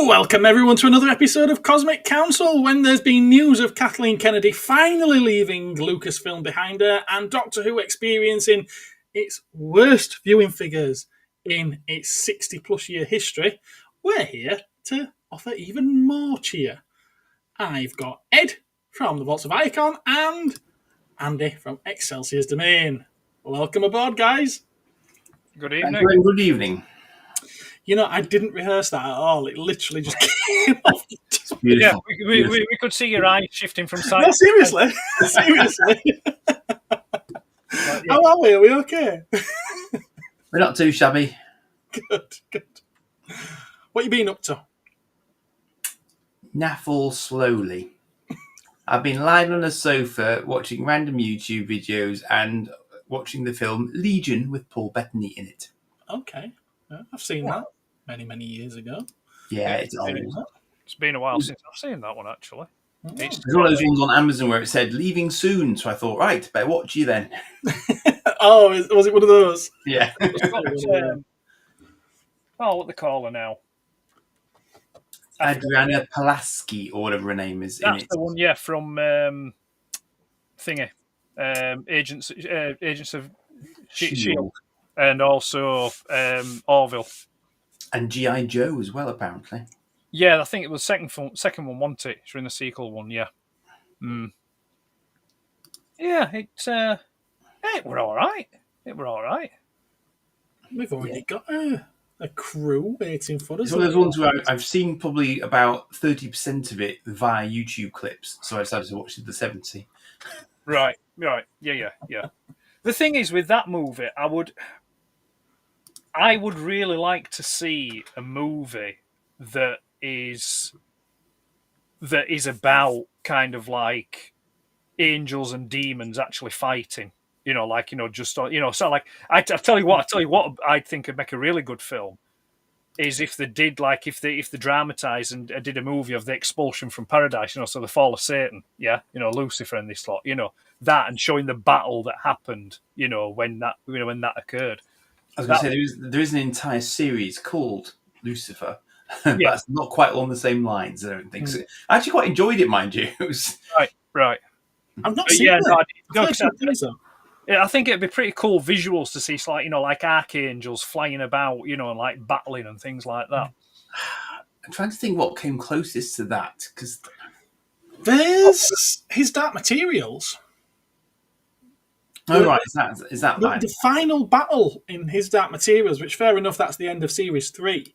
Welcome everyone to another episode of Cosmic Council, when there's been news of Kathleen Kennedy finally leaving Lucasfilm behind her and Doctor Who experiencing its worst viewing figures in its 60 plus year history. We're here to offer even more cheer. I've got Ed from the Vaults of Icon and Andy from Excelsior's Domain. Welcome aboard, guys. Good evening. Good evening. You know, I didn't rehearse that at all. It literally just came off. Yeah, we could see your eyes shifting from side. No, seriously. Seriously. How are we? Are we okay? We're not too shabby. Good. What you been up to? Naffle slowly. I've been lying on a sofa watching random YouTube videos and watching the film Legion with Paul Bettany in it. Okay. Yeah, I've seen that many years ago. Yeah, it's old. It's been a while since I've seen that one, actually. There's one of those ones on Amazon where it said leaving soon, so I thought, right, better watch you then. Oh, was it one of those? Yeah. What they call her now? Adriana Pulaski, or whatever her name is. That's in it. the one, yeah, from Thingy. Agents of Shield. And also Orville. And G.I. Joe as well, apparently. Yeah, I think it was second one, wasn't it? During the sequel one, yeah. Yeah, it were all right. We've already got a crew waiting for us. It's one of those ones where I've seen probably about 30% of it via YouTube clips, so I decided to watch the 70. Right. Yeah. The thing is, with that movie, I would really like to see a movie that is about kind of like angels and demons actually fighting. So like I tell you what I'd think would make a really good film is if they dramatise and did a movie of the expulsion from paradise, so the fall of Satan, Lucifer and this lot, that, and showing the battle that happened, when that occurred. I was going to say there is an entire series called Lucifer. But it's not quite along the same lines, I don't think. So I actually quite enjoyed it, mind you. Right. I've not seen it. I think it'd be pretty cool visuals to see, like archangels flying about, and like battling and things like that. I'm trying to think what came closest to that, because there's his Dark Materials. Oh, right. Is that the final battle in his Dark Materials, which, fair enough, that's the end of Series 3.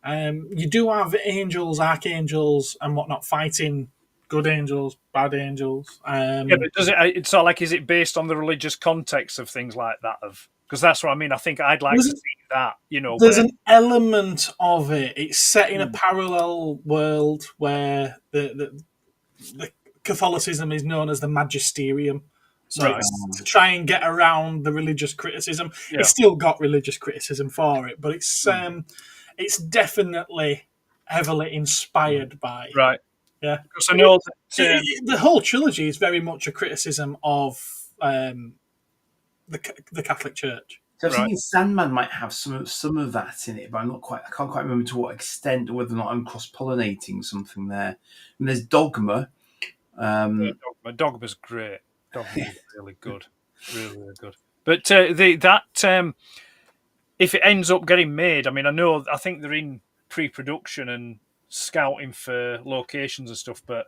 You do have angels, archangels, and whatnot fighting good angels, bad angels. But it's not like, is it based on the religious context of things like that? Because that's what I mean. I think I'd like to see that, There's an element of it. It's set in a parallel world where the Catholicism is known as the magisterium. So it's to try and get around the religious criticism. Yeah. It's still got religious criticism for it, but it's definitely heavily inspired by. Right. Yeah. Because I know that, the whole trilogy is very much a criticism of the Catholic Church. So I was thinking Sandman might have some of that in it, but I can't quite remember to what extent, or whether or not I'm cross-pollinating something there. And there's Dogma. Dogma's great. Dogma's really good. Really good. But if it ends up getting made, I think they're in pre-production and scouting for locations and stuff, but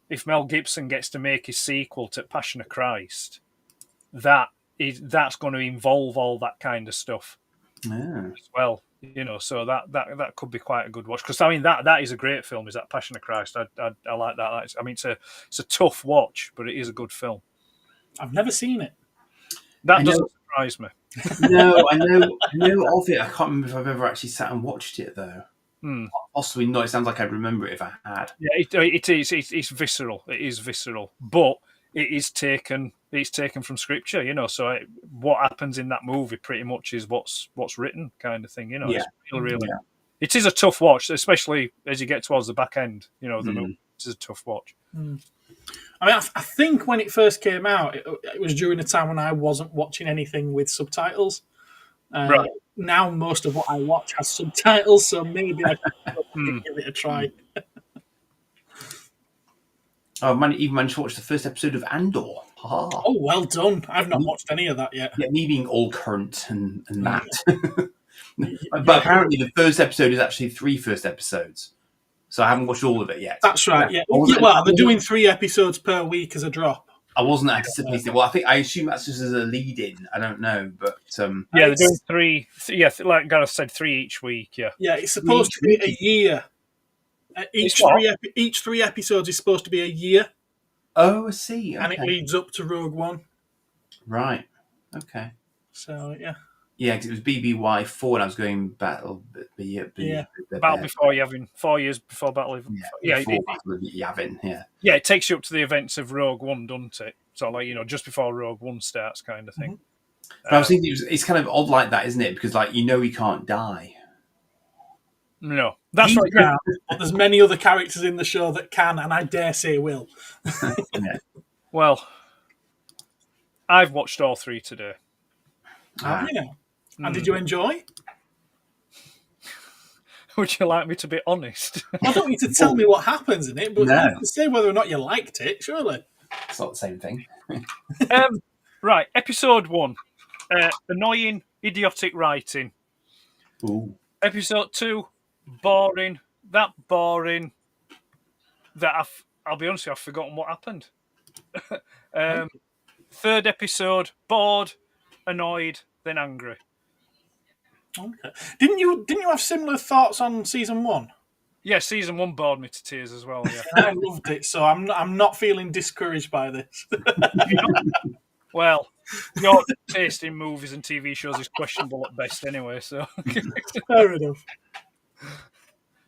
if Mel Gibson gets to make his sequel to Passion of Christ, that's going to involve all that kind of stuff as well. So that could be quite a good watch, because that is a great film. Is that Passion of Christ? I like that. It's a tough watch, but it is a good film. I've never seen it. That doesn't surprise me. No, I know of it. I can't remember if I've ever actually sat and watched it though. Possibly not. It sounds like I'd remember it if I had. Yeah, it is. It's visceral. It is visceral, but it is taken. It's taken from scripture, So what happens in that movie pretty much is what's written, kind of thing, It's really. Yeah. It is a tough watch, especially as you get towards the back end. The movie. It is a tough watch. I think when it first came out, it was during a time when I wasn't watching anything with subtitles. Now most of what I watch has subtitles, so maybe I should Give it a try. Oh, man, even managed to watch the first episode of Andor. Ha. Oh, well done. I've not watched any of that yet. Yeah, me being all current and that. But apparently the first episode is actually 3 first episodes. So I haven't watched all of it yet. That's right, yeah. Well, they're doing 3 episodes per week as a drop. I wasn't anticipating it. Well, I assume that's just as a lead-in. I don't know, but... yeah, they're doing 3... Yeah, like Gareth said, 3 each week, yeah. Yeah, it's supposed to be a year. Each 3 episodes is supposed to be a year. Oh, I see. Okay. And it leads up to Rogue One. Right. Okay. So, yeah. Yeah, because it was BBY4 and I was going Battle... Battle before Yavin. 4 years before Battle of... Battle of Yavin, yeah. Yeah, it takes you up to the events of Rogue One, doesn't it? So, like, just before Rogue One starts kind of thing. Mm-hmm. But I was thinking it's kind of odd like that, isn't it? Because, like, he can't die. No. That's right. Yeah. But there's many other characters in the show that can, and I dare say will. Yeah. Well, I've watched all 3 today. Have you now? And did you enjoy? Would you like me to be honest? I don't need to tell me what happens in it, but No. you can say whether or not you liked it, surely. It's not the same thing. Right, episode 1. Annoying, idiotic writing. Ooh. Episode 2, boring. That boring. That I'll be honest with you, I've forgotten what happened. 3rd episode, bored, annoyed, then angry. Okay. Didn't you have similar thoughts on season 1? Yeah, season 1 bored me to tears as well. Yeah, I loved it, so I'm not feeling discouraged by this. Well, your taste in movies and TV shows is questionable at best, anyway. So Fair enough.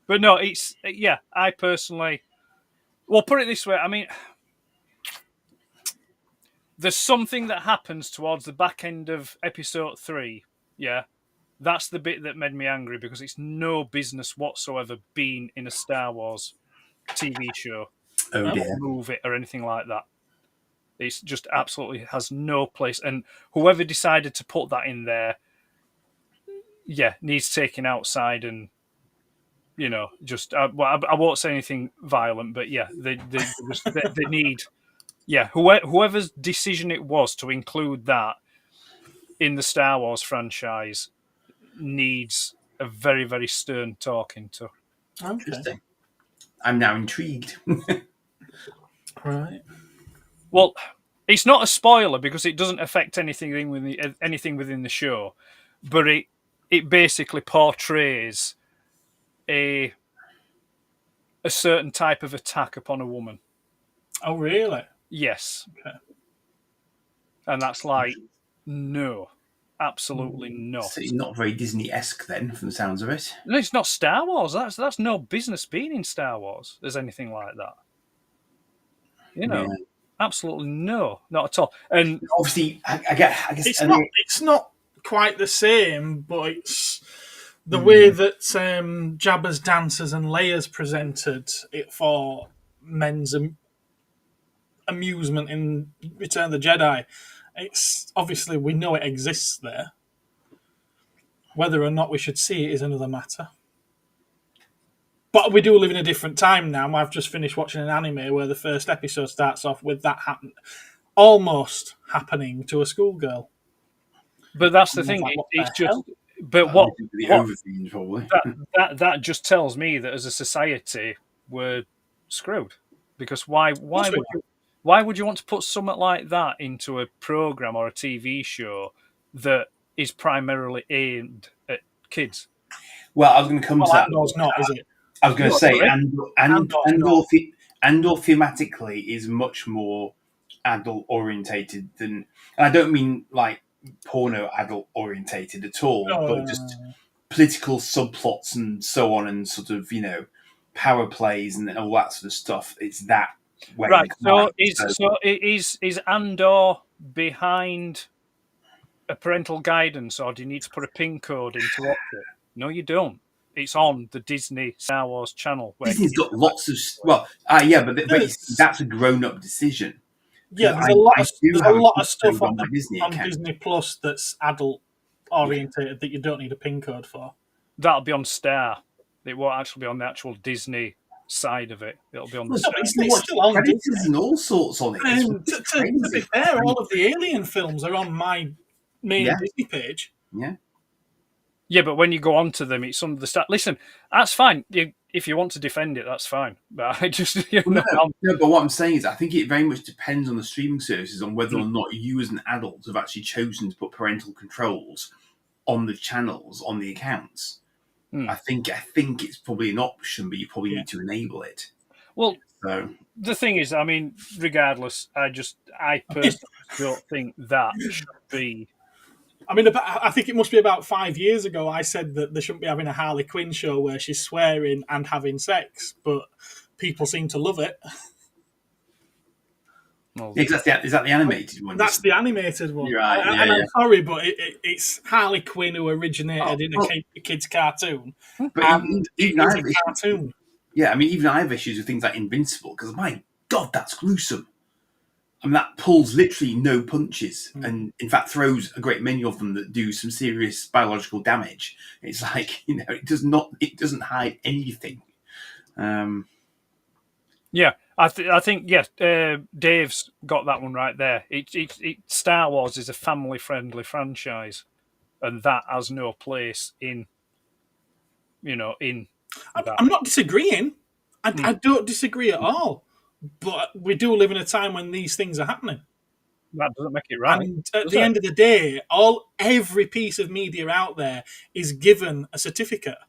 But no, I personally, well, put it this way. I mean, there's something that happens towards the back end of episode 3. Yeah. That's the bit that made me angry because it's no business whatsoever being in a Star Wars TV show or movie or anything like that. It's just absolutely has no place. And whoever decided to put that in there, needs taken outside and, just... I won't say anything violent, but they need... Yeah, whoever's decision it was to include that in the Star Wars franchise needs a very, very stern talking to. Okay. Interesting. I'm now intrigued. Right. Well, it's not a spoiler because it doesn't affect anything within the show, but it basically portrays a certain type of attack upon a woman. Oh, really? Yes. Okay. And that's like, no. Absolutely not. So it's not very Disney-esque then, from the sounds of it. No, it's not Star Wars. That's no business being in Star Wars. There's anything like that. Absolutely no, not at all. And obviously, I guess it's not quite the same, but it's the way that Jabba's dancers and Leia's presented it for men's amusement in Return of the Jedi. It's obviously we know it exists there. Whether or not we should see it is another matter. But we do live in a different time now. I've just finished watching an anime where the first episode starts off with that almost happening to a schoolgirl. But that's the thing. It's just. But what that just tells me that as a society we're screwed. Because why would you want to put something like that into a program or a TV show that is primarily aimed at kids? Well, I was going to come to that. Andor's not, is it? I was going to say, Andor thematically is much more adult orientated than. And I don't mean like porno adult orientated at all, but just political subplots and so on, and sort of power plays and all that sort of stuff. It's that. Right, so is Andor behind a parental guidance, or do you need to put a PIN code in to watch it? No, you don't. It's on the Disney Star Wars channel. Disney's got lots of... Well, but that's a grown-up decision. Yeah, there's a lot of stuff on Disney Plus that's adult-orientated that you don't need a PIN code for. That'll be on Star. It won't actually be on the actual Disney side of it. It'll be on the Well, side. It's still on Predators Disney. and all sorts on it. It's To be fair, all of the Alien films are on my main Disney page. Yeah. Yeah, but when you go onto them, it's under the start. Listen, that's fine. If you want to defend it, that's fine. But I just, No, but what I'm saying is, I think it very much depends on the streaming services on whether or not you, as an adult, have actually chosen to put parental controls on the channels, on the accounts. I think it's probably an option, but you probably need to enable it. Well, so the thing is, I mean, regardless, I personally don't think that should be. I mean, I think it must be about 5 years ago I said that they shouldn't be having a Harley Quinn show where she's swearing and having sex, but people seem to love it. Well, is that the animated one? That's the animated one. You're right, and I'm sorry, but it's Harley Quinn who originated in a kid's cartoon. But even I have cartoon. Yeah, I mean, even I have issues with things like Invincible, because my God, that's gruesome. I mean, that pulls literally no punches, and in fact throws a great many of them that do some serious biological damage. It's like, it doesn't hide anything. Yeah, I think yes, Dave's got that one right there. Star Wars is a family-friendly franchise, and that has no place in. I'm not disagreeing. I don't disagree at all. But we do live in a time when these things are happening. That doesn't make it right. And at the end of the day, every piece of media out there is given a certificate.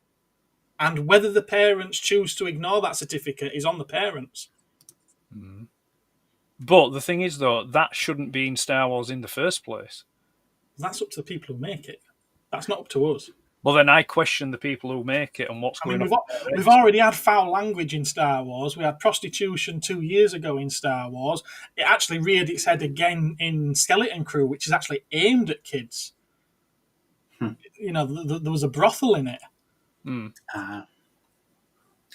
And whether the parents choose to ignore that certificate is on the parents. But the thing is, though, that shouldn't be in Star Wars in the first place. That's up to the people who make it. That's not up to us. Well, then I question the people who make it and what's going on. We've already had foul language in Star Wars. We had prostitution 2 years ago in Star Wars. It actually reared its head again in Skeleton Crew, which is actually aimed at kids. There was a brothel in it. I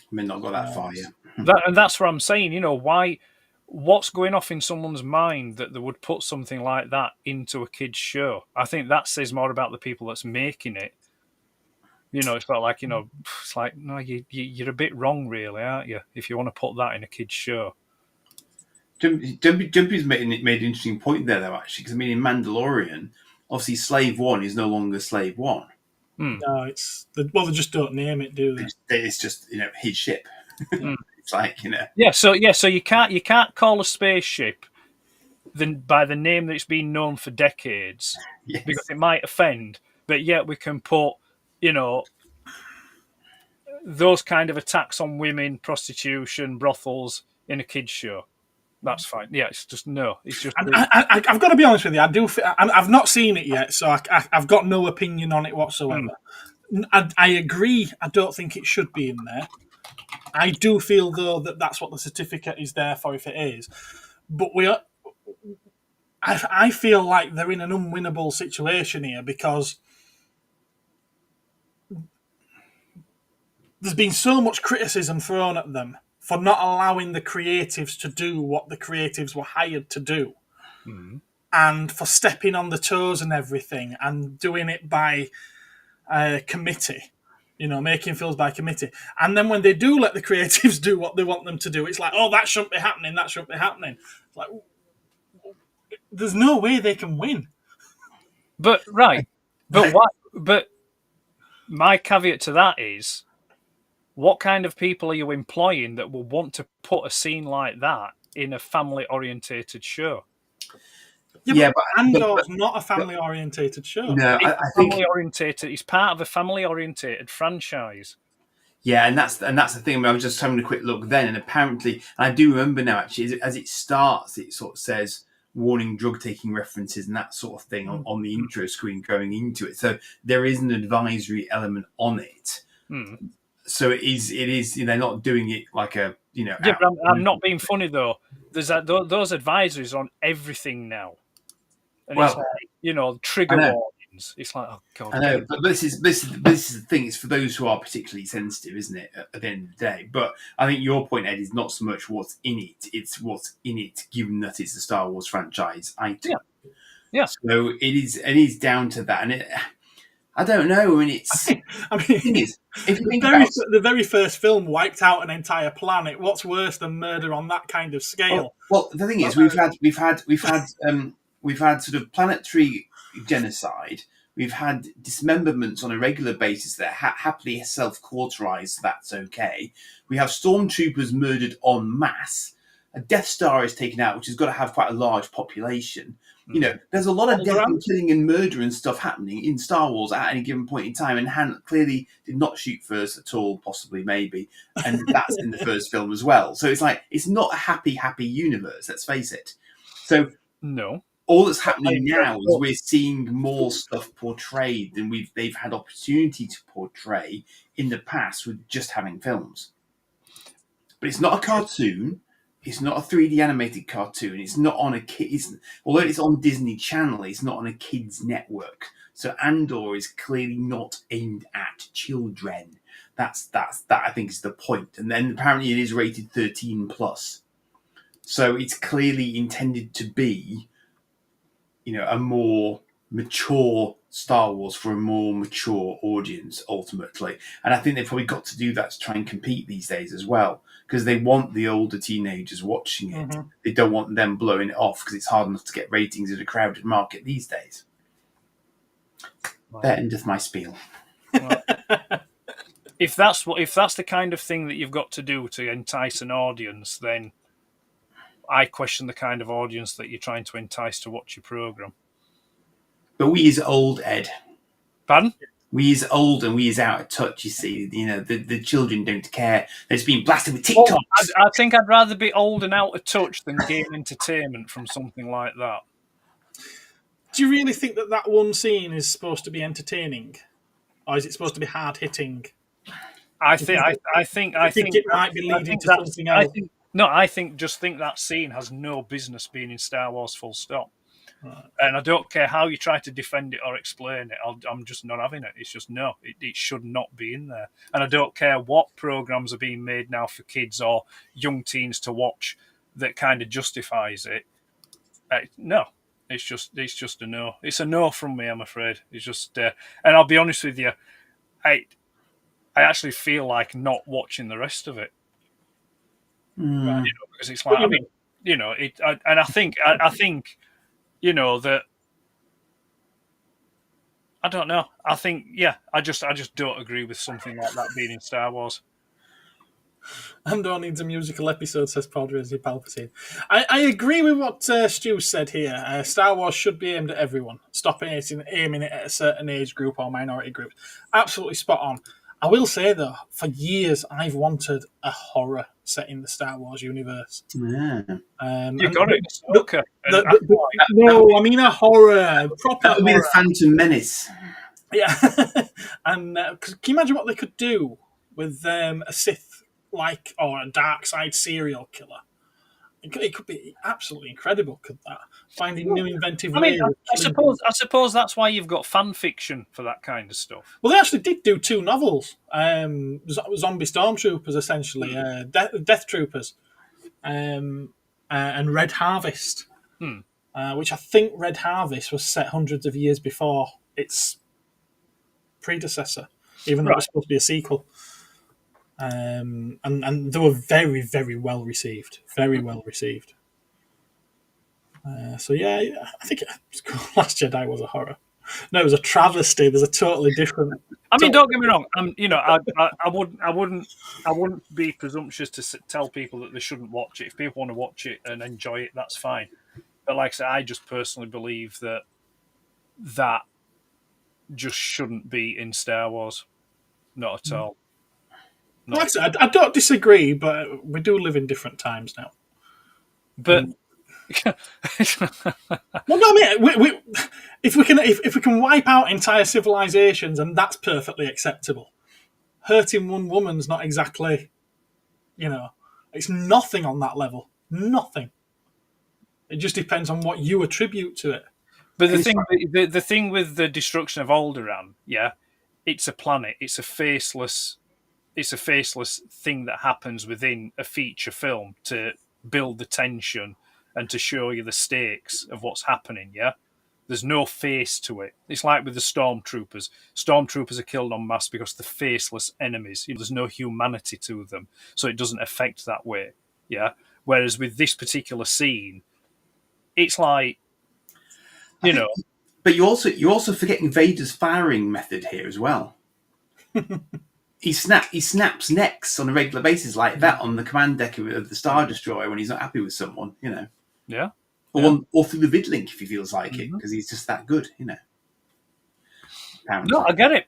mean, not got that far yet. And that's what I'm saying. What's going off in someone's mind that they would put something like that into a kid's show? I think that says more about the people that's making it. It's like, it's like, no, you're a bit wrong, really, aren't you? If you want to put that in a kid's show. Jumpy's made an interesting point there, though, actually, because I mean, in Mandalorian, obviously, Slave One is no longer Slave One. No, they just don't name it, do they? It's just his ship. It's like Yeah, so you can't call a spaceship by the name that it's been known for decades because it might offend. But yet we can put those kind of attacks on women, prostitution, brothels in a kids show. That's fine. Yeah, it's just no. It's just. I've got to be honest with you. I've not seen it yet, so I've got no opinion on it whatsoever. I agree. I don't think it should be in there. I do feel though that that's what the certificate is there for, if it is. But I feel like they're in an unwinnable situation here because there's been so much criticism thrown at them for not allowing the creatives to do what the creatives were hired to do. And for stepping on the toes and everything and doing it by committee, making films by committee. And then when they do let the creatives do what they want them to do, it's like, oh, that shouldn't be happening, that shouldn't be happening. It's like, there's no way they can win. But my caveat to that is, what kind of people are you employing that will want to put a scene like that in a family-orientated show? Yeah, but Andor's not a family-orientated show. No, I think family-orientated. It's part of a family-orientated franchise. Yeah, and that's the thing. I was just having a quick look then, and apparently, and I do remember now. Actually, as it starts, it sort of says warning, drug taking references, and that sort of thing on the intro screen going into it. So there is an advisory element on it. So it is. They're not doing it like a Yeah, but I'm not being funny though. There's those advisories on everything now, and it's like, trigger warnings. It's like, oh god. I know, but this is the thing. It's for those who are particularly sensitive, isn't it? At the end of the day, but I think your point, Ed, is not so much what's in it; it's what's in it, given that it's a Star Wars franchise item. Yeah. So it is down to that, and I don't know. I mean, it's I the thing mean, is, if you think about the very first film wiped out an entire planet. What's worse than murder on that kind of scale? well, the thing is, we've had sort of planetary genocide. We've had dismemberments on a regular basis that happily self-cauterized. So that's okay. We have stormtroopers murdered en masse. A Death Star is taken out, which has got to have quite a large population. You know, there's a lot of death and killing and murder and stuff happening in Star Wars at any given point in time. And Han clearly did not shoot first at all, possibly, maybe. And that's in the first film as well. So it's like, it's not a happy universe, let's face it. So No. all that's happening now is we're seeing more stuff portrayed than they've had opportunity to portray in the past with just having films. But it's not a cartoon. It's not a 3D animated cartoon. It's not on a kid. Although it's on Disney Channel, it's not on a kids' network. So Andor is clearly not aimed at children. That I think is the point. And then apparently it is rated 13 plus. So it's clearly intended to be, you know, a more mature Star Wars for a more mature audience, ultimately. And I think they've probably got to do that to try and compete these days as well, because they want the older teenagers watching it. Mm-hmm. They don't want them blowing it off, because it's hard enough to get ratings in a crowded market these days. Wow. That endeth my spiel. Well, if that's the kind of thing that you've got to do to entice an audience, then I question the kind of audience that you're trying to entice to watch your programme. But we is old, Ed. Pardon? We is old and we is out of touch, you see. You know, the children don't care. They're just being blasted with TikToks. Well, I think I'd rather be old and out of touch than gain entertainment from something like that. Do you really think that one scene is supposed to be entertaining? Or is it supposed to be hard-hitting? I think it might be leading to something else. I think that scene has no business being in Star Wars, full stop. Right. And I don't care how you try to defend it or explain it. I'm just not having it. It's just no. It should not be in there. And I don't care what programs are being made now for kids or young teens to watch that kind of justifies it. No, it's just a no. It's a no from me, I'm afraid. It's just, and I'll be honest with you, I actually feel like not watching the rest of it. Right, because it's like, I mean, I think. You know, that I don't know. I think, I just don't agree with something like that being in Star Wars. Andor needs a musical episode, says Podriz Palpatine. I agree with what Stu said here. Star Wars should be aimed at everyone. Stop aiming it at a certain age group or minority group. Absolutely spot on. I will say, though, for years I've wanted a horror set in the Star Wars universe. Yeah. You got it. Okay. No, I mean a horror. Proper that would be the Phantom Menace. Yeah. And can you imagine what they could do with a Sith-like or a dark side serial killer? It could be absolutely incredible, could that? Finding new inventive ways. I suppose that's why you've got fan fiction for that kind of stuff. Well, they actually did do 2 novels. Zombie Stormtroopers, essentially. Death Troopers. And Red Harvest. Which I think Red Harvest was set hundreds of years before its predecessor, even though it was supposed to be a sequel. And they were very, very well received. Very well received. I think Last Jedi was a horror. No, it was a travesty. There's a totally different. I mean, don't get me wrong. I wouldn't be presumptuous to tell people that they shouldn't watch it. If people want to watch it and enjoy it, that's fine. But like I said, I just personally believe that just shouldn't be in Star Wars. Not at all. Like I said, I don't disagree, but we do live in different times now. But well, no, I mean, if we can wipe out entire civilizations, and that's perfectly acceptable. Hurting one woman's not exactly, it's nothing on that level. Nothing. It just depends on what you attribute to it. But the thing with the destruction of Alderaan, it's a planet. It's a faceless thing that happens within a feature film to build the tension and to show you the stakes of what's happening. There's no face to it. It's like with the stormtroopers. Stormtroopers are killed en masse because they're faceless enemies. There's no humanity to them, so it doesn't affect that way. Yeah. Whereas with this particular scene, it's like, But you're also forgetting Vader's firing method here as well. He snaps necks on a regular basis like that on the command deck of the Star Destroyer when he's not happy with someone. Yeah. Or through the vidlink if he feels like it, because he's just that good. Apparently. No, I get it.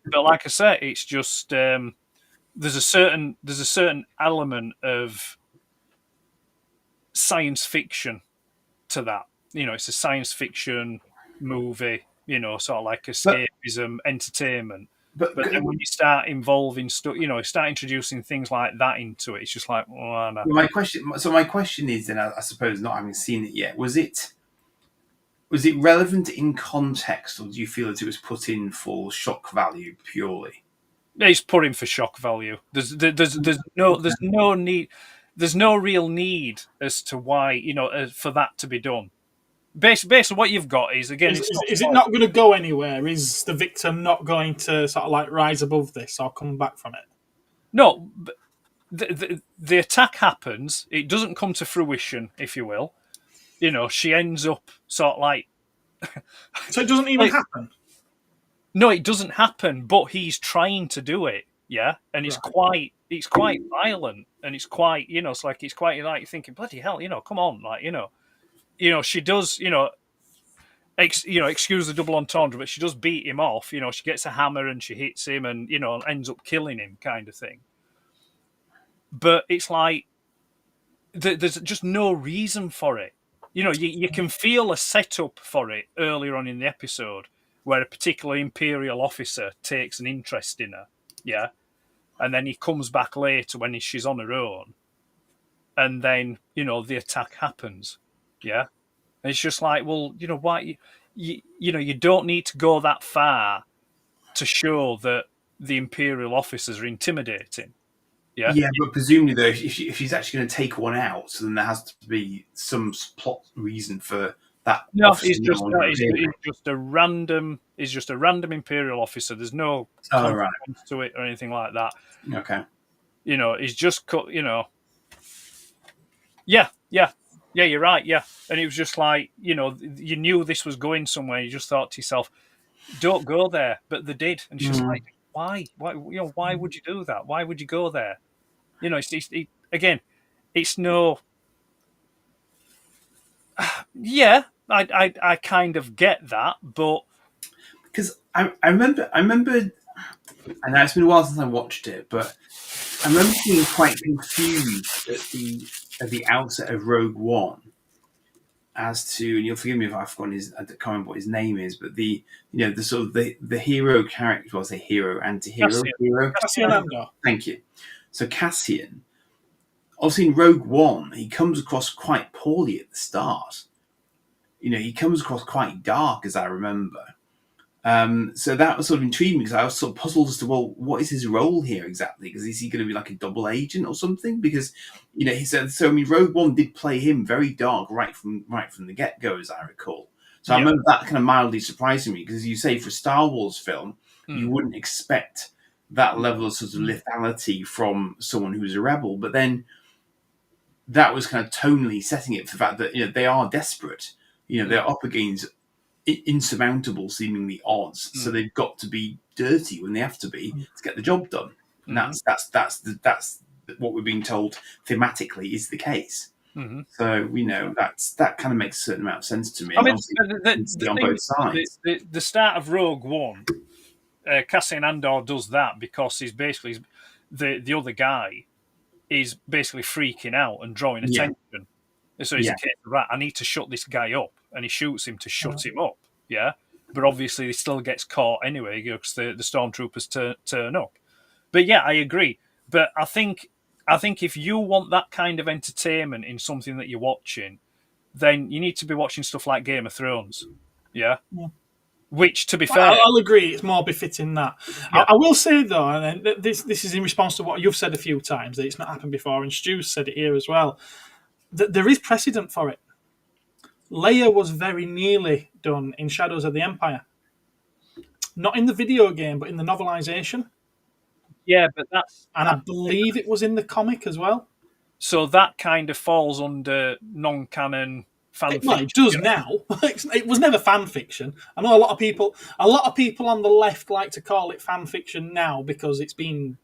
But like I say, it's just there's a certain element of science fiction to that. It's a science fiction movie. Sort of like escapism, entertainment. But then when you start involving stuff, start introducing things like that into it, it's just like, oh, no. My question is, then, I suppose, not having seen it yet, was it relevant in context, or do you feel that it was put in for shock value purely? It's put in for shock value. There's no need. There's no real need as to why for that to be done. Basically, what you've got is, again... Is it not going to go anywhere? Is the victim not going to sort of like rise above this or come back from it? No, the attack happens. It doesn't come to fruition, if you will. She ends up sort of like... So it doesn't even happen? No, it doesn't happen, but he's trying to do it, yeah? And it's quite violent, and it's quite, it's like, it's quite like thinking, bloody hell, come on, like, she does, excuse the double entendre, but she does beat him off. She gets a hammer and she hits him and, ends up killing him kind of thing. But it's like, there's just no reason for it. You can feel a setup for it earlier on in the episode where a particular Imperial officer takes an interest in her, yeah? And then he comes back later when she's on her own. And then, the attack happens. Yeah, and it's just like, well, why? You don't need to go that far to show that the Imperial officers are intimidating. Yeah, yeah, but presumably though, if she's actually going to take one out, so then there has to be some plot reason for that. No, it's just a random Imperial officer. There's no consequence to it or anything like that. Okay, it's just cut. Yeah, you're right. Yeah, and it was just like, you knew this was going somewhere. You just thought to yourself, "Don't go there," but they did, and she's like, "Why? Why would you do that? Why would you go there?" It's no. Yeah, I kind of get that, but because I remember, and it's been a while since I watched it, but I remember being quite confused at the outset of Rogue One as to, and you'll forgive me if I've forgotten I can't remember what his name is, but the sort of the hero character, was a hero, anti-hero, hero. Cassian. Thank you. So Cassian, obviously in Rogue One, he comes across quite poorly at the start. He comes across quite dark, as I remember. So that was sort of intriguing because I was sort of puzzled as to, well, what is his role here exactly? Because is he going to be like a double agent or something? Because he said so. I mean, Rogue One did play him very dark right from the get go, as I recall. So I remember that kind of mildly surprising me because, as you say, for a Star Wars film, you wouldn't expect that level of sort of lethality from someone who's a rebel. But then that was kind of tonally setting it for the fact that they are desperate. They're up against insurmountable seemingly odds, so they've got to be dirty when they have to be to get the job done. And that's what we're being told thematically is the case. So that kind of makes a certain amount of sense to me. I mean, on both sides. The start of Rogue One, Cassian Andor does that because he's basically the other guy is basically freaking out and drawing attention. So he's a case of, right, I need to shut this guy up, and he shoots him to shut him up. Yeah, but obviously he still gets caught anyway because the stormtroopers turn up. But yeah, I agree. But I think if you want that kind of entertainment in something that you're watching, then you need to be watching stuff like Game of Thrones. Yeah. Which, to be fair, I'll agree, it's more befitting that. Yeah. I will say though, and this is in response to what you've said a few times, that it's not happened before, and Stu's said it here as well, that there is precedent for it. Leia was very nearly done in Shadows of the Empire. Not in the video game, but in the novelization. Yeah, but I believe it was in the comic as well. So that kind of falls under non-canon fan fiction. Well, it does now. It was never fan fiction. I know a lot of people on the left like to call it fan fiction now because it's been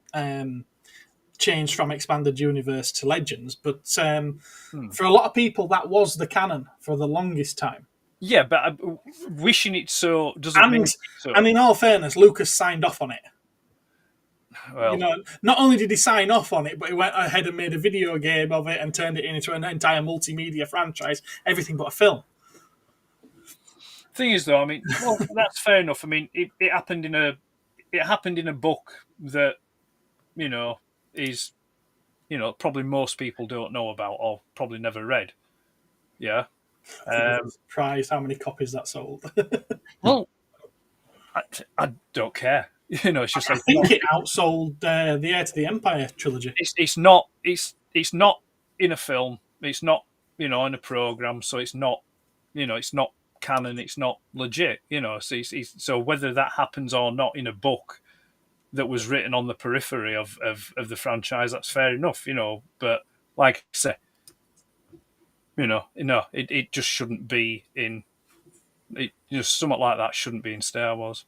changed from expanded universe to Legends. But for a lot of people, that was the canon for the longest time. Yeah, but wishing it so doesn't mean so. And in all fairness, Lucas signed off on it. Well, not only did he sign off on it, but he went ahead and made a video game of it and turned it into an entire multimedia franchise, everything but a film. Thing is, though, I mean, well, that's fair enough. I mean, it happened in a book that, is, probably most people don't know about or probably never read. Yeah. I'm surprised how many copies that sold. Well, I don't care. It's just I think it outsold the Heir to the Empire trilogy. It's not in a film. It's not in a program. So it's not it's not canon. It's not legit. So whether that happens or not in a book that was written on the periphery of the franchise, that's fair enough. But like I say, it just shouldn't be in. Something like that shouldn't be in Star Wars.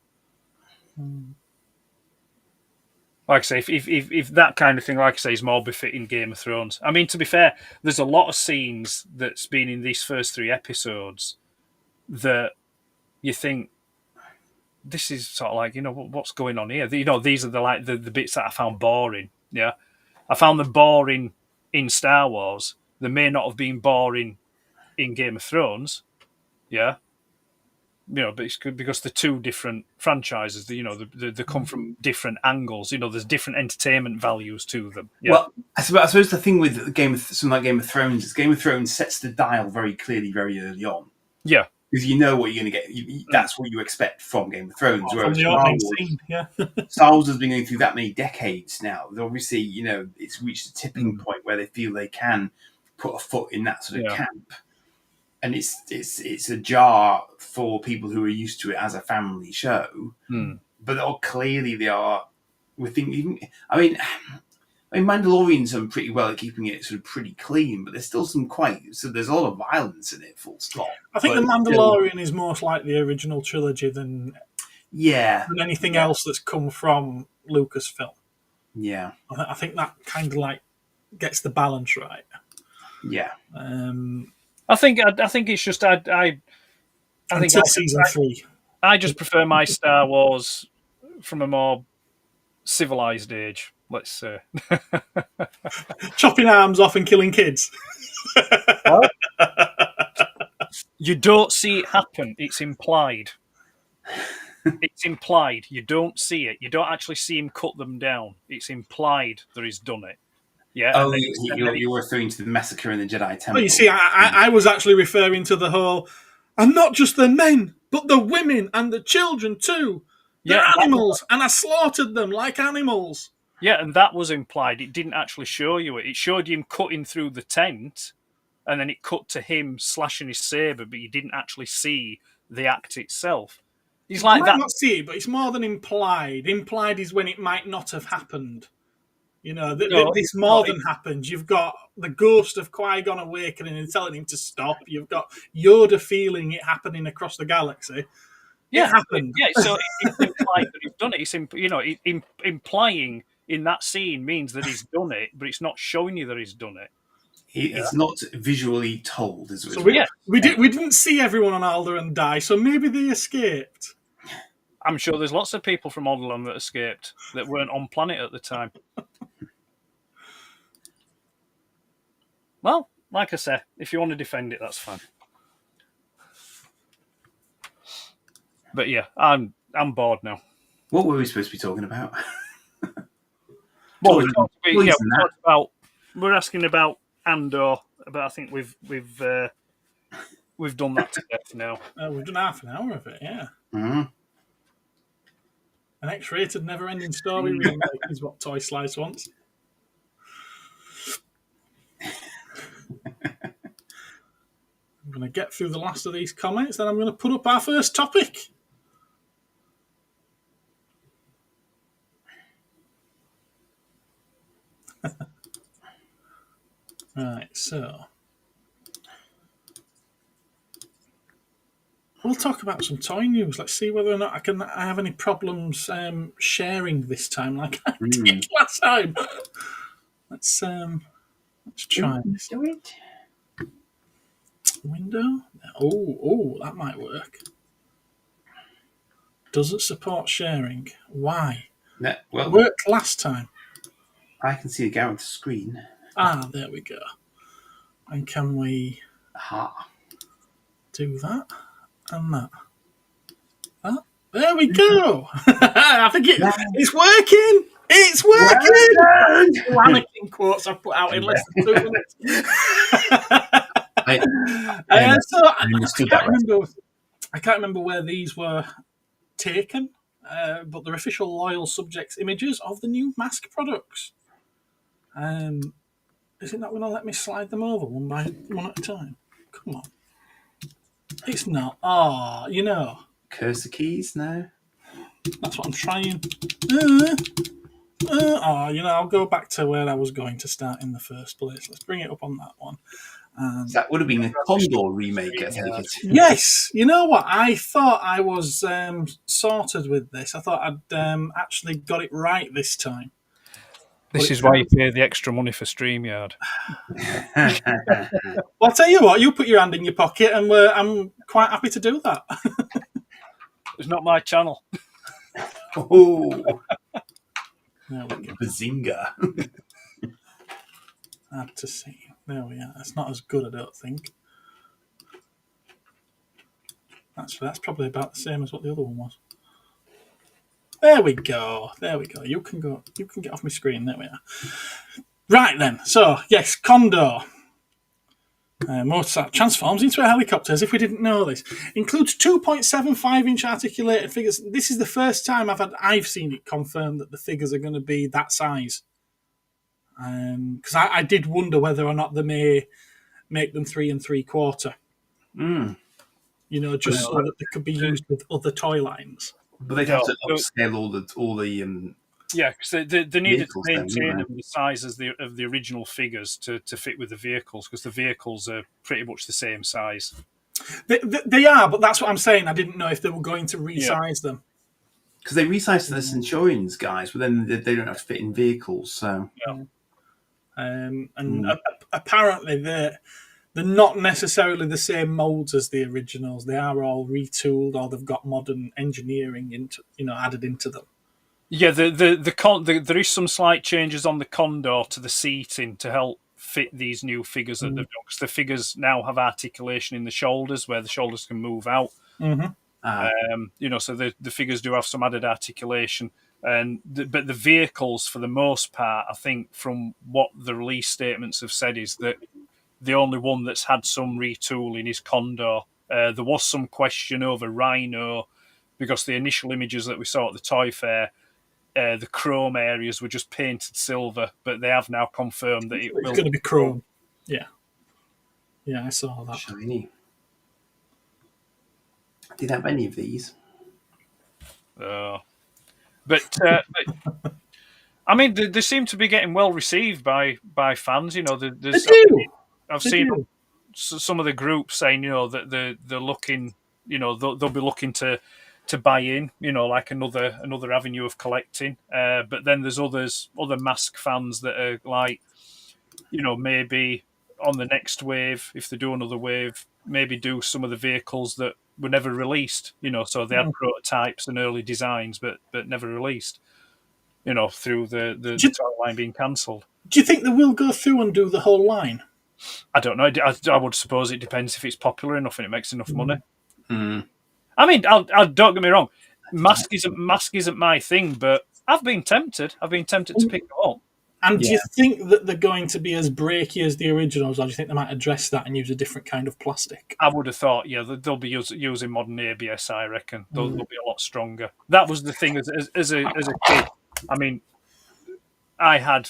Like I say, if that kind of thing, like I say, is more befitting Game of Thrones. I mean, to be fair, there's a lot of scenes that's been in these first 3 episodes that you think this is sort of like, what's going on here? These are the bits that I found boring. Yeah, I found them boring in Star Wars. They may not have been boring in Game of Thrones. Yeah. But it's good because they're 2 different franchises. They come from different angles. There's different entertainment values to them. Yeah. Well, I suppose the thing with something like Game of Thrones is Game of Thrones sets the dial very clearly, very early on. Yeah, because you know what you're going to get. That's what you expect from Game of Thrones. Whereas Star Wars has been going through that many decades now. Obviously, it's reached a tipping point where they feel they can put a foot in that sort of camp. And it's a jar for people who are used to it as a family show, but clearly they are. Mandalorians are pretty well at keeping it sort of pretty clean, but there's still there's a lot of violence in it. Full stop. I think The Mandalorian is most like the original trilogy than anything else that's come from Lucasfilm. Yeah, I think that kind of like gets the balance right. Yeah. I think it's just I think season 3. I just prefer my Star Wars from a more civilized age, let's say. Chopping arms off and killing kids. You don't see it happen. It's implied. It's implied. You don't see it. You don't actually see him cut them down. It's implied that he's done it. Yeah. Oh, you're referring to the massacre in the Jedi Temple. Well, you see, I was actually referring to the whole, and not just the men, but the women and the children too. They're animals, and I slaughtered them like animals. Yeah, and that was implied. It didn't actually show you it. It showed him cutting through the tent, and then it cut to him slashing his saber, but you didn't actually see the act itself. He's like that. You might not see it, but it's more than implied. Implied is when it might not have happened. This more than happened. You've got the ghost of Qui-Gon awakening and telling him to stop. You've got Yoda feeling it happening across the galaxy. Yeah, it happened. Yeah, so it's implied that he's done it. It's implying in that scene means that he's done it, but it's not showing you that he's done it. It's not visually told, is it? So we didn't see everyone on Alderaan die, so maybe they escaped. I'm sure there's lots of people from Alderaan that escaped that weren't on planet at the time. Well, like I said, if you want to defend it, that's fine. But yeah, I'm bored now. What were we supposed to be talking about? Well, we're asking about Andor, but I think we've done that to death now. We've done half an hour of it, yeah. Mm-hmm. An X-rated, never-ending story remake is what Toy Slice wants. going to get through the last of these comments, then I'm going to put up our first topic. Right, so we'll talk about some toy news. Let's see whether or not I have any problems sharing this time, like I did last time. Let's try this. Do it. Window. Oh, that might work. Doesn't support sharing. Why? No, well, It worked last time. I can see a Garrett's screen. Ah, there we go. And can we do that and that? That? There we go. I think it's working. It's working. Anakin quotes I've put out in less than 2 minutes. I can't remember where these were taken, but they're official Loyal Subjects images of the new mask products. Is it not going to let me slide them over one at a time? Come on. It's not. Oh, Cursor keys now. That's what I'm trying. I'll go back to where I was going to start in the first place. Let's bring it up on that one. That would have been a Condor remake, I take it. Yes. You know what? I thought I was sorted with this. I thought I'd actually got it right this time. This is why you pay the extra money for StreamYard. Well, I'll tell you what, you put your hand in your pocket and I'm quite happy to do that. It's not my channel. Oh, There we go. Bazinga. Hard to see. There we are. It's not as good, I don't think. That's probably about the same as what the other one was. There we go. You can get off my screen. There we are. Right then. So yes, Condor. Motorcycle transforms into a helicopter as if we didn't know this. Includes 2.75-inch articulated figures. This is the first time I've seen it confirmed that the figures are going to be that size. Because I did wonder whether or not they may make them 3 3/4. Just so that they could be used with other toy lines. But they'd have to upscale all the yeah, because they needed to maintain then, them the size as of the original figures to fit with the vehicles, because the vehicles are pretty much the same size. They are, but that's what I'm saying. I didn't know if they were going to resize them. Because they resized the Centurions guys, but then they don't have to fit in vehicles. So, apparently they're not necessarily the same molds as the originals. They are all retooled, or they've got modern engineering added into them. Yeah, there is some slight changes on the Condor to the seating to help fit these new figures that they've done, because the figures now have articulation in the shoulders where the shoulders can move out. So the figures do have some added articulation, but the vehicles, for the most part, I think from what the release statements have said, is that the only one that's had some retooling is Condor. There was some question over Rhino, because the initial images that we saw at the Toy Fair, the chrome areas were just painted silver, but they have now confirmed that it's going to be chrome. Yeah, I saw that. Shiny. Did have any of these? But I mean, they seem to be getting well received by fans. I've seen some of the groups saying, that they're looking, they'll be looking to buy in, like another avenue of collecting. But then there's other mask fans that are like, maybe on the next wave, if they do another wave, maybe do some of the vehicles that were never released. So they had prototypes and early designs, but never released. Through the toy line being cancelled. Do you think they will go through and do the whole line? I don't know. I would suppose it depends if it's popular enough and it makes enough money. Mm. I mean, don't get me wrong. Mask isn't my thing, but I've been tempted. I've been tempted to pick it up. And do you think that they're going to be as breaky as the originals, or do you think they might address that and use a different kind of plastic? I would have thought, they'll be using modern ABS. I reckon they'll be a lot stronger. That was the thing as a kid. I mean, I had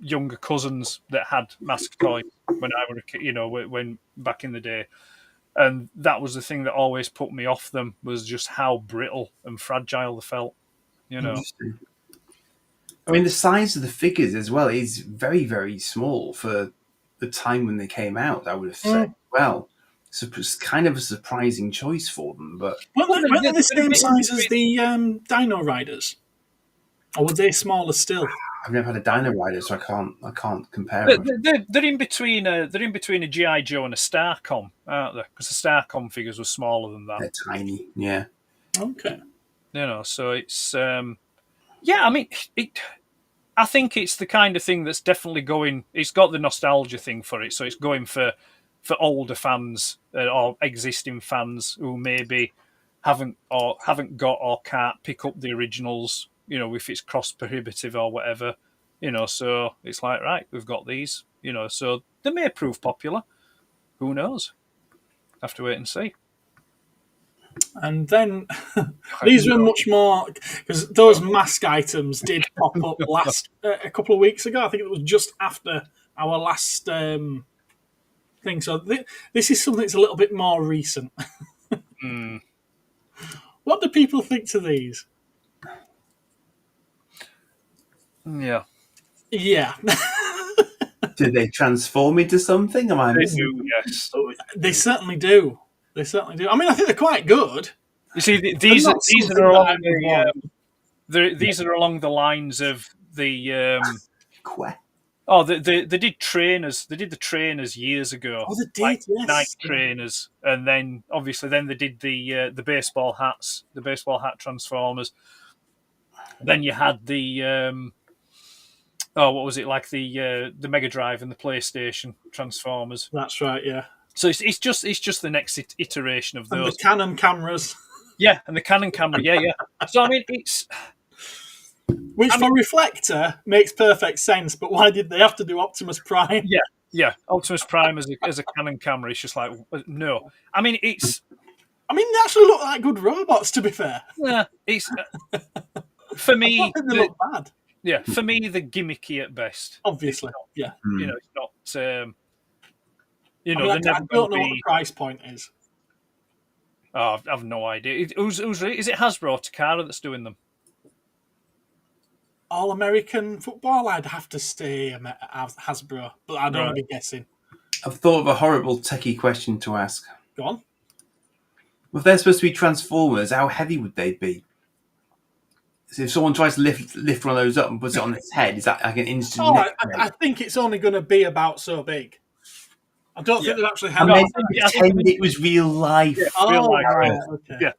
younger cousins that had mask toys when I was a kid. When back in the day. And that was the thing that always put me off them, was just how brittle and fragile they felt. Interesting. I mean, the size of the figures as well is very, very small for the time when they came out, I would have said. Well, so it's kind of a surprising choice for them, but... Weren't they the same size as the Dino Riders? Or were they smaller still? I've never had a Dino Rider, so I can't compare them. They're in between a GI Joe and a Starcom, aren't they? Because the Starcom figures were smaller than that. They're tiny, yeah. Okay. So it's I mean, I think it's the kind of thing that's definitely going. It's got the nostalgia thing for it, so it's going for older fans or existing fans who maybe haven't got or can't pick up the originals. If it's cost prohibitive or whatever, so it's like, right, we've got these, so they may prove popular. Who knows? Have to wait and see. And then these were much more, because those mask items did pop up a couple of weeks ago. I think it was just after our last thing. So this is something that's a little bit more recent. What do people think to these? Yeah. Do they transform into something? Am I They missing? do, yes. They certainly do. I mean, I think they're quite good. You see, these are along the lines of the. They did trainers. They did the trainers years ago. Oh, they did, yes. Night trainers, and then obviously they did the baseball hats, the baseball hat transformers. Then you had the what was it, like the Mega Drive and the PlayStation transformers. That's right, yeah. So it's just the next iteration of those. And the Canon cameras. Yeah, and the Canon camera, yeah. So I mean, for Reflector makes perfect sense, but why did they have to do Optimus Prime? Yeah. Optimus Prime as a Canon camera, it's just like, no. I mean, they actually look like good robots, to be fair. Yeah, it's for me. I don't think they look bad. Yeah, for me, they're gimmicky at best. Obviously, it's not. I don't know what the price point is. Oh, I've no idea. Is it Hasbro or Takara that's doing them? All American football, I'd have to stay Hasbro, but I don't want to be guessing. I've thought of a horrible techie question to ask. Go on. If they're supposed to be Transformers, how heavy would they be? So if someone tries to lift one of those up and puts it on its head, is that like an instant? I think it's only going to be about so big. I don't think they're actually I pretend it was real life. Yeah, real life. Right. Okay. Yeah,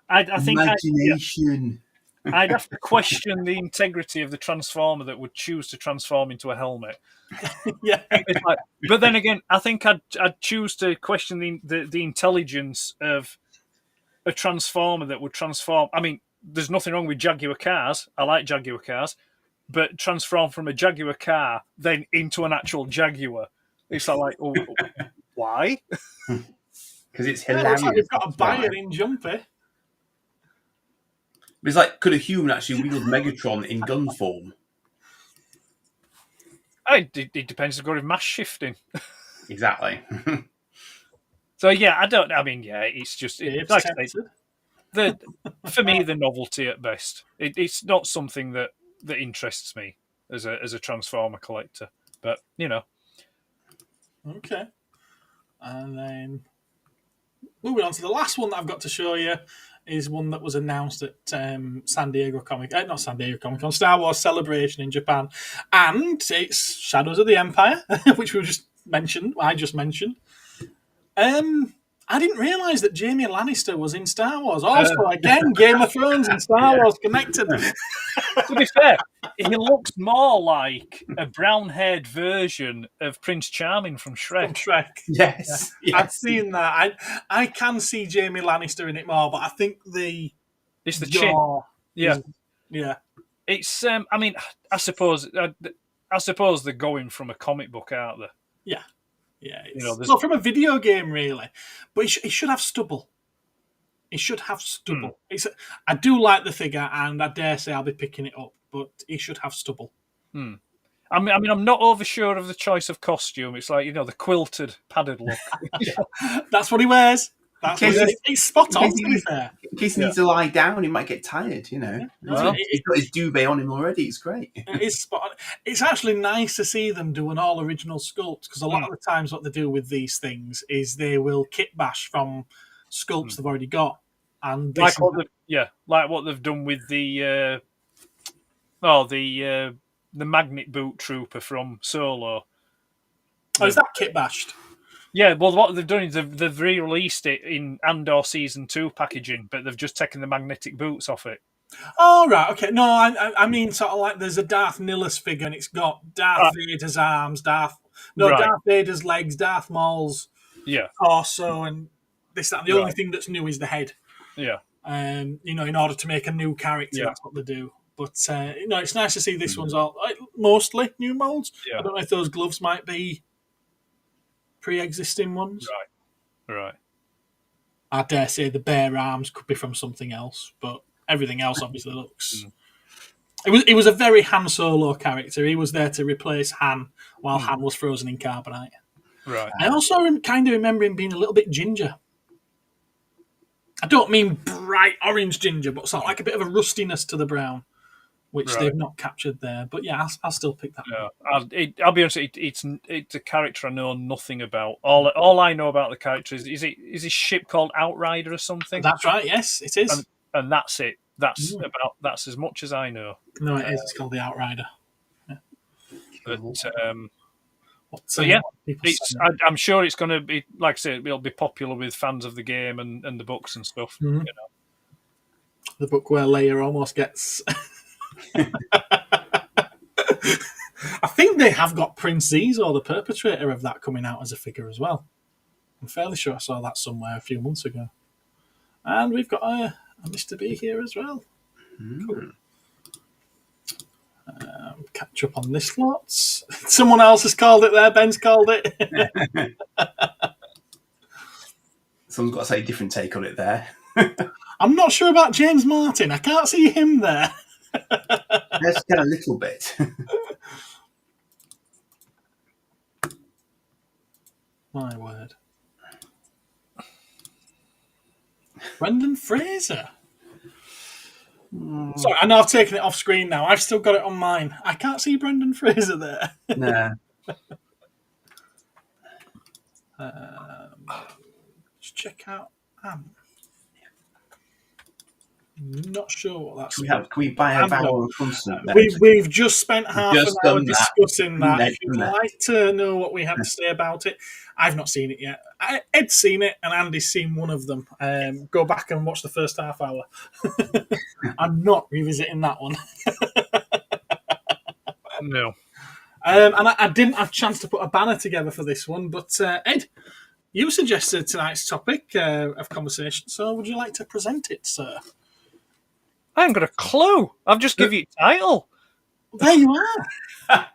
I think imagination. I'd have to question the integrity of the Transformer that would choose to transform into a helmet. Yeah, but then again, I think I'd choose to question the intelligence of a Transformer that would transform. I mean, there's nothing wrong with Jaguar cars. I like Jaguar cars, but transform from a Jaguar car then into an actual Jaguar. It's like, why? Because it's hilarious. Like we've got a buyer in Jumpy. It's like, could a human actually wield Megatron in gun form? It depends if you've got mass shifting. Exactly. So yeah, it's just like I say, for me the novelty at best. It's not something that interests me as a Transformer collector, but Okay. And then moving on to the last one that I've got to show you is one that was announced at San Diego not San Diego Comic-Con, Star Wars Celebration in Japan. And it's Shadows of the Empire, which I just mentioned. I didn't realise that Jaime Lannister was in Star Wars. Also, again, Game of Thrones and Star Wars connected. To be fair, he looks more like a brown-haired version of Prince Charming from Shrek. Yes. I've seen that. I can see Jaime Lannister in it more, but I think it's the jaw. Chin. Yeah. It's. I mean, I suppose they're going from a comic book, aren't they? Yeah. Yeah, well, from a video game, really. But he should have stubble. He should have stubble. I do like the figure, and I dare say I'll be picking it up, but he should have stubble. I mean, I'm not over-sure of the choice of costume. It's like, the quilted, padded look. That's what he wears. That's what he's spot on, to be fair. In case he needs to lie down, he might get tired, Yeah. Well, he's got his duvet on him already. It's great. It is spot on. It's actually nice to see them do an all-original sculpt, because a lot of the times what they do with these things is they will kit bash from sculpts they've already got. And like what they've done with the magnet boot trooper from Solo. Oh, is that kit bashed? Yeah, well, what they've done is they've re-released it in Andor Season 2 packaging, but they've just taken the magnetic boots off it. Oh, right, okay. No, I mean sort of like there's a Darth Nihilus figure, and it's got Darth Vader's arms, Darth Vader's legs, Darth Maul's torso, and this, that, and the only thing that's new is the head. Yeah. In order to make a new character, that's what they do. But, it's nice to see this one's all mostly new molds. Yeah. I don't know if those gloves might be pre-existing ones. Right. I dare say the bare arms could be from something else, but everything else obviously looks... It was a very Han Solo character. He was there to replace Han while Han was frozen in carbonite. Right. I also kind of remember him being a little bit ginger. I don't mean bright orange ginger, but sort of like a bit of a rustiness to the brown, which they've not captured there. But yeah, I'll still pick that one. I'll be honest, it's a character I know nothing about. All I know about the character is his ship called Outrider or something? That's right, yes, it is. And that's it. That's as much as I know. No, it is. It's called the Outrider. Yeah. I'm sure it's going to be, like I say, it'll be popular with fans of the game and the books and stuff. Mm-hmm. The book where Leia almost gets... I think they have got Prince Zizor, the perpetrator of that, coming out as a figure as well. I'm fairly sure I saw that somewhere a few months ago. And we've got a Mr. B here as well. Cool. Catch up on this lot. Someone else has called it there. Ben's called it. Someone's got to say a different take on it there. I'm not sure about James Martin. I can't see him there. Let's get a little bit. My word. Brendan Fraser. Sorry, I know I've taken it off screen now. I've still got it on mine. I can't see Brendan Fraser there. Nah. Just check out. Not sure what that's. Can we buy a barrel of constant? We've just spent half an hour discussing that. If you'd like to know what we had to say about it, I've not seen it yet. Ed's seen it, and Andy's seen one of them. Go back and watch the first half hour. I'm not revisiting that one. No. And I didn't have a chance to put a banner together for this one, but Ed, you suggested tonight's topic of conversation, so would you like to present it, sir? I haven't got a clue. I've just give you a title. There you are.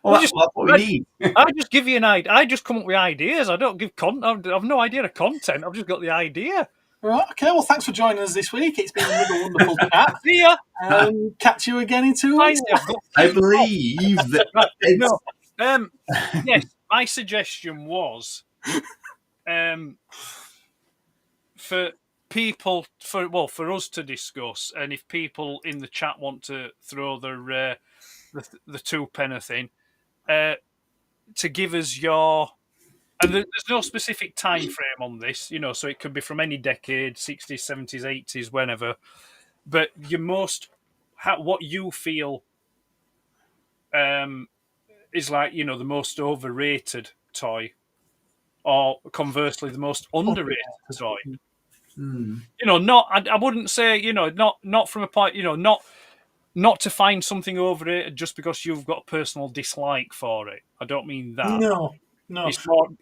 Well, that's what we need. I just give you an idea. I just come up with ideas. I don't give content. I've no idea of content. I've just got the idea. Right. Okay. Well, thanks for joining us this week. It's been another wonderful chat. See ya. Catch you again in 2 weeks. I believe that. Yes. My suggestion was, for people, for us to discuss, and if people in the chat want to throw their the two-penny thing, to give us your... And there's no specific time frame on this, so it could be from any decade, 60s, 70s, 80s, whenever. But what you feel is like, the most overrated toy, or conversely, the most underrated toy. I wouldn't say, not from a point, not to find something overrated just because you've got a personal dislike for it. I don't mean that. No.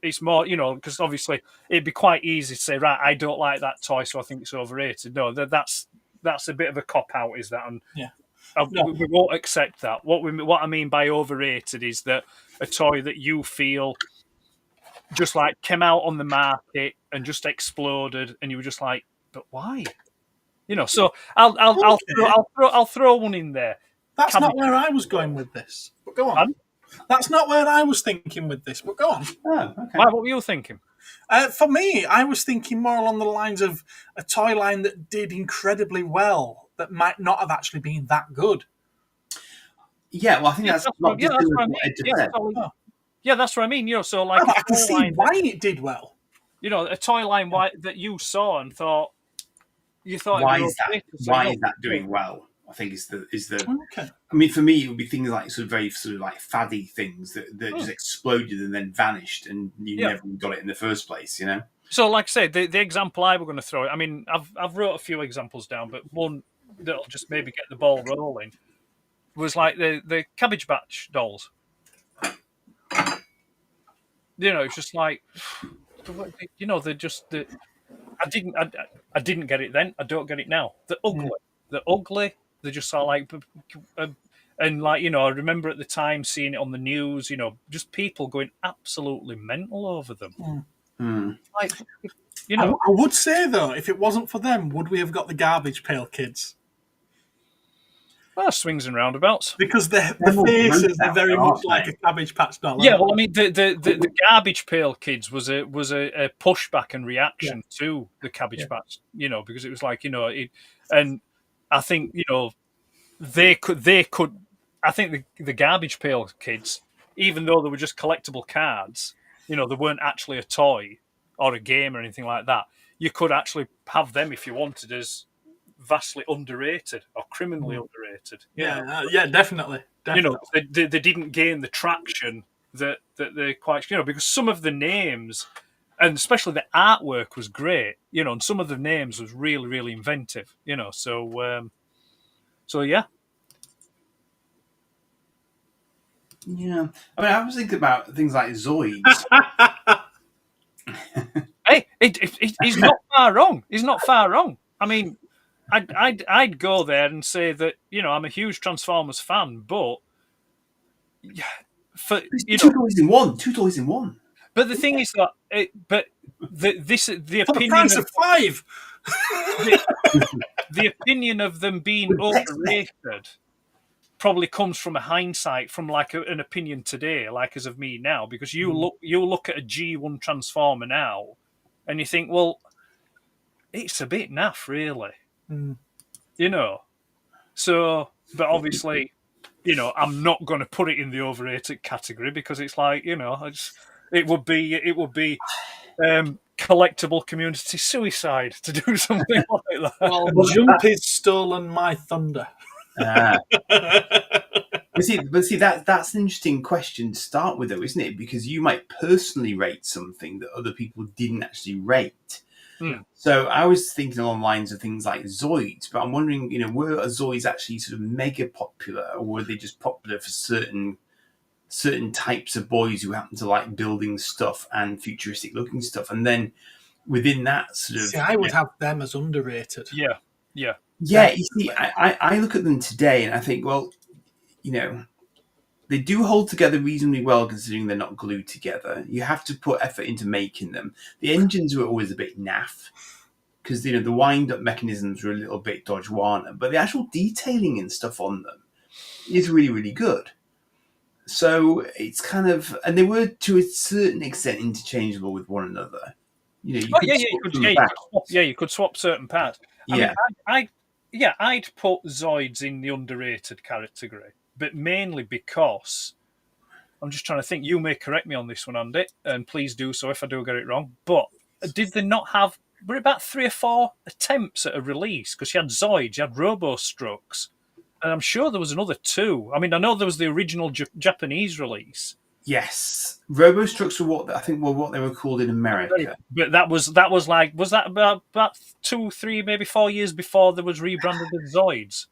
It's more, because obviously it'd be quite easy to say, right, I don't like that toy, so I think it's overrated. No, that's a bit of a cop out, is that? And we won't accept that. What I mean by overrated is that a toy that you feel just like came out on the market and just exploded, and you were just like, but why? So I'll throw one in there. That's not where I was going with this. But go on. That's not where I was thinking with this, but go on. Oh, okay. Why, what were you thinking? For me, I was thinking more along the lines of a toy line that did incredibly well that might not have actually been that good. Yeah, well, I think that's not yeah, that's dissimilar what I to mean. what Ed just Yeah, said. yeah, that's what I mean. You know, so like Oh, I can see why it did well. You know, a toy line that you saw and thought Why is that doing well? I think is the Okay. I mean, for me, it would be things like sort of like faddy things that just exploded and then vanished, and you never got it in the first place. You know. So, like I said, the example I were going to throw. I mean, I've wrote a few examples down, but one that'll just maybe get the ball rolling was like the Cabbage Patch dolls. You know, it's just like, you know, they're just I didn't get it then. I don't get it now. They're ugly. They're ugly. They're just sort of like, and like, you know, I remember at the time seeing it on the news. You know, just people going absolutely mental over them. Like, you know, I would say though, if it wasn't for them, would we have got the Garbage Pail Kids? well, swings and roundabouts. Because the faces are very much like a Cabbage Patch doll. Yeah, well, I mean, the Garbage Pail Kids was a pushback and reaction to the Cabbage Patch, you know, because it was like, you know, and I think, you know, they could. I think the Garbage Pail Kids, even though they were just collectible cards, you know, they weren't actually a toy or a game or anything like that. You could actually have them if you wanted as vastly underrated or criminally underrated. Yeah, definitely. You know, they didn't gain the traction that they quite, you know, because some of the names, and especially the artwork was great, you know, and some of the names was really, really inventive, you know, so yeah. Yeah, I mean, I was thinking about things like Zoids. Hey, he's not far wrong. He's not far wrong. I mean, I'd go there and say that, you know, I'm a huge Transformers fan, but for two toys in one. But the thing is that, the For the opinion price of 5. the opinion of them being overrated probably comes from a hindsight, from like an opinion today, like as of me now, because you look at a G1 Transformer now, and you think, well, it's a bit naff, really, you know. So, but obviously, you know, I'm not going to put it in the overrated category because it's like, you know, it would be collectible community suicide to do something like that. Well, Jumpy's stolen my thunder. But see, that's an interesting question to start with, though, isn't it? Because you might personally rate something that other people didn't actually rate. So I was thinking along the lines of things like Zoids, but I'm wondering, you know, were Zoids actually sort of mega popular, or were they just popular for certain types of boys who happen to like building stuff and futuristic looking stuff? And then within that sort of... See, I would have them as underrated. Yeah. You see, I look at them today and I think, well, you know, they do hold together reasonably well considering they're not glued together. You have to put effort into making them. The engines were always a bit naff because, you know, the wind-up mechanisms were a little bit dodge-wana, but the actual detailing and stuff on them is really, really good. So it's kind of... And they were, to a certain extent, interchangeable with one another. You know, you could swap certain parts. I mean, I'd put Zoids in the underrated category, but mainly because I'm just trying to think. You may correct me on this one, Andy, and please do so if I do get it wrong. But did they not have? Were it about 3 or 4 attempts at a release? Because you had Zoids, you had Robo-Strucks, and I'm sure there was another 2. I mean, I know there was the original Japanese release. Yes, Robo-Strucks were what they were called in America. But that was like, was that about 2, 3, maybe 4 years before there was rebranded as Zoids?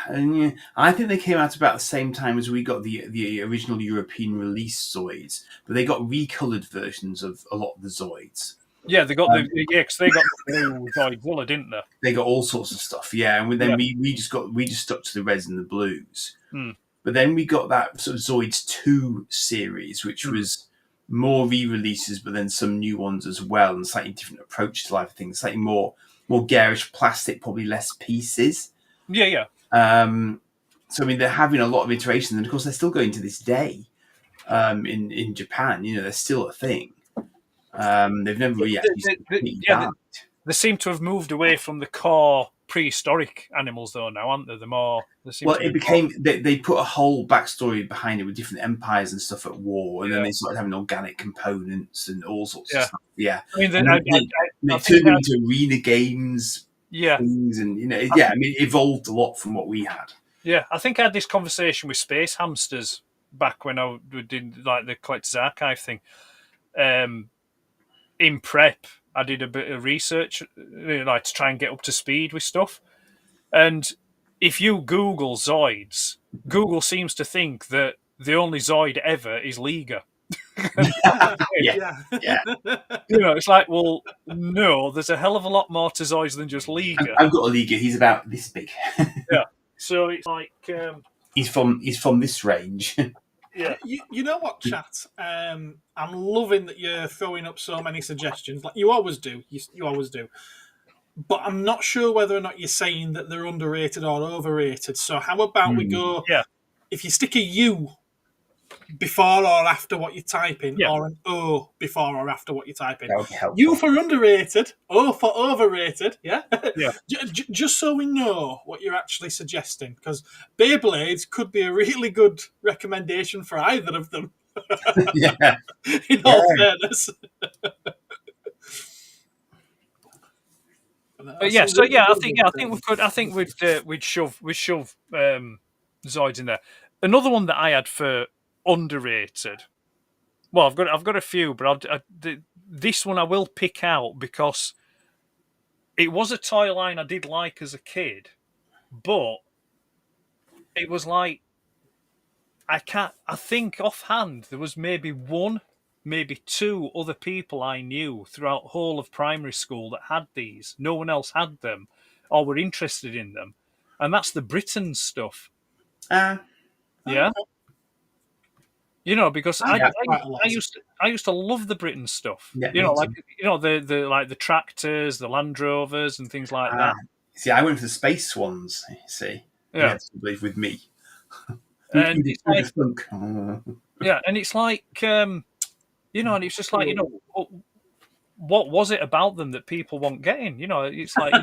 And yeah, I think they came out about the same time as we got the original European release Zoids, but they got recolored versions of a lot of the Zoids. Yeah, they got because they got the blue Zoidzilla, didn't they? They got all sorts of stuff, yeah. And then we just stuck to the reds and the blues. But then we got that sort of Zoids 2 series, which was more re-releases, but then some new ones as well, and slightly different approach to life things, slightly more garish plastic, probably less pieces. Yeah. So I mean, they're having a lot of iterations, and of course, they're still going to this day. In Japan, they're still a thing. They've never really actually died. They seem to have moved away from the core prehistoric animals, though. Now, aren't they? It became they put a whole backstory behind it with different empires and stuff at war, and then they started having organic components and all sorts of stuff. Yeah, I mean, they turned them into arena games. Things and I mean, it evolved a lot from what we had. Yeah, I think I had this conversation with Space Hamsters back when I did like the Collector's Archive thing. In prep, I did a bit of research, like to try and get up to speed with stuff. And if you Google Zoids, Google seems to think that the only Zoid ever is Liga. Yeah. It's like, well, no, there's a hell of a lot more to Zoids than just Liga. I've got a Liga. He's about this big. Yeah. So it's like he's from this range. Yeah. You know what, chat? I'm loving that you're throwing up so many suggestions. Like you always do. You always do. But I'm not sure whether or not you're saying that they're underrated or overrated. So how about we go? Yeah. If you stick a U before or after what you type in, or an O before or after what you type in. U for underrated, O for overrated, yeah? Yeah. Just so we know what you're actually suggesting, because Beyblades could be a really good recommendation for either of them. In all fairness. I think we'd shove Zoids in there. Another one that I had for underrated. Well, I've got a few, but this one I will pick out because it was a toy line I did like as a kid, but it was like I think offhand there was maybe one, maybe two other people I knew throughout the whole of primary school that had these. No one else had them or were interested in them, and that's the Britain stuff. Yeah. Because I used to love the Britain stuff. Yeah, the tractors, the Land Rovers, and things like that. See, I went for the Space Swans. See, with me. And it's like, and it's like, and it's just like, what was it about them that people weren't getting? It's like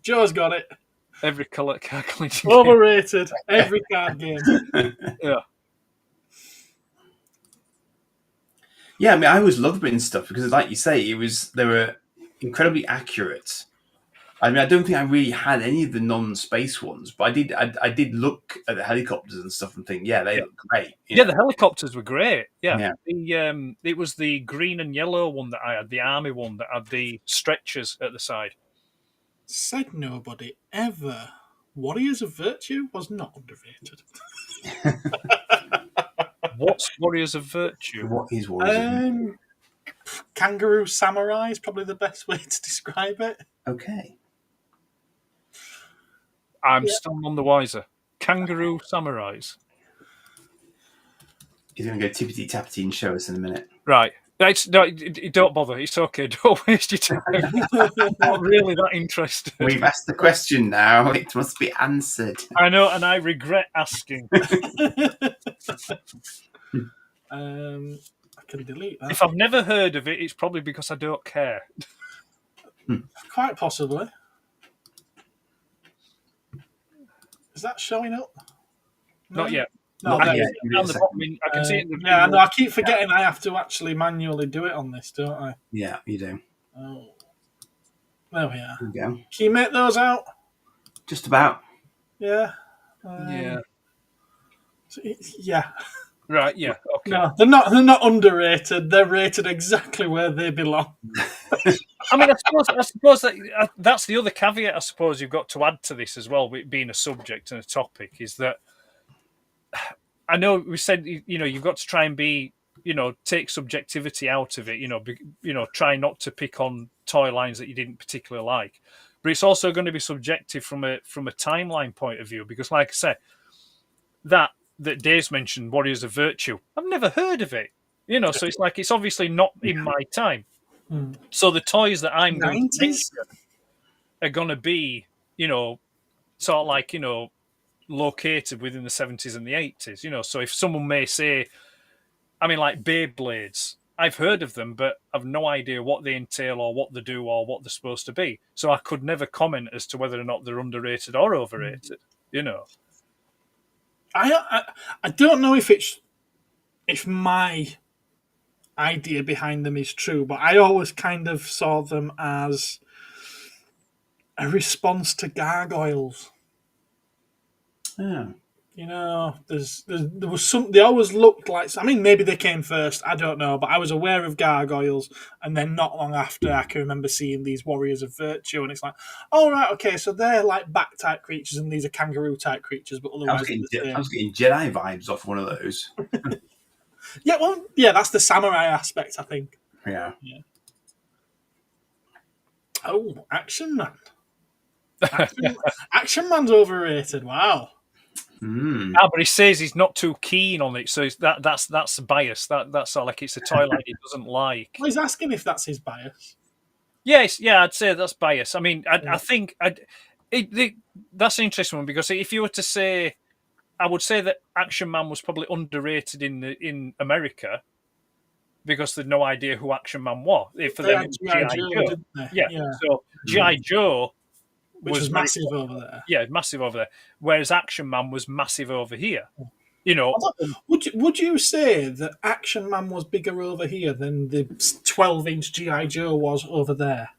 Joe's got it. Every colour calculating. Overrated. Every card game. Yeah. Yeah, I mean, I always loved Britain stuff because, like you say, they were incredibly accurate. I mean, I don't think I really had any of the non-space ones, but I did look at the helicopters and stuff and think, they look great. Yeah, the helicopters were great. Yeah. It was the green and yellow one that I had, the army one that had the stretchers at the side. Said nobody ever. Warriors of Virtue was not underrated. What's Warriors of Virtue? What is Warriors of Virtue? Kangaroo Samurai is probably the best way to describe it. Okay. I'm still none the wiser. Kangaroo Samurais. He's going to go tippity-tappity and show us in a minute. Right. Don't bother. It's okay. Don't waste your time. I'm not really that interested. We've asked the question now. It must be answered. I know, and I regret asking. I can delete that. If I've never heard of it, it's probably because I don't care. Quite possibly. Is that showing up? Not yet. No, I can see it. Yeah, no, I keep forgetting I have to actually manually do it on this, don't I? Yeah, you do. Oh. There we are. There we go. Can you make those out? Just about. Yeah. Yeah. Right, yeah. Okay. No, they're not underrated. They're rated exactly where they belong. I mean, I suppose that's the other caveat I suppose you've got to add to this as well, with being a subject and a topic, is that I know we said, you've got to try and be, take subjectivity out of it, try not to pick on toy lines that you didn't particularly like. But it's also going to be subjective from a timeline point of view, because like I say, that Dave's mentioned, Warriors of Virtue, I've never heard of it. So it's like, it's obviously not in my time. So the toys that I'm going to mention are going to be, sort of like, located within the 70s and the 80s, so if someone may say, I mean, like Beyblades, I've heard of them, but I've no idea what they entail or what they do or what they're supposed to be. So I could never comment as to whether or not they're underrated or overrated, I don't know if my idea behind them is true, but I always kind of saw them as a response to gargoyles. Yeah. There was some. They always looked like. I mean, maybe they came first. I don't know, but I was aware of gargoyles, and then not long after, I can remember seeing these warriors of virtue, and it's like, oh right, okay, so they're like bat type creatures, and these are kangaroo type creatures, but otherwise, I was getting Jedi vibes off one of those. Yeah, that's the samurai aspect, I think. Yeah. Oh, Action Man. Action Man's overrated. Wow. But he says he's not too keen on it, so that's bias. That's all, like it's a toy line he doesn't like. Well, he's asking if that's his bias. Yes, yeah, I'd say that's bias. I mean, I think that's an interesting one, because if you were to say, I would say that Action Man was probably underrated in America because they'd no idea who Action Man was. For them, it was G.I. Joe. Didn't they? Yeah. So G.I. Joe which was massive over there. Yeah, massive over there. Whereas Action Man was massive over here. Would you say that Action Man was bigger over here than the 12-inch G.I. Joe was over there?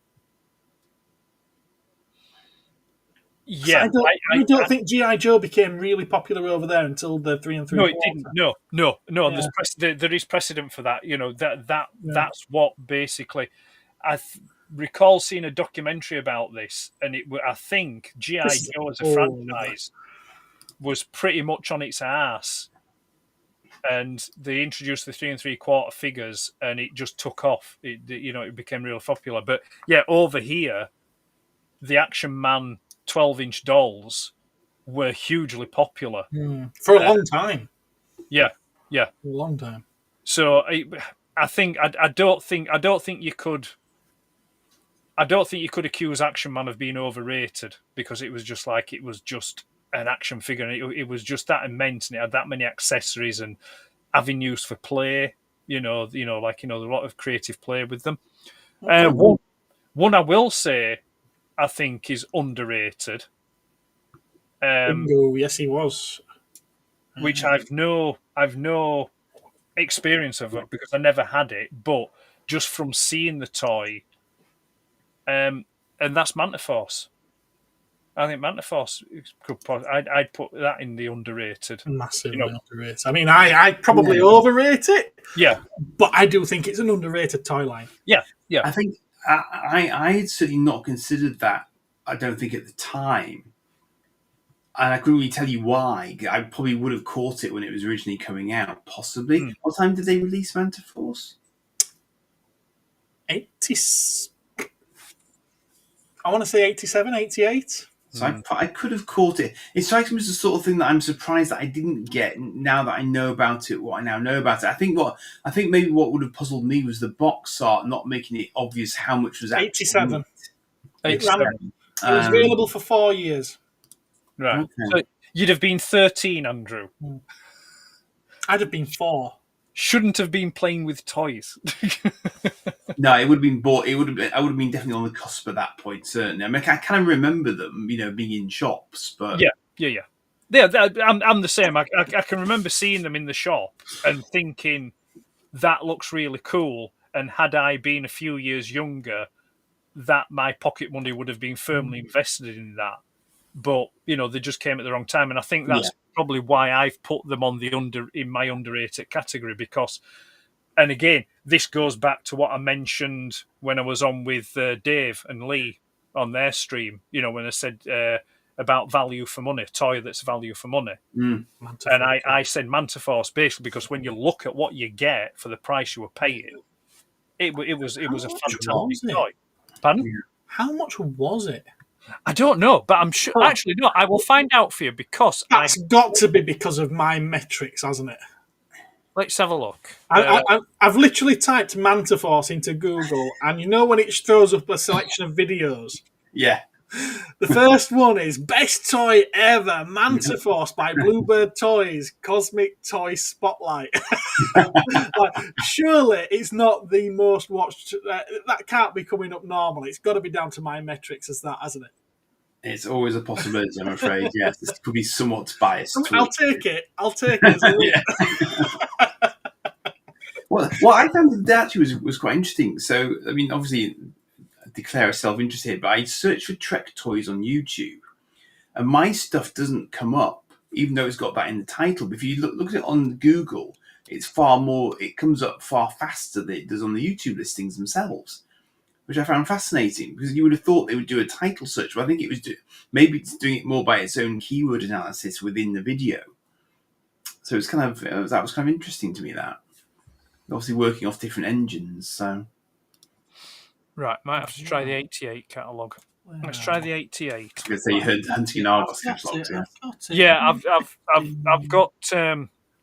Yeah, I don't think G.I. Joe became really popular over there until the 3 3/4. No, it didn't. No. Yeah. There is precedent for that. That's what basically. I recall seeing a documentary about this, and I think G.I. Joe as a franchise was pretty much on its ass, and they introduced the 3 3/4 figures, and it just took off. It became real popular. But yeah, over here, the Action Man 12-inch dolls were hugely popular for a long time. Yeah, a long time. So I think I don't think you could. I don't think you could accuse Action Man of being overrated, because it was just an action figure, and it was just that immense, and it had that many accessories and avenues for play. There's a lot of creative play with them. One I will say, I think, is underrated. Bingo, yes, he was. Which I've no experience of it because I never had it, but just from seeing the toy, and that's Mantiforce. I think Mantiforce I'd put that in the underrated. Massively underrated. I mean, I probably overrate it. Yeah, but I do think it's an underrated toy line. Yeah. I think I had certainly not considered that. I don't think at the time, and I couldn't really tell you why. I probably would have caught it when it was originally coming out, possibly. What time did they release Mantiforce? 80. I want to say 87, 88. So I could have caught it. It strikes me as the sort of thing that I'm surprised that I didn't get now that I know about it, what I now know about it. I think maybe what would have puzzled me was the box art not making it obvious how much was actually 87. 87. It was available for 4 years. Right. Okay. So you'd have been 13, Andrew. I'd have been 4. Shouldn't have been playing with toys. No, it would have been bought. I would have been definitely on the cusp at that point. Certainly, I mean, I kind of remember them, being in shops. But yeah. I'm the same. I can remember seeing them in the shop and thinking that looks really cool. And had I been a few years younger, that my pocket money would have been firmly invested in that. But they just came at the wrong time, and I think that's probably why I've put them on in my underrated category. Because, and again, this goes back to what I mentioned when I was on with Dave and Lee on their stream. When I said about value for money, toy that's value for money, and I said Mantiforce basically because when you look at what you get for the price you were paying, it was a fantastic toy. Pardon? How much was it? I don't know, but I'm sure. Actually, no. I will find out for you because that's got to be because of my metrics, hasn't it? Let's have a look. I've literally typed Mantiforce into Google, and when it throws up a selection of videos. Yeah. The first one is Best Toy Ever, Manta Force by Bluebird Toys, Cosmic Toy Spotlight. Like, surely it's not the most watched. That can't be coming up normally. It's got to be down to my metrics as that, hasn't it? It's always a possibility, I'm afraid. Yes, this could be somewhat biased. I'll take it. I'll take it. As a Yeah. What I found that actually was quite interesting. So, I mean, obviously, I declare a self-interest here, but I searched for Trek toys on YouTube, and my stuff doesn't come up, even though it's got that in the title. But if you look at it on Google, it's far more. It comes up far faster than it does on the YouTube listings themselves, which I found fascinating, because you would have thought they would do a title search, but I think it was maybe it's doing it more by its own keyword analysis within the video. So it's kind of that was kind of interesting to me. That obviously working off different engines. So Right, might have to try the 88 catalogue. Let's try the 88. I was going to say you heard Hunting in Argos catalogues. Yeah, I've got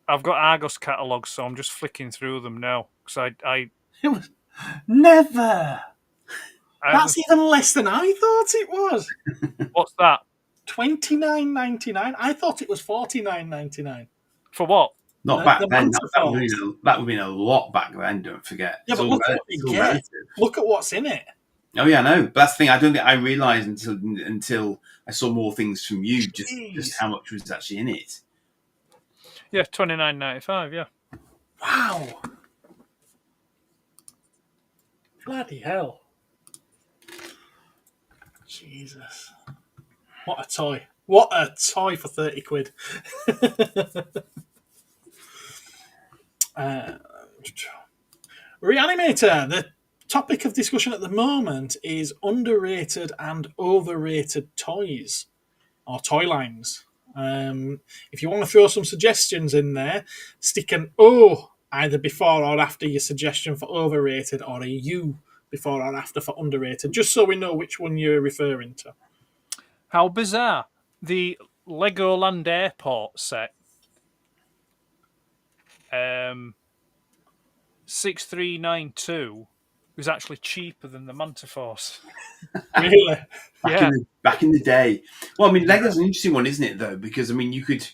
Argos catalogues, so I'm just flicking through them now because It was never. That's even less than I thought it was. What's that? $29.99. I thought it was $49.99. For what? Not back then. That would have been a lot back then. Don't forget. Yeah, but look at what you get. Look at what's in it. Oh yeah, no. But that's the thing. I don't think I realised until I saw more things from you, just how much was actually in it. Yeah, $29.95. Yeah. Wow. Bloody hell. Jesus. What a toy. What a toy for 30 quid. Reanimator. The topic of discussion at the moment is underrated and overrated toys or toy lines. If you want to throw some suggestions in there, stick an O either before or after your suggestion for overrated, or a U before or after for underrated, just so we know which one you're referring to. How bizarre. The Legoland Airport set. 6392 was actually cheaper than the Manta Force. Really? Back in the day. Well, I mean, Lego's an interesting one, isn't it? Though, because I mean, you could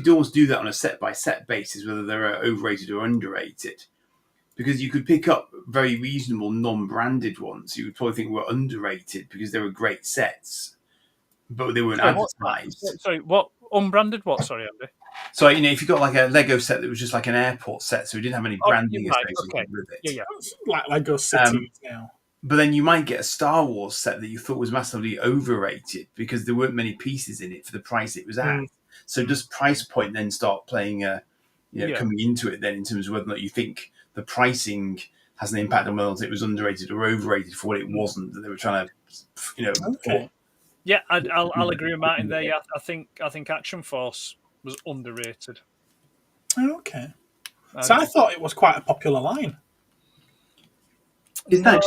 almost do that on a set by set basis, whether they're overrated or underrated. Because you could pick up very reasonable non-branded ones you would probably think were underrated because they were great sets, but they weren't advertised. Sorry, what unbranded? What? Sorry, Andy. So if you got like a Lego set that was just like an airport set, so it didn't have any branding associated with it, yeah, like Lego City now. But then you might get a Star Wars set that you thought was massively overrated because there weren't many pieces in it for the price it was at. So does price point then start playing coming into it then in terms of whether or not you think the pricing has an impact on whether it was underrated or overrated for what it wasn't that they were trying to, Okay. Yeah, I'll agree with Martin there. Yeah, I think Action Force was underrated. Okay. So I thought it was quite a popular line. Is that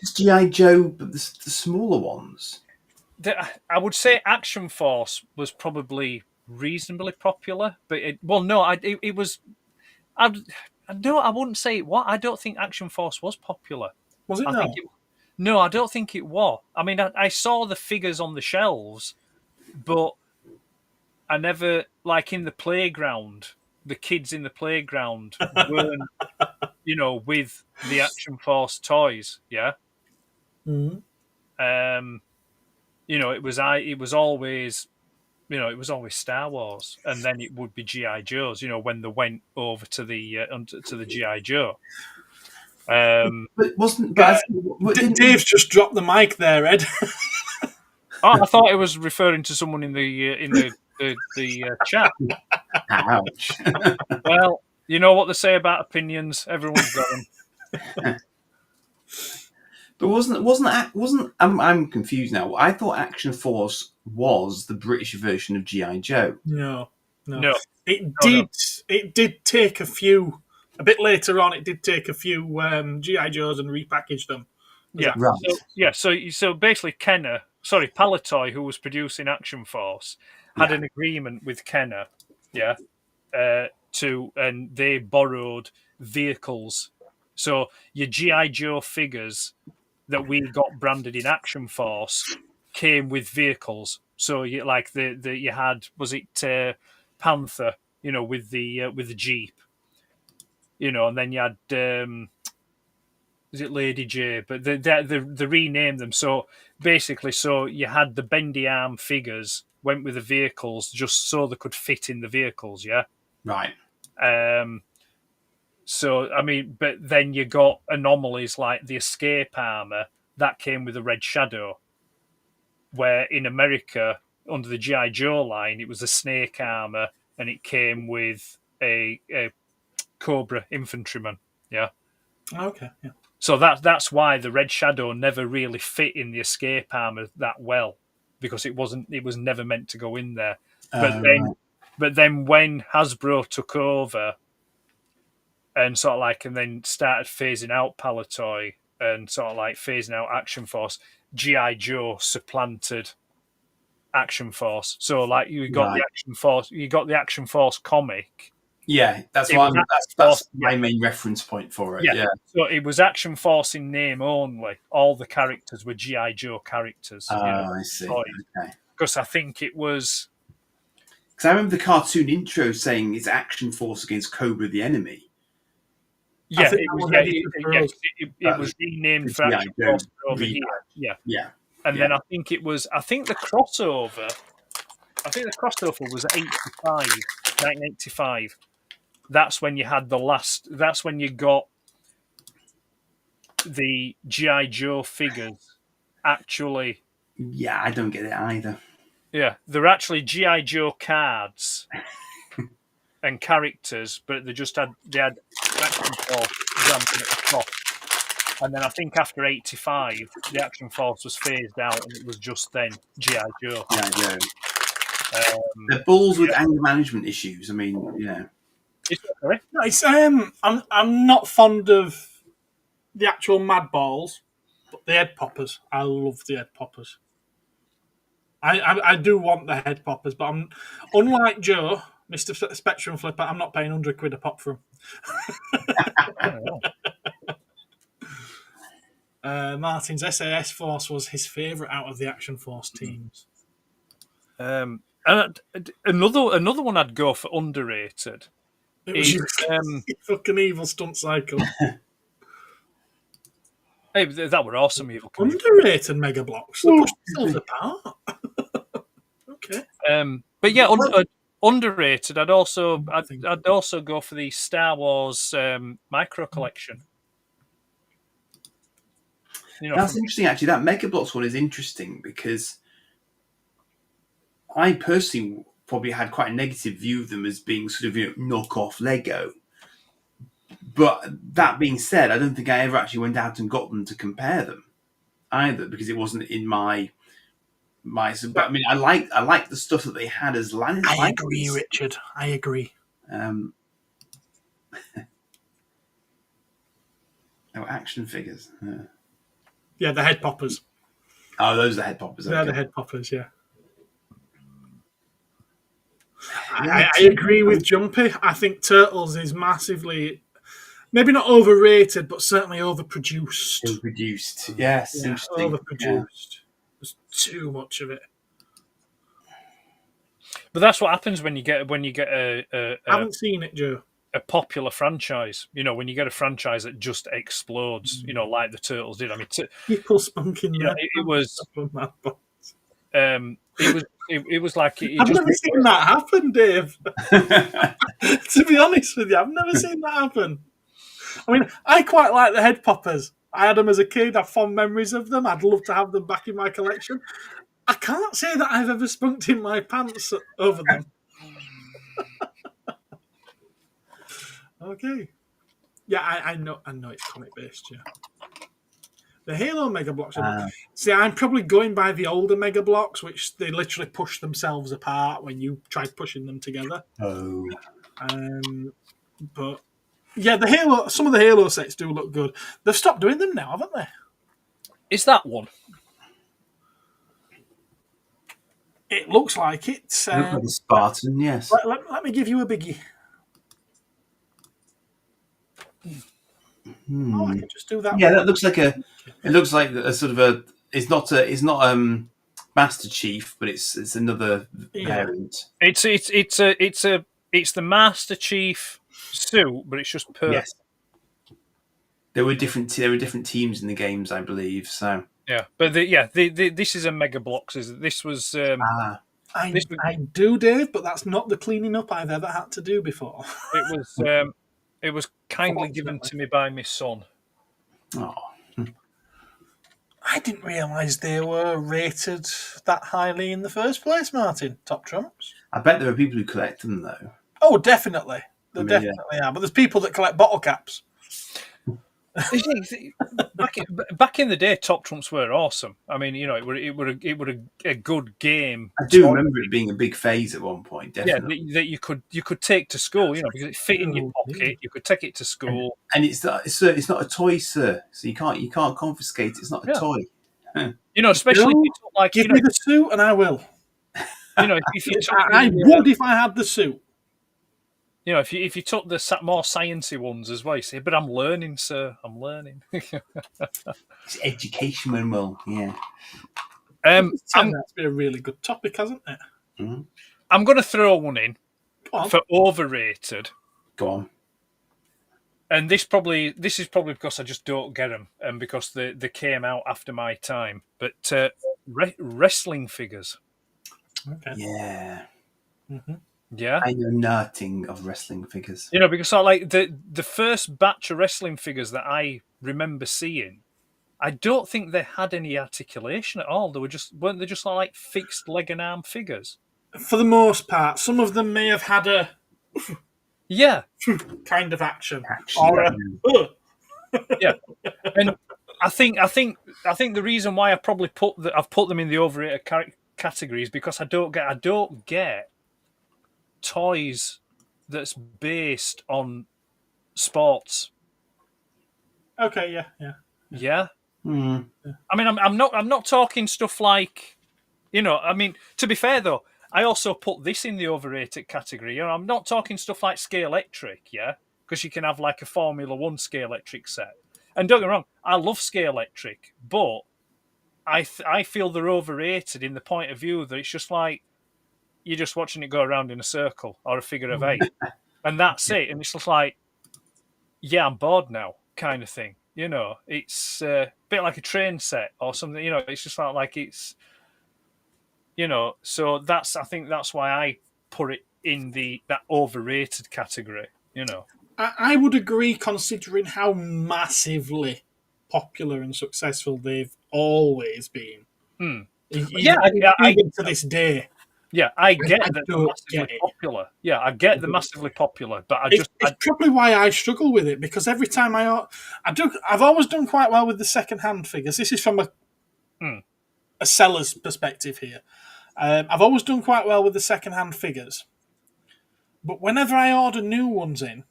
just G.I. Joe, but the smaller ones? I would say Action Force was probably reasonably popular, but it was. No, I wouldn't say it was. I don't think Action Force was popular. Was it not? No, I don't think it was. I mean, I saw the figures on the shelves, but I never, like in the playground, the kids in the playground weren't, with the Action Force toys, yeah? Mm-hmm. It was always Star Wars, and then it would be G.I. Joes, when they went over to the G.I. Joe. Dave's just dropped the mic there, Ed. I thought it was referring to someone in the chat. Ouch. Well, you know what they say about opinions. Everyone's got them. But wasn't I'm confused now. I thought Action Force was the British version of G.I. Joe. No. It did take a few. A bit later on, it did take a few G.I. Joes and repackage them. Yeah, right. So basically, Palitoy, who was producing Action Force, had an agreement with Kenner, and they borrowed vehicles. So your G.I. Joe figures that we got branded in Action Force came with vehicles. So you like you had, was it Panther, with the Jeep, and then you had is it Lady J? But they renamed them. So basically, you had the bendy arm figures went with the vehicles just so they could fit in the vehicles. Yeah. Right. So I mean, but then you got anomalies like the escape armor that came with a Red Shadow, where in America under the G.I. Joe line it was a snake armor and it came with a Cobra infantryman. Yeah. Okay. Yeah. So that's why the Red Shadow never really fit in the escape armor that well, because it was never meant to go in there. But then when Hasbro took over and and then started phasing out Palitoy and phasing out Action Force, G.I. Joe supplanted Action Force. So you got the Action Force, you got the Action Force comic. Yeah, that's my main reference point for it. Yeah. So it was Action Force in name only. All the characters were G.I. Joe characters. I see. Okay. Because I think it was... Because I remember the cartoon intro saying it's Action Force against Cobra the enemy. Yeah, it was renamed for Action Force over here. Yeah. And then I think the crossover was 1985. That's when you had that's when you got the G.I. Joe figures actually. Yeah, I don't get it either. Yeah, they're actually G.I. Joe cards and characters, but they had Action Force jumping at the top. And then I think after 85, the Action Force was phased out, and it was just then G.I. Joe. G.I. Joe. They're balls with anger management issues. I mean, Sorry? I'm not fond of the actual Mad Balls, but the head poppers. I love the head poppers. I do want the head poppers, but I'm unlike Joe, Mr. Spectrum Flipper. I'm not paying £100 a pop for them. Martin's SAS Force was his favourite out of the Action Force teams. And another one I'd go for underrated. It was fucking evil stunt cycle. Hey, that were awesome, evil. Underrated Mega Blocks. They pushed themselves apart. Okay. But yeah, underrated. I'd also go for the Star Wars micro collection. That's interesting. Actually, that Mega Blocks one is interesting because I personally probably had quite a negative view of them as being sort of knockoff Lego. But that being said, I don't think I ever actually went out and got them to compare them either, because it wasn't in my. But I mean, I like the stuff that they had as land. I agree, Richard. I agree. Action figures. Yeah, the head poppers. Oh, those are the head poppers. They're the head poppers. Yeah. I agree with Jumpy. I think Turtles is massively, maybe not overrated, but certainly overproduced. Overproduced, yes. Yeah, overproduced. Yeah. There's too much of it. But that's what happens when you get a I haven't seen it, Joe. A popular franchise. When you get a franchise that just explodes. Like the Turtles did. I mean, people spunking. It was. It was like I've never seen that happen, Dave. To be honest with you, I've never seen that happen. I mean, I quite like the head poppers. I had them as a kid. I have fond memories of them. I'd love to have them back in my collection. I can't say that I've ever spunked in my pants over them. Okay. Yeah, I know it's comic based. Yeah. The Halo Mega Blocks. See, I'm probably going by the older Mega Blocks, which they literally push themselves apart when you try pushing them together. Oh. But yeah, some of the Halo sets do look good. They've stopped doing them now, haven't they? Is that one? It looks like it. Look like a Spartan, yes. Let me give you a biggie. Oh, I can just do that. Yeah, that looks like It looks like a sort of a. It's not Master Chief, but it's another variant. It's the Master Chief suit, but it's just purple. Yes. There were different teams in the games, I believe. So yeah, but this is a Mega Bloks. This was. I do, Dave, but that's not the cleaning up I've ever had to do before. It was kindly given to me by my son. Oh. I didn't realise they were rated that highly in the first place, Martin. Top trumps. I bet there are people who collect them, though. Oh, definitely. There definitely are. But there's people that collect bottle caps. Back in the day, Top Trumps were awesome. I mean, it were a good game. I do remember it being a big phase at one point. Definitely. Yeah, that you could take to school, because it fit in your pocket. You could take it to school, and it's not a toy, sir. So you can't confiscate it. It's not a toy. Especially if you took, like, give me the suit and I will. If you took I would if I had the suit. If you took the more sciencey ones as well, you say, but I'm learning, sir. I'm learning. It's education, Will. Yeah. That's been a really good topic, hasn't it? Mm-hmm. I'm going to throw one in for overrated. Go on. And this is probably because I just don't get them, and because they came out after my time. But wrestling figures. Okay. Yeah. Mm-hmm. Yeah, I know nothing of wrestling figures. Because like the first batch of wrestling figures that I remember seeing, I don't think they had any articulation at all. Weren't they just like fixed leg and arm figures? For the most part, some of them may have had a kind of action or yeah. And I think the reason why I've put them in the overrated category is because I don't get toys that's based on sports. Okay, yeah. Mm. I mean, I'm not talking stuff like, I mean, to be fair though, I also put this in the overrated category. I'm not talking stuff like Scalextric, because you can have like a Formula One Scalextric set. And don't get me wrong, I love Scalextric, but I feel they're overrated in the point of view that it's just like you're just watching it go around in a circle or a figure of 8, and that's it. And it's just like, I'm bored now, kind of thing. It's a bit like a train set or something. It's just like it's, So I think that's why I put it in that overrated category. I would agree, considering how massively popular and successful they've always been. Even to this day. Yeah, I get that they're massively popular. Yeah, I get they're massively popular, but it's probably why I struggle with it, because every time I've always done quite well with the second-hand figures. This is from a seller's perspective here. I've always done quite well with the second-hand figures, but whenever I order new ones in,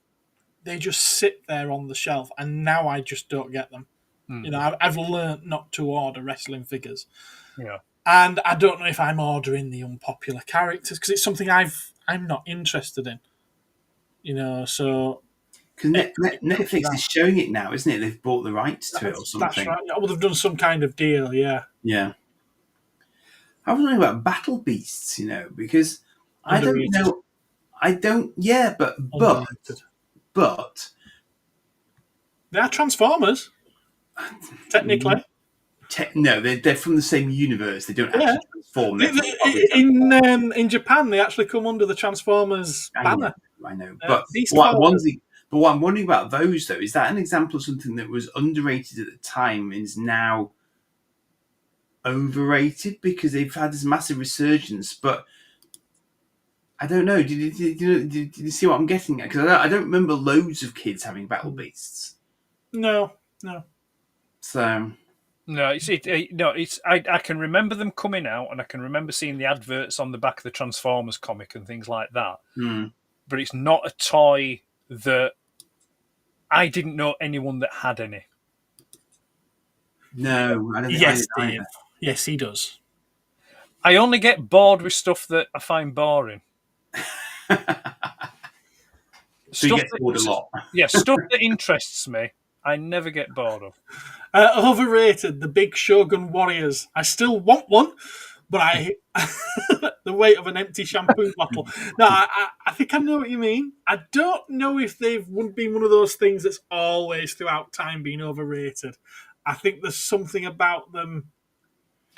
they just sit there on the shelf, and now I just don't get them. I've learned not to order wrestling figures. Yeah. And I don't know if I'm ordering the unpopular characters, because it's something I'm not interested in. So... Because Netflix is showing it now, isn't it? They've bought the rights to it or something. That's right. Well, they've done some kind of deal, yeah. Yeah. I was wondering about Battle Beasts, because underrated. I don't know... I don't... Yeah, but they are Transformers, technically. No, they're from the same universe. They don't actually transform. In Japan, they actually come under the Transformers banner. I know. But what I'm wondering about those, though, is that an example of something that was underrated at the time and is now overrated because they've had this massive resurgence? But I don't know. Did you see what I'm getting at? Because I don't remember loads of kids having Battle Beasts. No. So... No, I can remember them coming out, and I can remember seeing the adverts on the back of the Transformers comic and things like that. Mm. But it's not a toy that I didn't know anyone that had any. No, I don't think Yes, Dave. Yes, he does. I only get bored with stuff that I find boring. So you get bored a lot. Yeah, stuff that interests me, I never get bored of. Overrated, the big Shogun Warriors. I still want one, but the weight of an empty shampoo bottle. No, I think I know what you mean. I don't know if they've been one of those things that's always throughout time been overrated. I think there's something about them.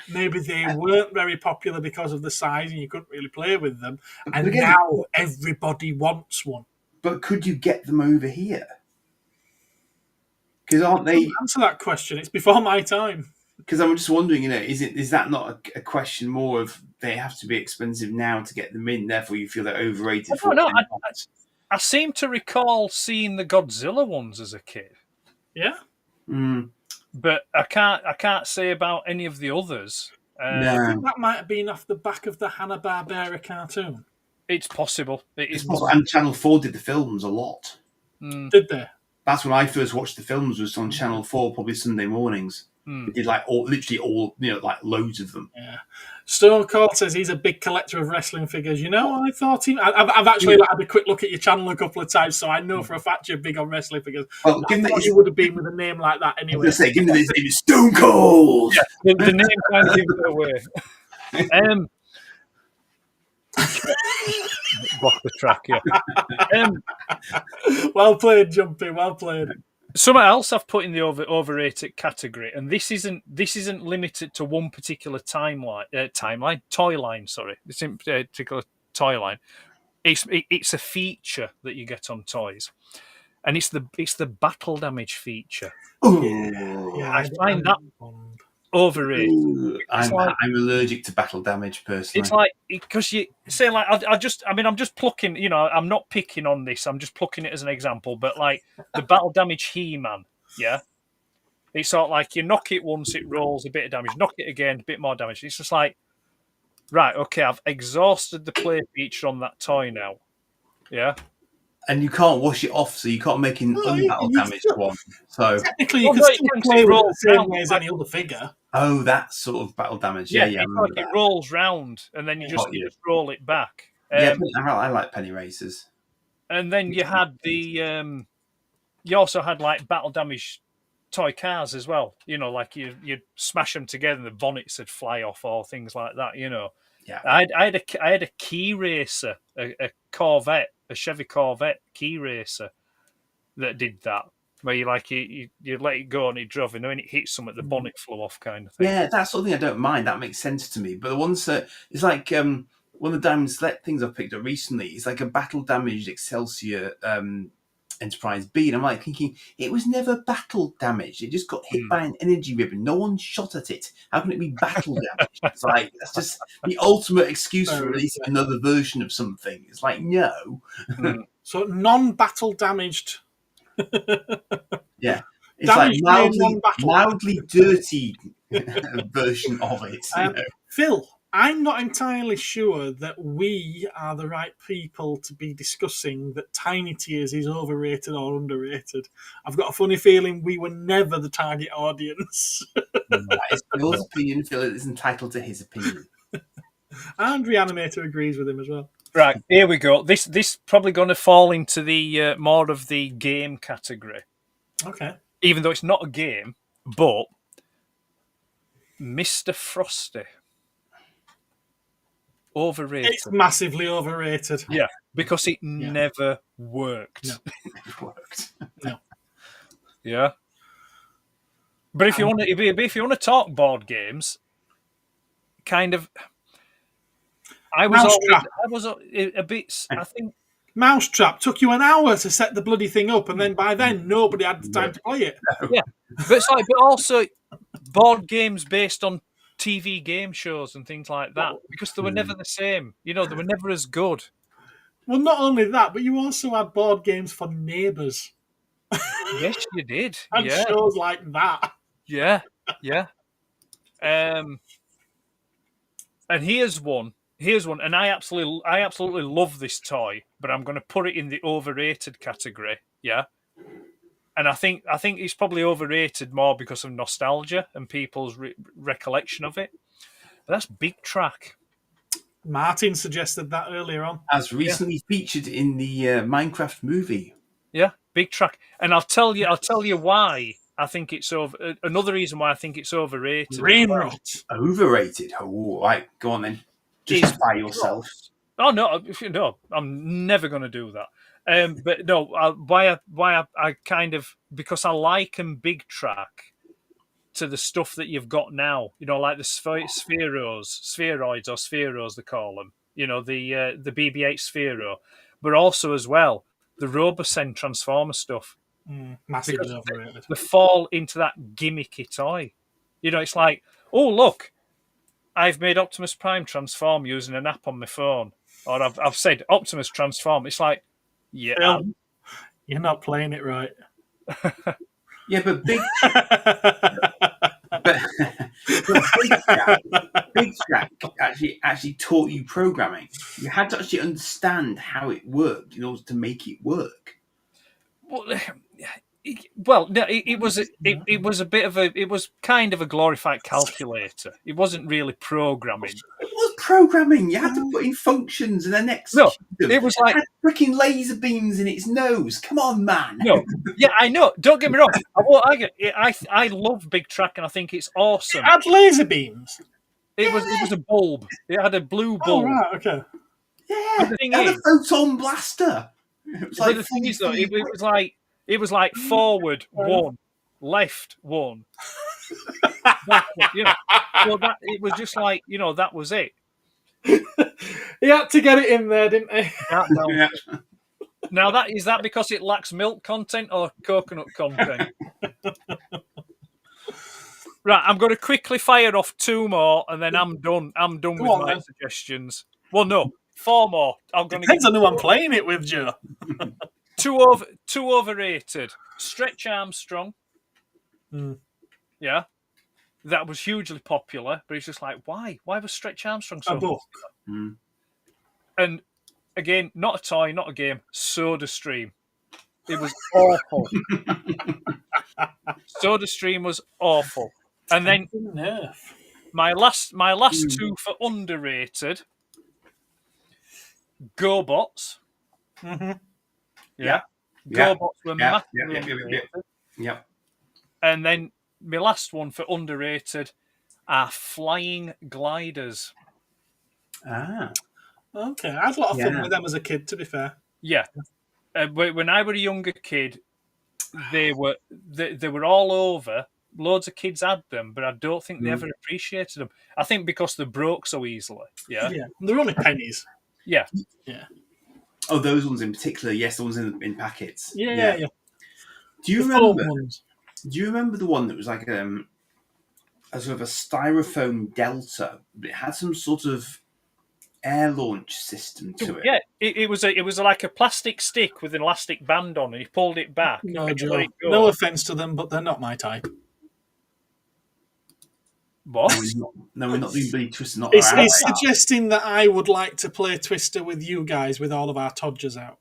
Maybe they weren't very popular because of the size and you couldn't really play with them. And again, now everybody wants one. But could you get them over here? Because aren't they... Answer that question. It's before my time. Because I'm just wondering, is that not a question more of they have to be expensive now to get them in, therefore you feel they're overrated? I seem to recall seeing the Godzilla ones as a kid. Yeah. But I can't say about any of the others. I think that might have been off the back of the Hanna-Barbera cartoon. It's possible. It's possible. And Channel 4 did the films a lot. Did they? That's when I first watched the films, was on Channel 4, probably Sunday mornings. They did literally all, loads of them. Yeah. Stone Cold says he's a big collector of wrestling figures. I thought I've actually had a quick look at your channel a couple of times, so I know for a fact you're big on wrestling figures. Well, I thought you would have been with a name like that anyway. I was going to say, given his name is Stone Cold. Yeah, the name kind of gives it away. Block the track, yeah. Well played, Jumpy. Well played. Something else I've put in the overrated category, and this isn't limited to one particular toy line. Sorry, this isn't a particular toy line. It's a feature that you get on toys, and it's the battle damage feature. Yeah, I find that overrated. I'm allergic to battle damage personally. It's like, because you say, like, I'm just plucking, I'm not picking on this, I'm just plucking it as an example, but like the battle damage He-Man, yeah, it's sort of like you knock it once, it rolls a bit of damage, knock it again, a bit more damage. It's just like, right, okay, I've exhausted the play feature on that toy now, yeah. And you can't wash it off, so you can't make an unbattle damaged one. So technically, you can still play with the same way as any other figure. Oh, that sort of battle damage. Yeah. It rolls round, and then you just roll it back. I like penny racers. And then you had you also had like battle damage toy cars as well. Like you'd smash them together, and the bonnets would fly off, or things like that. Yeah. I had a key racer, a Corvette, a Chevy Corvette key racer that did that. Where you let it go and it drove, and when it hits something, the bonnet flew off, kind of thing. Yeah, that's something I don't mind. That makes sense to me. But the ones that it's like one of the Diamond Select things I've picked up recently is like a battle damaged Excelsior Enterprise B, and I'm like thinking it was never battle damaged. It just got hit by an energy ribbon. No one shot at it. How can it be battle damaged? It's like that's just the ultimate excuse for releasing another version of something. It's like no. So non-battle damaged. Yeah, it's damaged like mildly dirty version of it. Phil, I'm not entirely sure that we are the right people to be discussing that Tiny Tears is overrated or underrated. I've got a funny feeling we were never the target audience. That is Phil's opinion. Phil is entitled to his opinion. And Reanimator agrees with him as well. Right, here we go. This probably going to fall into the more of the game category. Okay. Even though it's not a game, but Mr. Frosty. Overrated. It's massively overrated. Yeah, because it never worked. No, it never worked. No. Yeah. But if you want to talk board games, kind of, I was a bit. I think Mousetrap took you an hour to set the bloody thing up, and then by then nobody had the time to play it. Yeah, but also board games based on TV game shows and things like that, because they were never the same. They were never as good. Well, not only that, but you also had board games for neighbours. Yes, you did. And shows like that. Yeah. And here's one, and I absolutely love this toy, but I'm going to put it in the overrated category. Yeah. And I think it's probably overrated more because of nostalgia and people's recollection of it. And that's Big Track. Martin suggested that earlier on. As recently featured in the Minecraft movie. Yeah, Big Track. And I'll tell you why I think it's over. Another reason why I think it's overrated. Rain rot. Overrated. Oh, right. Go on then. Justify yourself. Oh no, I'm never going to do that. But no, why I kind of, because I liken Big Track to the stuff that you've got now. You know, like the spheroids or spheros they call them. You know, the BB-8 Sphero, but also as well the Robocen Transformer stuff. Massively overrated. They fall into that gimmicky toy. You know, it's like, oh look, I've made Optimus Prime transform using an app on my phone, or I've said Optimus transform. It's like, yeah, Phil, you're not playing it right. Yeah, but Big Track actually taught you programming. You had to actually understand how it worked in order to make it work. Well, no, it was a bit of a, it was kind of a glorified calculator. It wasn't really programming. It was programming. You had to put in functions and then execute them. It was like it had freaking laser beams in its nose. Come on, man. No, yeah, I know. Don't get me wrong. I love Big Track and I think it's awesome. It had laser beams. It was a bulb. It had a blue bulb. Oh right, okay. Yeah, the thing it had is- a photon blaster. It was But the thing is, though, it was like forward one, left one. You know, so that it was just like, you know, that was it. He had to get it in there, didn't he? Yeah. Now is that because it lacks milk content or coconut content? Right, I'm going to quickly fire off 2 more, and then I'm done. I'm done with on, my then. suggestions. Well, no, 4 more. I'm going to Depends on who I'm playing it with, Joe. two overrated. Stretch Armstrong. Yeah, that was hugely popular, but it's just like, why? Why was Stretch Armstrong so A book. popular? And again, not a toy, not a game. SodaStream. It was awful. SodaStream was awful. And then Nerf. my last 2 for underrated. GoBots. Yeah. GoBots were massively underrated. Yep. And then my last one for underrated are flying gliders. Ah. Okay, I had a lot of fun with them as a kid, to be fair. Yeah. When I were a younger kid, they were all over. Loads of kids had them, but I don't think they ever appreciated them. I think because they broke so easily. Yeah. Yeah, they're only pennies. Yeah. Yeah. Oh, those ones in particular. Yes, the ones in packets. Yeah. Do you The remember? foam ones. Do you remember the one that was like a sort of a styrofoam delta, but it had some sort of air launch system to it? Yeah, it was like a plastic stick with an elastic band on, and you pulled it back. No, and you Joe. let it go. No offense to them, but they're not my type. What? No, we're not doing Bloody Twister. Not It's around like suggesting that I would like to play Twister with you guys with all of our Todgers out.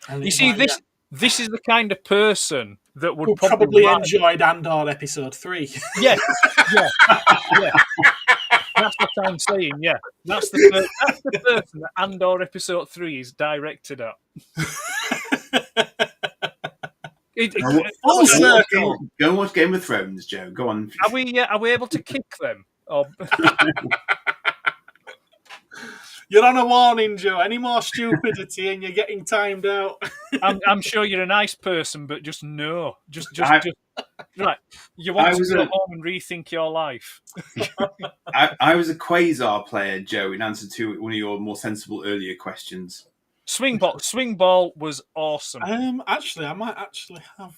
And You it's see, like, this is the kind of person that would who probably like- enjoyed Andor episode 3. Yeah. That's what I'm saying. Yeah, that's the person that Andor episode 3 is directed at. Full circle. Go and watch Game of Thrones, Joe. Go on. Are we able to kick them? Or... You're on a warning, Joe. Any more stupidity and you're getting timed out. I'm sure you're a nice person, but just no. Just right. You want to go home and rethink your life. I was a Quasar player, Joe, in answer to one of your more sensible earlier questions. Swing ball was awesome. Actually, I might actually have.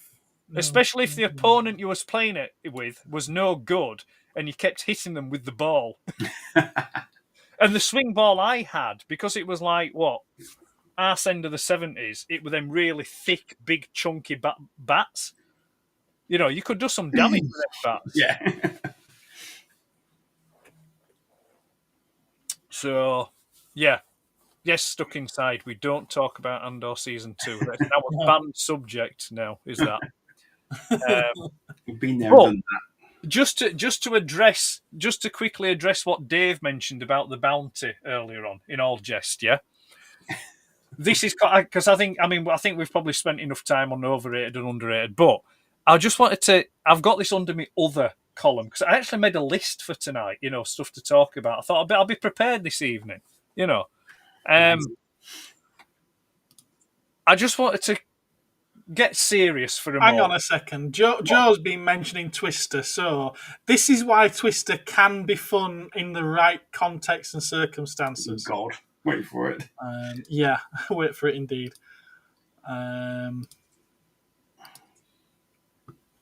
No. Especially if the opponent you was playing it with was no good and you kept hitting them with the ball. And the swing ball I had, because it was like, what, arse end of the 70s, it were them really thick, big, chunky bats. You know, you could do some damage with them bats. Yeah. So, yeah. Yes, Stuckinside. We don't talk about Andor Season 2. That's our banned subject now, is that. We've been there and done that. Just to quickly address what Dave mentioned about the bounty earlier on, in all jest, yeah? This is because I think we've probably spent enough time on overrated and underrated, but I just wanted to. I've got this under my other column because I actually made a list for tonight. Stuff to talk about. I thought I'll be prepared this evening. I just wanted to get serious for a moment. Hang on a second. Joe's been mentioning Twister, so this is why Twister can be fun in the right context and circumstances. Oh, God, wait for it. Yeah, wait for it indeed.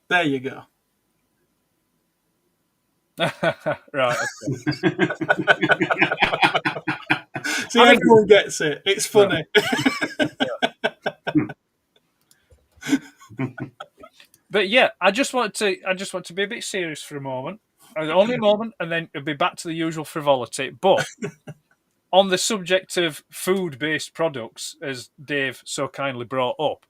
There you go. Right. Okay. See, everyone gets it. It's funny. But yeah, I just want to be a bit serious for a moment. Only a moment, and then it'll be back to the usual frivolity. But on the subject of food-based products, as Dave so kindly brought up,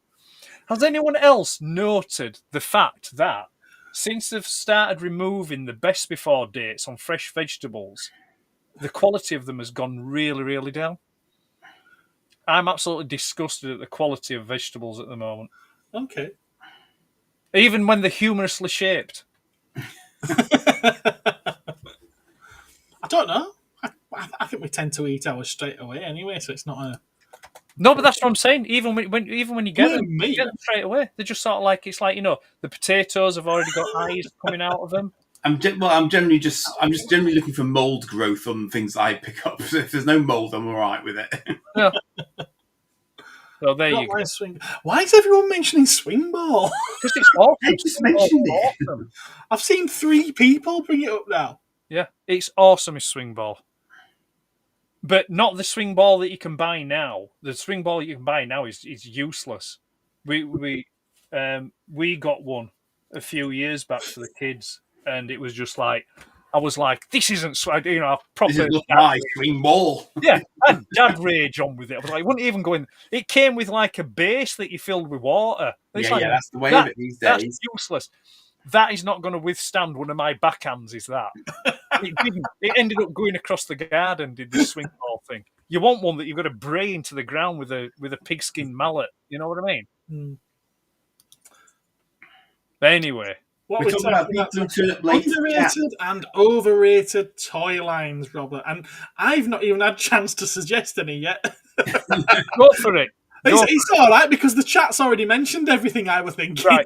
has anyone else noted the fact that since they've started removing the best before dates on fresh vegetables, the quality of them has gone really, really down? I'm absolutely disgusted at the quality of vegetables at the moment. Okay. Even when they're humorously shaped. I don't know. I think we tend to eat ours straight away anyway, so it's not a... No, but that's what I'm saying. Even when you get them, me. you get them straight away. They're just sort of like, it's like, the potatoes have already got eyes coming out of them. I'm generally just looking for mold growth on things I pick up. So if there's no mold, I'm all right with it. Yeah. So there you go. Why is everyone mentioning swing ball? Because it's awesome. I just mentioned it. Awesome. I've seen 3 people bring it up now. Yeah, it's awesome as swing ball. But not the swing ball that you can buy now. The swing ball you can buy now is useless. We got one a few years back for the kids, and it was just like, I was like, this isn't, proper. This is my swing ball. Yeah, I had dad rage on with it. I was like, it wouldn't even go in. It came with like a base that you filled with water. It's That's the way of it these days. That's useless. That is not going to withstand one of my backhands, is that? It didn't. It ended up going across the garden, did the swing ball thing. You want one that you've got to bray into the ground with a pigskin mallet. You know what I mean? Mm. But anyway. What we're talking about underrated and overrated toy lines, Robert. And I've not even had a chance to suggest any yet. Go for it. It's all right because the chat's already mentioned everything I was thinking. Right.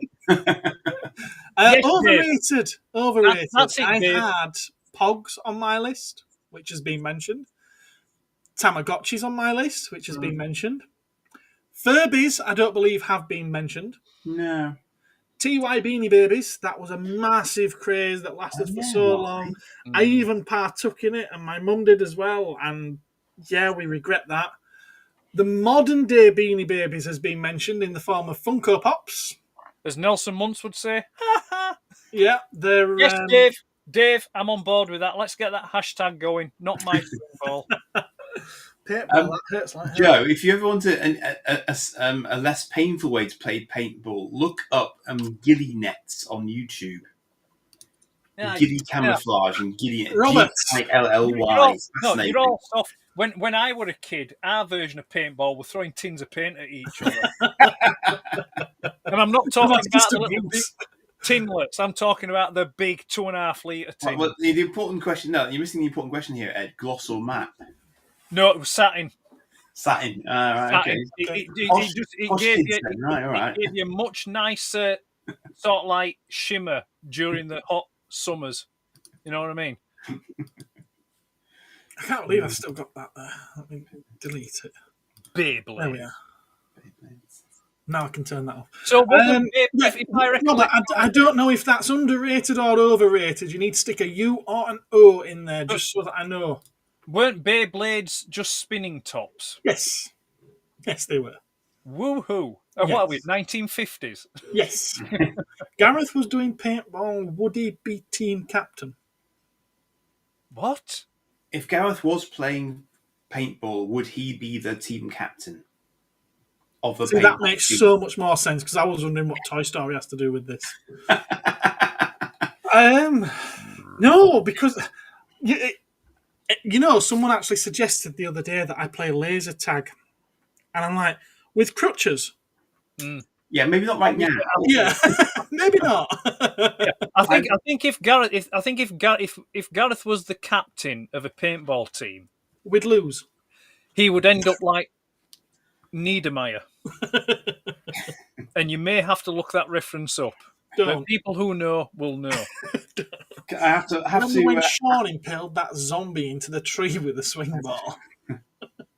Yes, overrated. Dave. Overrated. That's it, I Dave. had Pogs on my list, which has been mentioned. Tamagotchis on my list, which has been mentioned. Furbies, I don't believe have been mentioned. No. TY Beanie Babies, that was a massive craze that lasted for so long. I even partook in it, and my mum did as well. And yeah, we regret that. The modern day Beanie Babies has been mentioned in the form of Funko Pops. As Nelson Muntz would say. Yeah, they're... Yes, Dave. Dave, I'm on board with that. Let's get that hashtag going. Not my ball. Joe, if you ever want a less painful way to play paintball, look up ghillie nets on YouTube. Yeah, ghillie camouflage and ghillie Robert, LLY. You're all soft. When I were a kid, our version of paintball were throwing tins of paint at each other. And I'm not talking about the little big tinlets. I'm talking about the big 2.5 litre tin. Well, the important question, no, you're missing the important question here, Ed. Gloss or matte? No, it was satin. Satin. Right, okay. It gave you a much nicer sort of like shimmer during the hot summers. You know what I mean? I can't believe I've still got that there. Let me delete it. Beyblade. There we are. Now I can turn that off. So, if I recollect, I don't know if that's underrated or overrated. You need to stick a U or an O in there just so that I know. Weren't Beyblades just spinning tops? Yes. Yes, they were. Woohoo. What are we, 1950s? Yes. Gareth was doing paintball. Would he be team captain? What? If Gareth was playing paintball, would he be the team captain of the paintball? That makes so much more sense because I was wondering what Toy Story has to do with this. No, because... someone actually suggested the other day that I play laser tag. And I'm like, with crutches? Yeah, Yeah, maybe not right now. Yeah, maybe not. Yeah. I think if Gareth was the captain of a paintball team, We'd lose. he would end up like Niedermeyer. And you may have to look that reference up. But Don't. people who know will know. I have to. Remember when Sean impaled that zombie into the tree with a swing ball?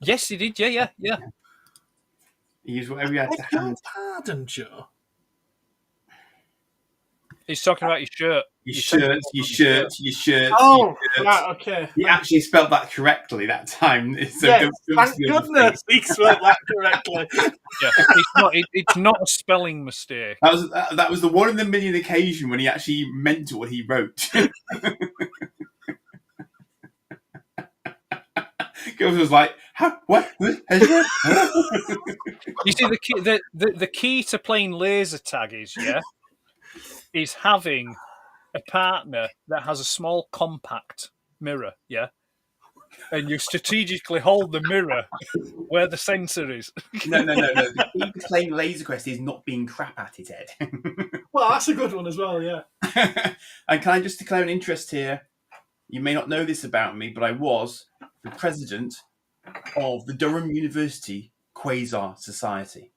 Yes, he did. Yeah. He used whatever he had to Beg your hand. pardon, Joe. He's talking about your shirt. Your shirt. Oh, right, okay. He actually spelled that correctly that time. So Yes, don't thank steal goodness he spelled that correctly. Yeah, it's not a spelling mistake. That was the one in a million occasion when he actually meant what he wrote. Goboto was like, "How? What? You see, the key to playing laser tag is having a partner that has a small compact mirror, and you strategically hold the mirror where the sensor is. No. The key to playing Laser Quest is not being crap at it, Ed. Well, that's a good one as well, yeah. And can I just declare an interest here? You may not know this about me, but I was the president of the Durham University Quasar Society.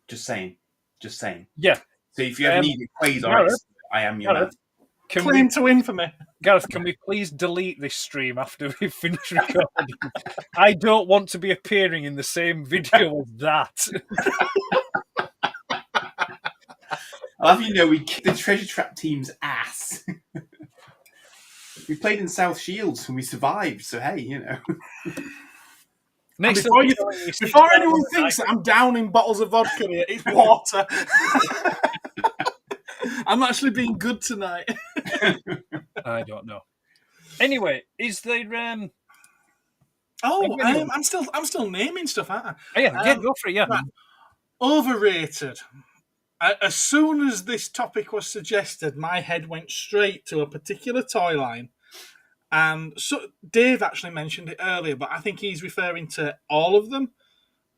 Just saying. Yeah. So if you ever need a Quasar, I am your man. Claim to infamy. Gareth, can we please delete this stream after we've finished recording? I don't want to be appearing in the same video as that. I'll have you know we kicked the Treasure Trap team's ass. We played in South Shields and we survived, so hey, you know. Before anyone thinks that I'm downing bottles of vodka here, it's water. I'm actually being good tonight. I don't know. Anyway, is there? I'm still naming stuff, aren't I? Oh, yeah, go for it. Yeah. Right. Overrated. As soon as this topic was suggested, my head went straight to a particular toy line. And so Dave actually mentioned it earlier, but I think he's referring to all of them.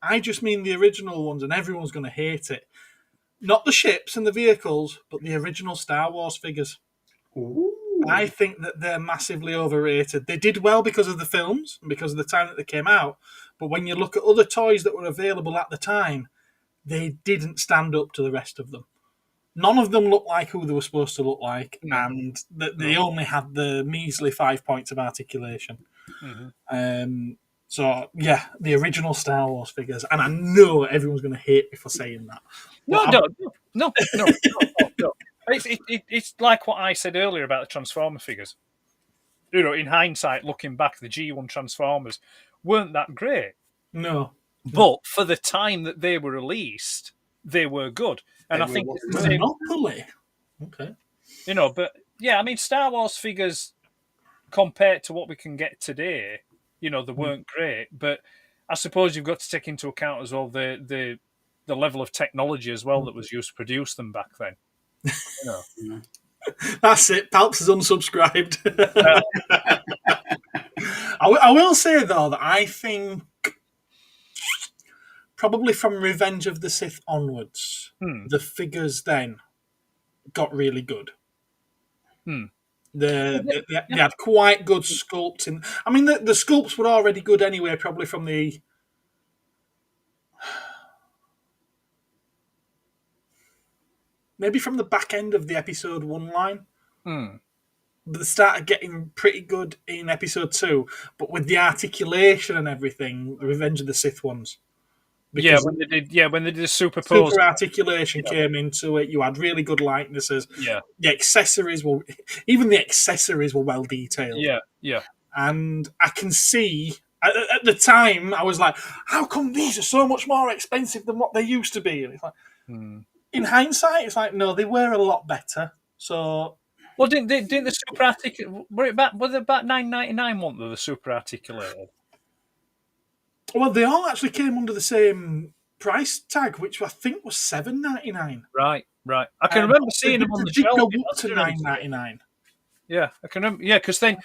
I just mean the original ones, and everyone's going to hate it. Not the ships and the vehicles, but the original Star Wars figures. Ooh. I think that they're massively overrated. They did well because of the films and because of the time that they came out. But when you look at other toys that were available at the time, they didn't stand up to the rest of them. None of them looked like who they were supposed to look like, and they only had the measly 5 points of articulation. Mm-hmm. So, yeah, the original Star Wars figures. And I know everyone's going to hate me for saying that. No. It's like what I said earlier about the Transformer figures. You know, in hindsight, looking back, the G1 Transformers weren't that great. No. But for the time that they were released, they were good. And I think it's the Monopoly. Okay. You know, but yeah, I mean, Star Wars figures compared to what we can get today, you know, they weren't great. But I suppose you've got to take into account as well the level of technology as well that was used to produce them back then. You know. That's it. Palps is unsubscribed. I will say though that I think probably from Revenge of the Sith onwards, the figures then got really good. They had quite good sculpting. I mean, the sculpts were already good anyway, probably from the... Maybe from the back end of the episode 1 line. But they started getting pretty good in episode 2. But with the articulation and everything, the Revenge of the Sith ones. Because when they did the super articulation came into it. You had really good likenesses. Yeah. The accessories were well detailed. Yeah. And I can see at the time I was like, how come these are so much more expensive than what they used to be? And it's like in hindsight, it's like, no, they were a lot better. So well, didn't the super articulated were they about $9.99? Weren't they, the super articulated? Well, they all actually came under the same price tag, which I think was $7.99. Right. I can remember seeing them on the shelf. Go up to $9.99. Yeah, I can remember. Yeah, because then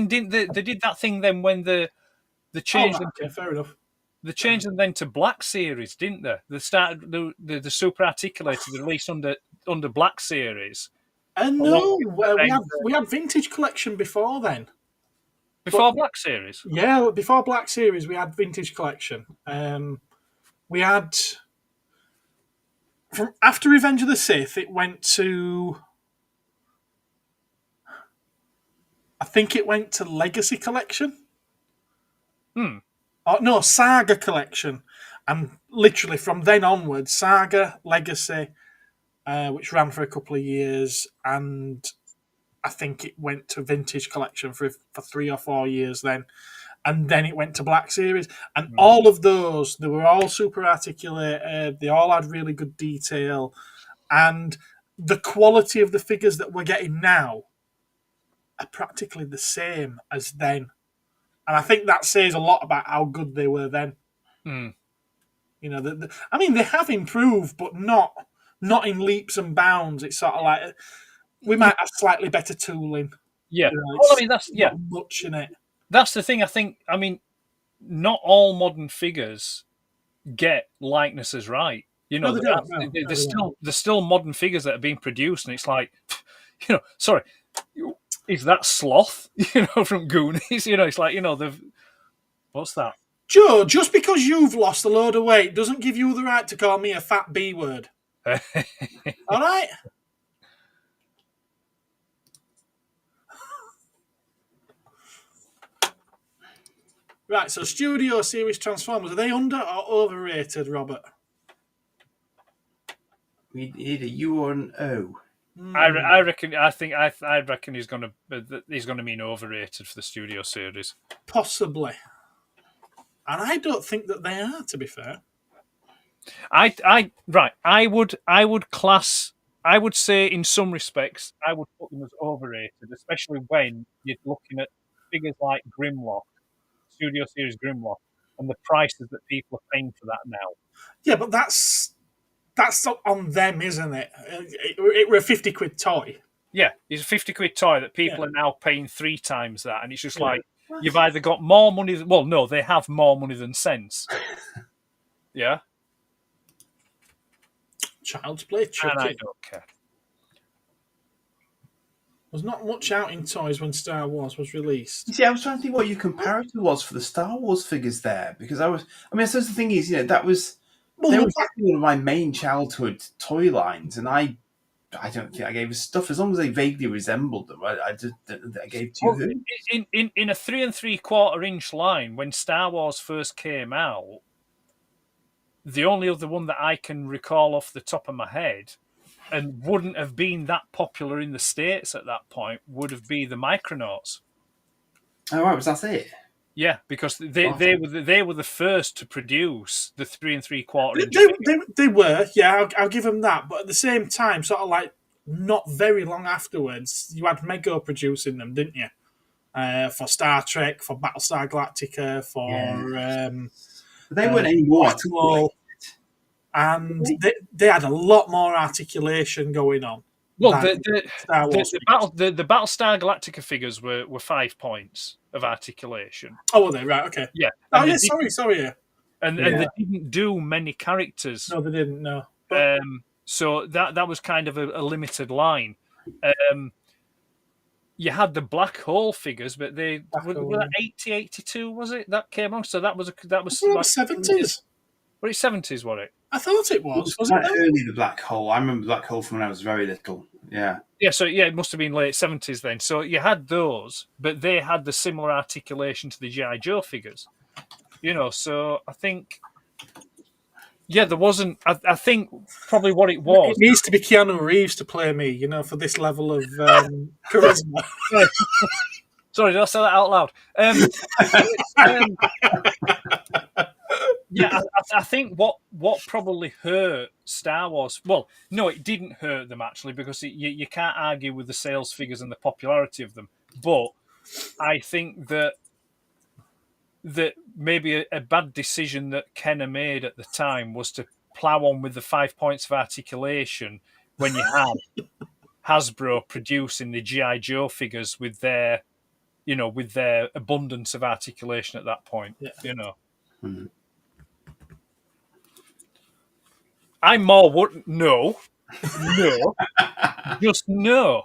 didn't they did that thing then when the change. Okay, fair enough. They changed them then to Black Series, didn't they? They started the super articulated released under Black Series. No, we had Vintage Collection before then. Before Black Series? Yeah, before Black Series, we had Vintage Collection. We had... From after Revenge of the Sith, it went to... I think it went to Legacy Collection. Oh, no, Saga Collection. And literally from then onwards, Saga, Legacy, which ran for a couple of years, and I think it went to Vintage Collection for 3 or 4 years then. And then it went to Black Series. And all of those, they were all super articulated. They all had really good detail. And the quality of the figures that we're getting now are practically the same as then. And I think that says a lot about how good they were then. You know, I mean, they have improved, but not in leaps and bounds. It's sort of like we might have slightly better tooling. Yeah. You know, well, I mean, that's not much in it. That's the thing. I mean, not all modern figures get likenesses right. You know, there's still modern figures that are being produced, and it's like, you know, sorry, is that Sloth? You know, from Goonies. You know, it's like, you know, what's that? Joe, just because you've lost a load of weight doesn't give you the right to call me a fat B word. All right? Right, so Studio Series Transformers, are they under or overrated, Robert? We need a U or an O. I reckon. I reckon he's going to mean overrated for the Studio Series. Possibly. And I don't think that they are, to be fair. I would say in some respects I would put them as overrated, especially when you're looking at figures like Grimlock, Studio Series Grimlock, and the prices that people are paying for that now. Yeah, but that's on them, isn't it? It were a 50 quid toy. Yeah, it's a 50 quid toy that people are now paying 3 times that, and it's just like you've either got more money than... Well, no, they have more money than sense. Yeah? Child's play tricky. And I don't care. There's not much out in toys when Star Wars was released. You see, I was trying to think what your comparator was for the Star Wars figures there, because I suppose the thing is, you know, that was... They were one of my main childhood toy lines, and I don't think I gave a stuff as long as they vaguely resembled them. I gave two. Well, in a 3 3/4 inch line when Star Wars first came out, the only other one that I can recall off the top of my head, and wouldn't have been that popular in the States at that point, would have been the Micronauts. Oh, right, was that it? Yeah, because they were the first to produce the 3 3/4 inch. They were, yeah, I'll give them that. But at the same time, sort of like not very long afterwards, you had Mego producing them, didn't you? For Star Trek, for Battlestar Galactica, for they weren't anymore. And they had a lot more articulation going on. Well, the Battlestar Galactica figures were 5 points of articulation. Oh, were they? Right, okay. Yeah. Oh, yeah, sorry. Yeah. And they didn't do many characters. No, they didn't, no. So that was kind of a limited line. You had the Black Hole figures, but they were that 80, 82, was it? That came on. So that was like 70s. Were it 70s, was it? I thought it was. Was quite it early, the Black Hole. I remember Black Hole from when I was very little. Yeah. Yeah, so it must have been late 70s then. So you had those, but they had the similar articulation to the G.I. Joe figures. You know, so I think... Yeah, there wasn't... I think probably what it was... It needs to be Keanu Reeves to play me, you know, for this level of charisma. Sorry, did I say that out loud? Yeah, I think what probably hurt Star Wars... Well, no, it didn't hurt them, actually, because you can't argue with the sales figures and the popularity of them. But I think that maybe a bad decision that Kenner made at the time was to plough on with the 5 points of articulation when you had Hasbro producing the G.I. Joe figures with their abundance of articulation at that point, you know. Mm-hmm. I'm more would no, just no.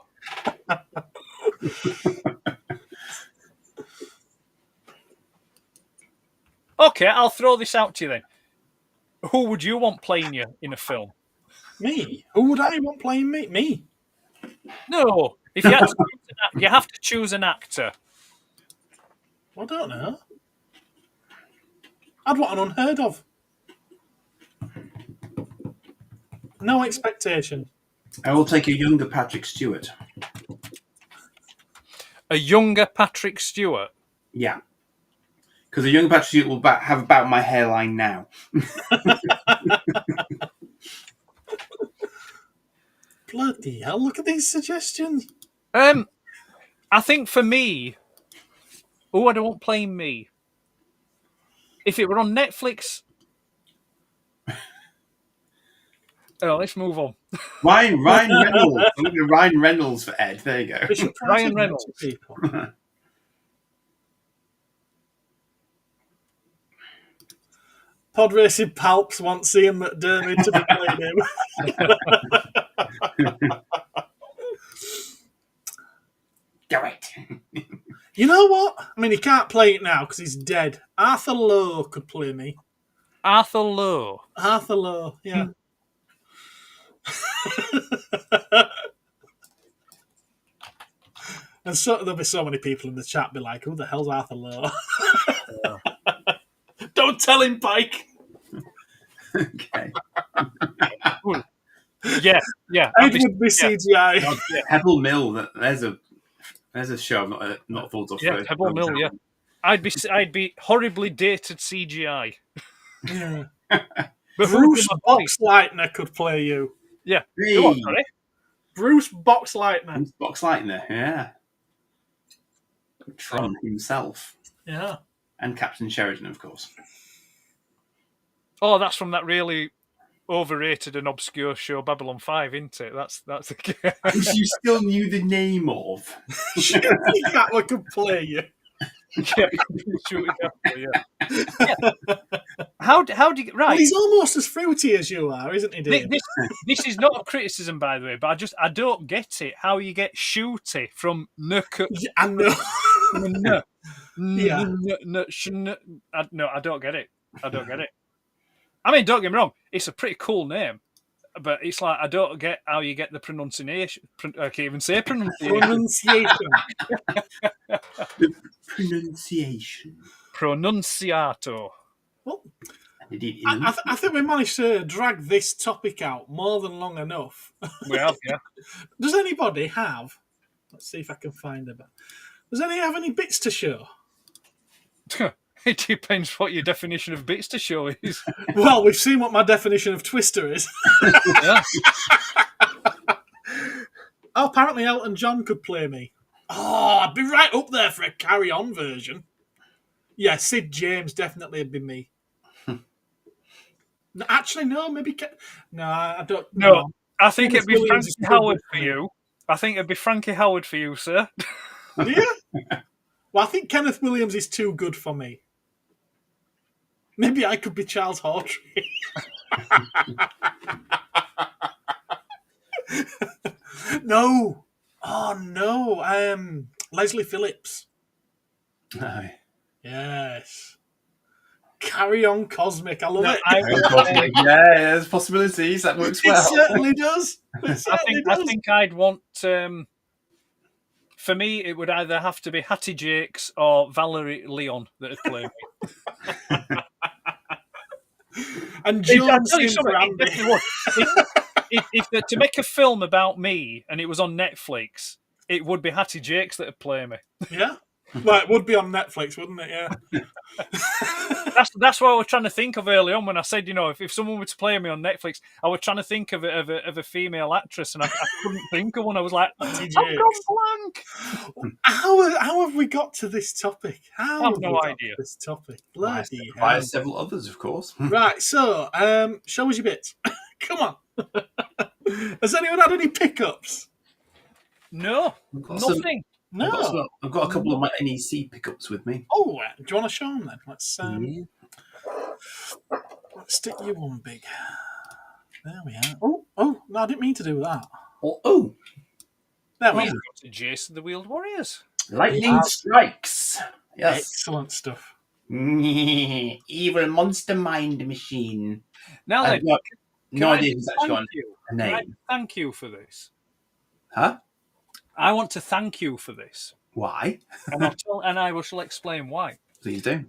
Okay, I'll throw this out to you then. Who would you want playing you in a film? Me? Who would I want playing me? Me? No, if you had to you have to choose an actor. I don't know. I'd want an unheard of. No expectation. I will take a younger Patrick Stewart. A younger Patrick Stewart. Yeah. Because a younger Patrick Stewart will have about my hairline now. Bloody hell, look at these suggestions. I think for me, who I don't want playing me. If it were on Netflix. Oh, let's move on. Ryan Reynolds. I'm looking at Ryan Reynolds for Ed. There you go. Ryan Reynolds. Pod Racing Palps wants Ian McDermott to be playing him. Go it. You know what? I mean, he can't play it now because he's dead. Arthur Lowe could play me. Arthur Lowe. Arthur Lowe, yeah. And so there'll be so many people in the chat be like, who the hell's Arthur Lowe? Don't tell him, Pike. Okay. Yeah. It would be CGI. God, yeah. Pebble Mill. There's a show I've not thought of. Yeah, Pebble Mill. Yeah, I'd be horribly dated CGI. Yeah. But Bruce Boxleitner could play you. Yeah. Hey. Go on, sorry. Bruce Boxleitner. Boxleitner, yeah. Tron himself. Yeah. And Captain Sheridan, of course. Oh, that's from that really overrated and obscure show Babylon 5, isn't it? That's the Which you still knew the name of. That one could play you. Yeah. How do you right? Well, he's almost as fruity as you are, isn't he, Dave? This is not a criticism, by the way, but I don't get it. How you get shooty from I know. Yeah. No, I don't get it. I mean, don't get me wrong. It's a pretty cool name, but it's like I don't get how you get the pronunciation. I can't even say pronunciation. Pronunciato. Well, I think we managed to drag this topic out more than long enough. We have, yeah. Does anybody have? Let's see if I can find it. Does anyone have any bits to show? It depends what your definition of bits to show is. Well, we've seen what my definition of Twister is. Yeah. Oh, apparently Elton John could play me. Oh, I'd be right up there for a carry-on version. Yeah, Sid James definitely would be me. Actually, no, maybe... No, I don't... No, I think Kenneth it'd be Williams Frankie Howard for you. I think it'd be Frankie Howard for you, sir. Yeah? Well, I think Kenneth Williams is too good for me. Maybe I could be Charles Hawtrey. No. Oh, no. Leslie Phillips. Aye. Yes. Carry on Cosmic. I love it. Yeah, there's possibilities. That works well. It certainly does. I think I'd want... for me, it would either have to be Hattie Jakes or Valerie Leon that would play me. And John if to make a film about me and it was on Netflix, it would be Hattie Jakes that would play me. Yeah. Well, it would be on Netflix, wouldn't it? Yeah. That's what I was trying to think of early on when I said, if someone were to play me on Netflix, I was trying to think of a female actress, and I couldn't think of one. I was like, I've gone blank. How have we got to this topic? I have no idea. This topic. Bloody hell. By several others, of course. Right. So, show us your bits. Come on. Has anyone had any pickups? No, nothing. No. I've got a couple of my NEC pickups with me. Oh, do you want to show them then? Let's stick you on big. There we are. Oh, no, I didn't mean to do that. Oh, There we We've are. got to Jason the Wheeled Warriors. lightning Yeah. strikes. Yes. Excellent stuff. Evil monster mind machine. Now I've then, got can no I idea who's actually thank got you? a Can I name. thank you for this. Huh? I want to thank you for this, Why? and I shall explain why. Please do.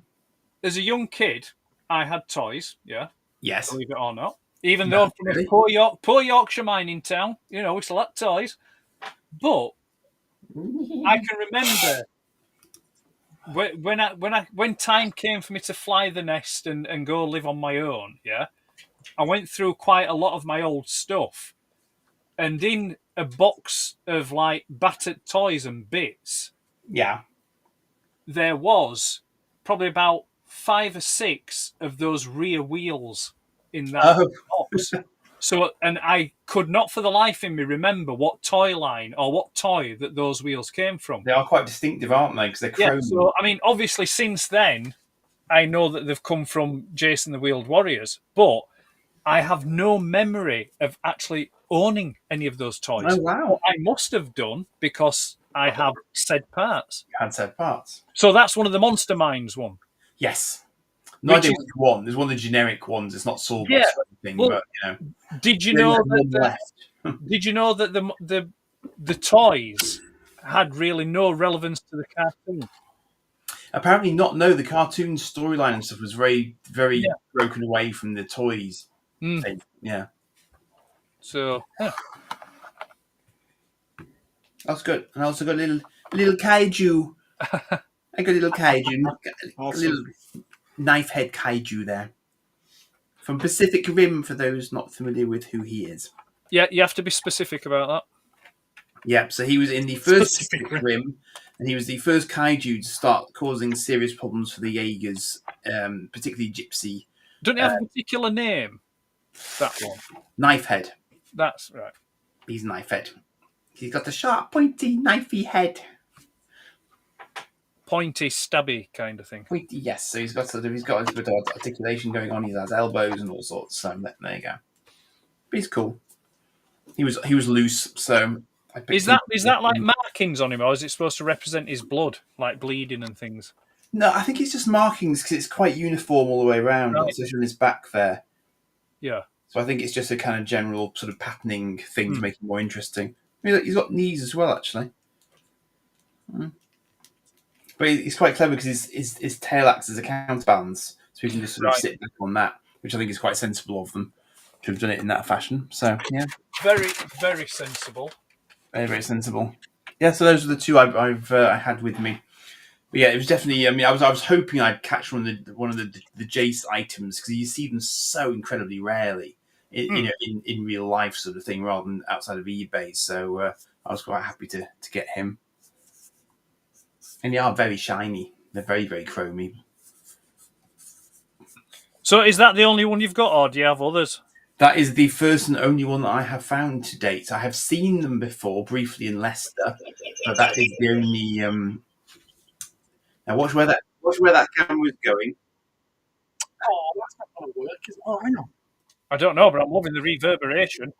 As a young kid, I had toys. Yeah, Yes. believe it or not. Even though I'm from really? a poor Yorkshire mining town, you know, we still had toys. But I can remember when time came for me to fly the nest and go live on my own. Yeah, I went through quite a lot of my old stuff, and in a box of like battered toys and bits, Yeah. there was probably about 5 or 6 of those rear wheels in that box. So, and I could not for the life of me remember what toy line or what toy that those wheels came from. They are quite distinctive, aren't they? Because they're chrome. Yeah, so, I mean, obviously, since then, I know that they've come from Jason the Wheeled Warriors, but I have no memory of actually owning any of those toys. Oh, wow. I must have done because I have said parts. You had said parts. So that's one of the Monster Minds one. Yes. No Which idea is- which one. There's one of the generic ones. It's not Sawboss Yeah, or anything, well, but you know. Did you They know have one that? left. Did you know that the toys had really no relevance to the cartoon? Apparently not. No, the cartoon storyline and stuff was very, very Yeah. broken away from the toys Mm. thing. Yeah. So yeah. That's good. And I also got a little kaiju. I got a little kaiju. A little knife head kaiju there. From Pacific Rim, for those not familiar with who he is. Yeah, you have to be specific about that. Yep, so he was in the first Pacific Pacific Rim, and he was the first kaiju to start causing serious problems for the Jaegers, particularly Gypsy. Don't it have a particular name? That one. Knifehead. That's right. He's Knifehead. He's got a sharp, pointy, knifey head. Pointy, stabby kind of thing. Pointy, yes. So he's got a bit of articulation going on. He has elbows and all sorts. So there you go. But he's cool. He was loose. So I picked Is that like markings on him, or is it supposed to represent his blood, like bleeding and things? No, I think it's just markings because it's quite uniform all the way around, Right. especially on his back there. Yeah. So I think it's just a kind of general sort of patterning thing to make it more interesting. I mean, he's got knees as well, actually. But he's quite clever because his tail acts as a counterbalance, so he can just sort of sit back on that, which I think is quite sensible of them to have done it in that fashion. So yeah, Very, very sensible. very, very sensible. Yeah, so those are the two I had with me. But yeah, it was definitely. I mean, I was hoping I'd catch one of the Jace items because you see them so incredibly rarely, in real life sort of thing, rather than outside of eBay. So I was quite happy to get him. And they are very shiny. They're very, very chromy. So is that the only one you've got, or do you have others? That is the first and only one that I have found to date. I have seen them before, briefly in Leicester, but that is the only. Now watch where that camera is going. Oh, that's not going to work, is it? Oh, hang on. I don't know, but I'm loving the reverberation.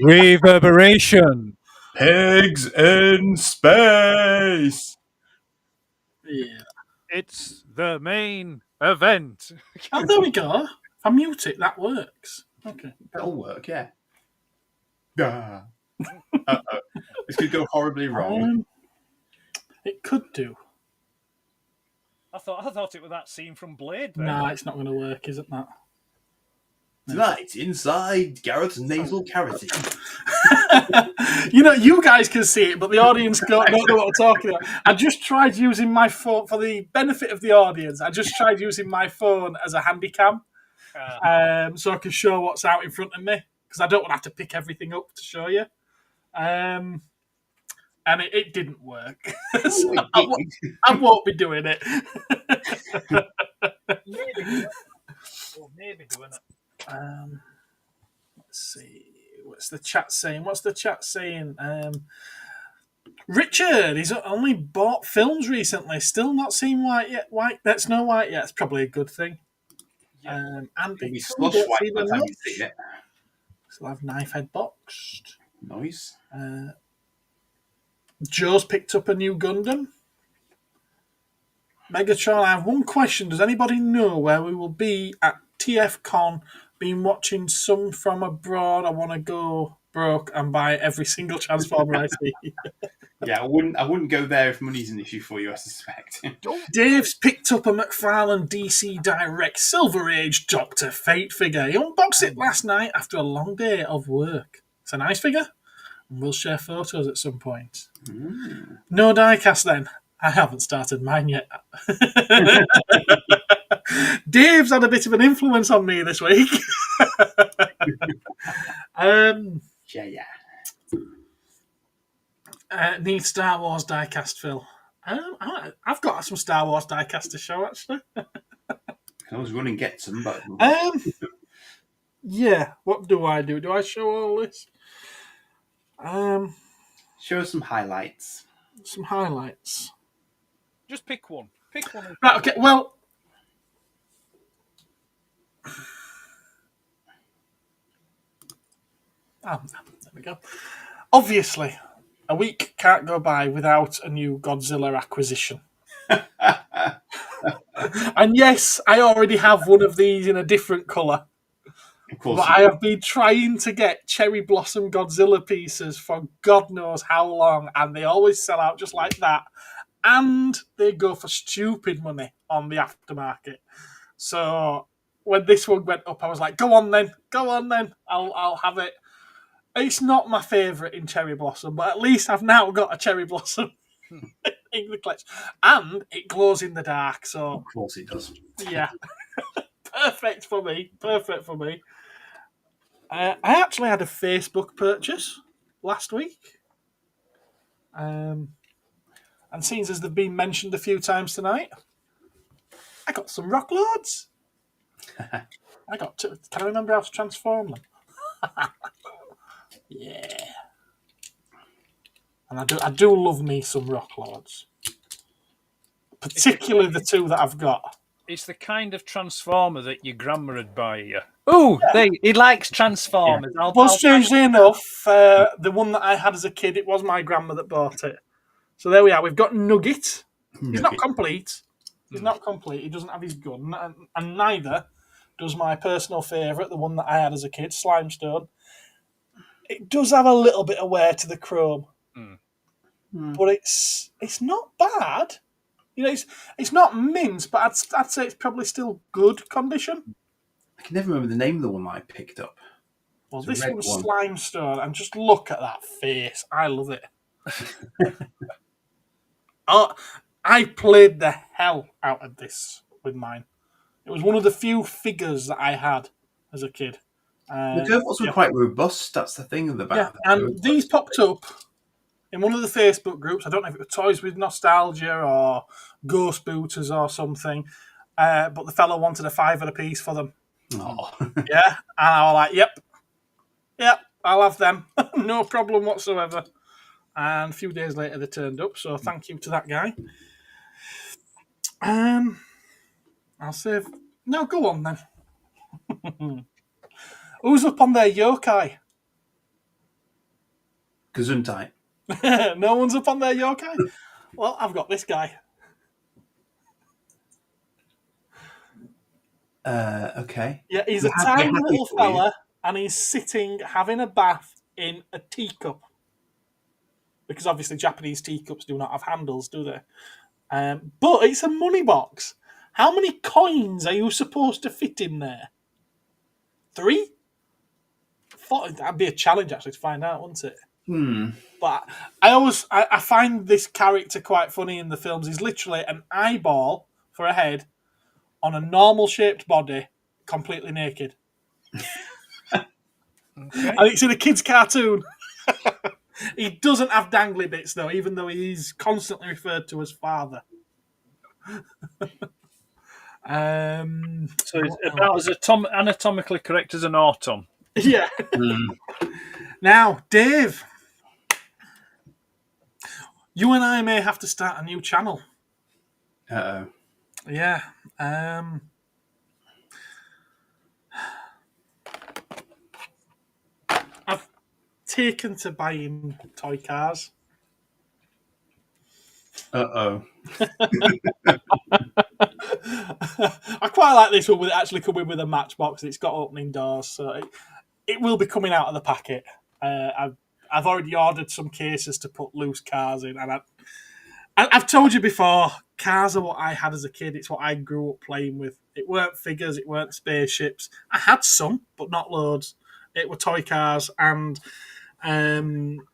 Reverberation. Pigs in space. Yeah. It's the main event. Oh, there we go. If I mute it, that works. Okay. That'll work, yeah. Uh-oh. This could go horribly wrong. It could do. I thought it was that scene from Blade. Then. Nah, it's not going to work, isn't that? Tonight, inside Garrett's nasal cavity. You know, you guys can see it, but the audience don't know what I'm talking about. I just tried using my phone, for the benefit of the audience, I just tried using my phone as a handy cam so I can show what's out in front of me, because I don't want to have to pick everything up to show you. And it didn't work. So I won't be doing it. Maybe doing it. Let's see. What's the chat saying? Richard, he's only bought films recently. Still not seen White yet. That's no White yet. It's probably a good thing. Yeah. Andy, Maybe slush white by the time you see it. Still have Knife Head boxed. Nice. Joe's picked up a new Gundam. Megatron, I have one question. Does anybody know where we will be at TFCon? Been watching some from abroad. I want to go broke and buy every single Transformer I see. Yeah, I wouldn't go there if money's an issue for you, I suspect. Dave's picked up a McFarlane DC Direct Silver Age Dr. Fate figure. He unboxed it last night after a long day of work. It's a nice figure, and we'll share photos at some point. No diecast then. I haven't started mine yet. Dave's had a bit of an influence on me this week. Yeah. Need Star Wars diecast, Phil. I've got some Star Wars diecast to show, actually. I can always run and get some, but... Yeah, what do I do? Do I show all this? Show us some highlights. Some highlights. Just pick one. Pick one. Right, okay, well... there we go. Obviously, a week can't go by without a new Godzilla acquisition. And yes, I already have one of these in a different colour. Of course. But I have been trying to get Cherry Blossom Godzilla pieces for God knows how long, and they always sell out just like that. And they go for stupid money on the aftermarket. So when this one went up, I was like, go on then. I'll have it. It's not my favourite in Cherry Blossom, but at least I've now got a Cherry Blossom in the collection. And it glows in the dark, so... Of course it does. Yeah. Perfect for me. I actually had a Facebook purchase last week. And seeing as they've been mentioned a few times tonight, I got some Rock Lords. I got two. Can I remember how to transform them? Yeah. And I do love me some Rock Lords. Particularly the two that I've got. It's the kind of Transformer that your grandma would buy you. Oh, he likes Transformers. Yeah. Well, strangely enough, the one that I had as a kid, it was my grandma that bought it. So there we are. We've got Nugget. He's not complete. He doesn't have his gun. And neither does my personal favourite, the one that I had as a kid, Slimestone. It does have a little bit of wear to the chrome. But it's not bad. You know, it's not mint, but I'd say it's probably still good condition. I can never remember the name of the one that I picked up. Well, this one's Slimestone, and just look at that face. I love it. I played the hell out of this with mine. It was one of the few figures that I had as a kid. The Gobots were quite robust. That's the thing about them. And these popped up in one of the Facebook groups. I don't know if it was Toys with Nostalgia or Ghost Booters or something, but the fellow wanted a $5 a piece for them. Oh. Yeah, and I was like, yep, I'll have them. No problem whatsoever. And a few days later, they turned up, so thank you to that guy. I'll save... No, go on then. Who's up on their yokai? Gesundheit. No one's up on their yokai? Well, I've got this guy. Okay. Yeah, he's a tiny little fella, and he's sitting having a bath in a teacup. Because obviously Japanese teacups do not have handles, do they? But it's a money box. How many coins are you supposed to fit in there? 3? That'd be a challenge actually to find out, wouldn't it? But I find this character quite funny in the films. He's literally an eyeball for a head on a normal shaped body, completely naked. Okay. And it's in a kid's cartoon. He doesn't have dangly bits though, even though he's constantly referred to as father. So it's about as anatomically correct as an autumn. Yeah. Now, Dave, you and I may have to start a new channel. Uh-oh. Yeah. taken to buying toy cars. Uh-oh. I quite like this one with it actually coming with a matchbox. It's got opening doors, so it will be coming out of the packet. I've already ordered some cases to put loose cars in, and I've told you before, cars are what I had as a kid. It's what I grew up playing with. It weren't figures, it weren't spaceships. I had some, but not loads. It were toy cars, and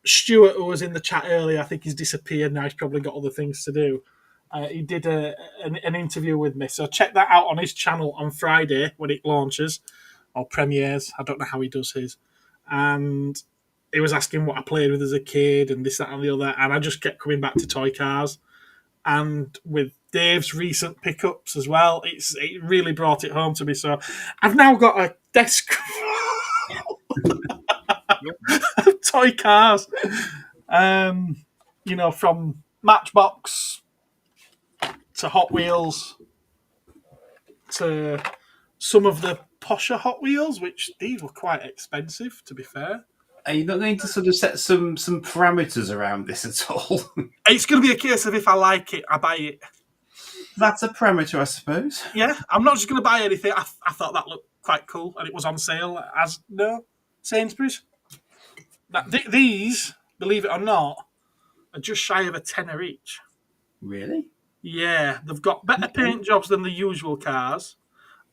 Stuart, who was in the chat earlier, I think he's disappeared now. He's probably got other things to do. He did an interview with me, so check that out on his channel on Friday when it launches, or premieres. I don't know how he does his. And he was asking what I played with as a kid and this, that, and the other, and I just kept coming back to toy cars. And with Dave's recent pickups as well, it really brought it home to me. So I've now got a desk of toy cars, from Matchbox to Hot Wheels to some of the posher Hot Wheels, which these were quite expensive, to be fair. Are you not going to sort of set some parameters around this at all? It's going to be a case of if I like it, I buy it. That's a parameter, I suppose. Yeah, I'm not just going to buy anything. I thought that looked quite cool, and it was on sale as Sainsbury's. These, believe it or not, are just shy of a tenner each. Really? Yeah, they've got better paint jobs than the usual cars,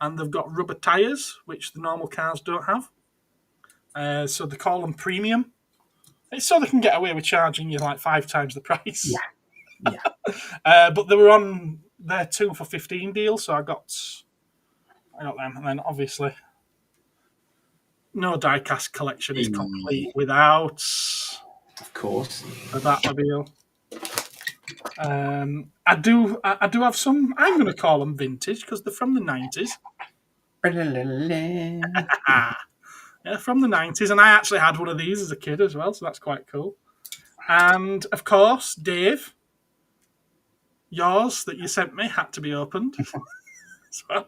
and they've got rubber tyres, which the normal cars don't have. So they call them premium. It's so they can get away with charging you like 5 times the price. Yeah. But they were on their 2 for 15 deal, so I got them. And then obviously, no diecast collection is complete without, of course, the Batmobile. I do have some. I'm going to call them vintage because they're from the 90s. Yeah, from the 90s, and I actually had one of these as a kid as well, so that's quite cool. And, of course, Dave, yours that you sent me had to be opened as well.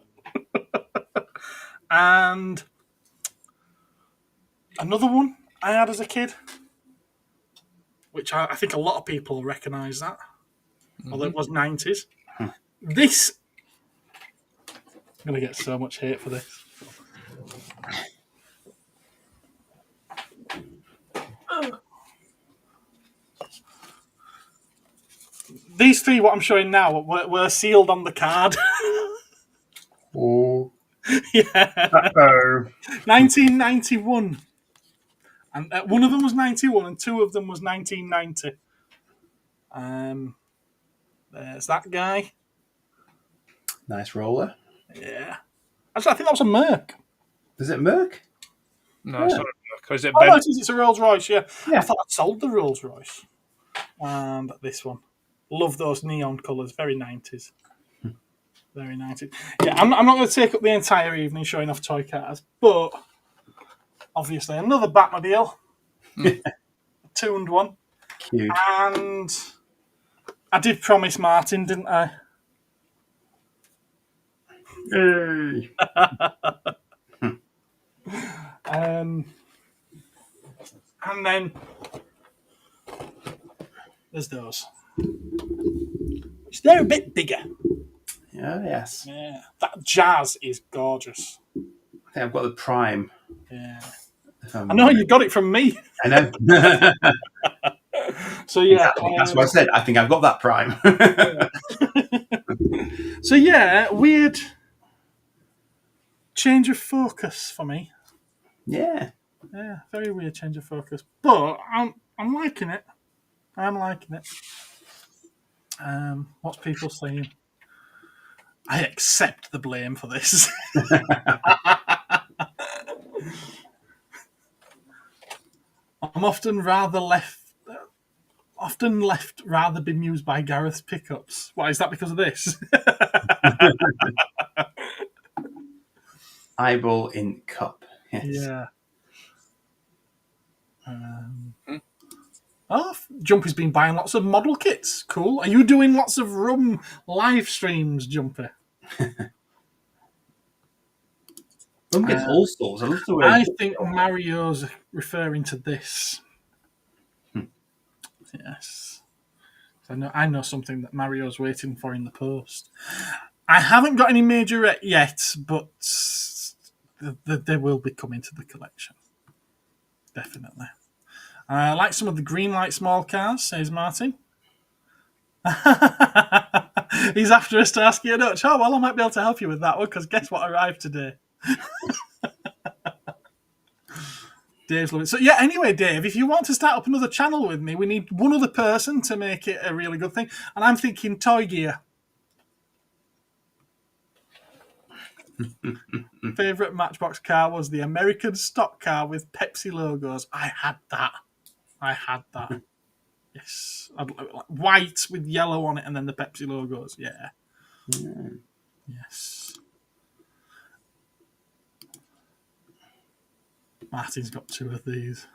And another one I had as a kid, which I think a lot of people recognise that, although it was 90s. This, I'm going to get so much hate for this. These 3, what I'm showing now, were sealed on the card. Oh. Yeah. Uh-oh. 1991. And one of them was 91 and 2 of them was 1990. There's that guy. Nice roller. Yeah. Actually, I think that was a Merc. Is it Merc? No, it's not a Merc. Is it Oh, Ben? no, it's a Rolls Royce, yeah. Yeah. I thought I'd sold the Rolls Royce. And this one. Love those neon colours. Very 90s. Very 90s. Yeah, I'm not going to take up the entire evening showing off toy cars, but obviously another Batmobile. A tuned one. Cute. And I did promise Martin, didn't I? Hey. And then there's those. They're a bit bigger. Yeah, yes. Yeah. That Jazz is gorgeous. I think I've got the Prime. Yeah. I know you got it from me. I know. So yeah. Exactly. That's what I said. I think I've got that Prime. So yeah, weird change of focus for me. Yeah. Yeah, very weird change of focus. But I'm liking it. I'm liking it. What's people saying? I accept the blame for this. I'm often left rather bemused by Gareth's pickups. Why, is that because of this? Eyeball in cup. Yes. Yeah. Jumpy's been buying lots of model kits. Cool. Are you doing lots of rum live streams, Jumpy? Rum gets all sorts. I love the way. I think Mario's referring to this. Yes. I know something that Mario's waiting for in the post. I haven't got any majorette yet, but they will be coming to the collection. Definitely. I like some of the green light small cars, says Martin. He's after a Starsky and Hutch. Oh, well, I might be able to help you with that one, because guess what arrived today? Dave's loving it. So, yeah, anyway, Dave, if you want to start up another channel with me, we need one other person to make it a really good thing. And I'm thinking Toy Gear. Favourite Matchbox car was the American stock car with Pepsi logos. I had that. Yes. White with yellow on it and then the Pepsi logos. Yeah. Yes. Martin's got 2 of these.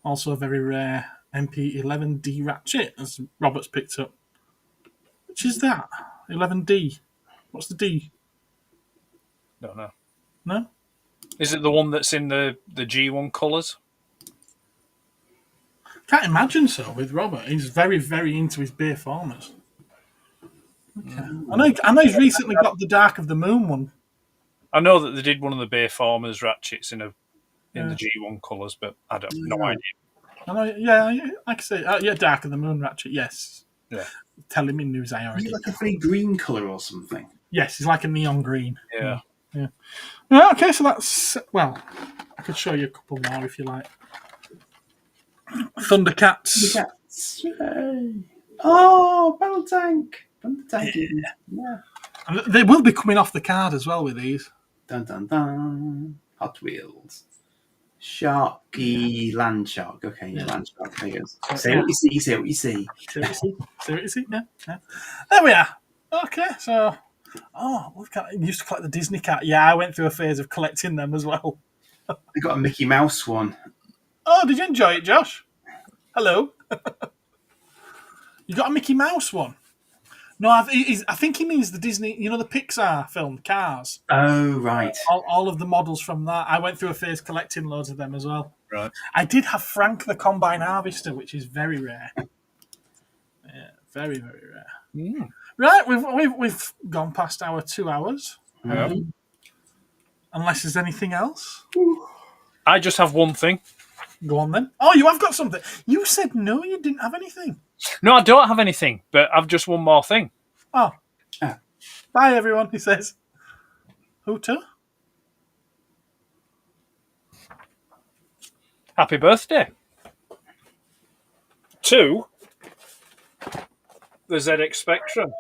Also a very rare MP11D ratchet, as Robert's picked up. Which is that? 11D. What's the D? Don't know. No? Is it the one that's in the G1 colours? Can't imagine so with Robert. He's very, very into his Bay Farmers. Okay. I know he's recently got the Dark of the Moon one. I know that they did one of the Bay Farmers ratchets in the G1 colours, but I don't no idea. I know, yeah, I can say, yeah, Dark of the Moon ratchet, yes. Yeah. Telling me news I already. Is it like a funny green colour or something? Yes, it's like a neon green. Yeah. Okay, so that's, well, I could show you a couple more if you like. Thundercats. Yay. Oh, Battle Tank. Yeah. And they will be coming off the card as well with these. Dun dun dun. Hot Wheels. Sharky Land Shark. Okay, yeah, Land Shark figures. Say what you see, say what you see. See what you see? Yeah. There we are. Okay, so... Oh, you used to collect the Disney cat. Yeah, I went through a phase of collecting them as well. I got a Mickey Mouse one. Oh, did you enjoy it, Josh? Hello. You got a Mickey Mouse one? No, I think he means the Disney, the Pixar film, Cars. Oh, right. All of the models from that. I went through a phase collecting loads of them as well. Right. I did have Frank the Combine Harvester, which is very rare. Yeah, very, very rare. Mm. Right, we've gone past our 2 hours. Yeah. Unless there's anything else. I just have one thing. Go on then. Oh, you have got something. You said no, you didn't have anything. No, I don't have anything, but I've just one more thing. Oh. Bye, everyone, he says. Who to? Happy birthday. To the ZX Spectrum.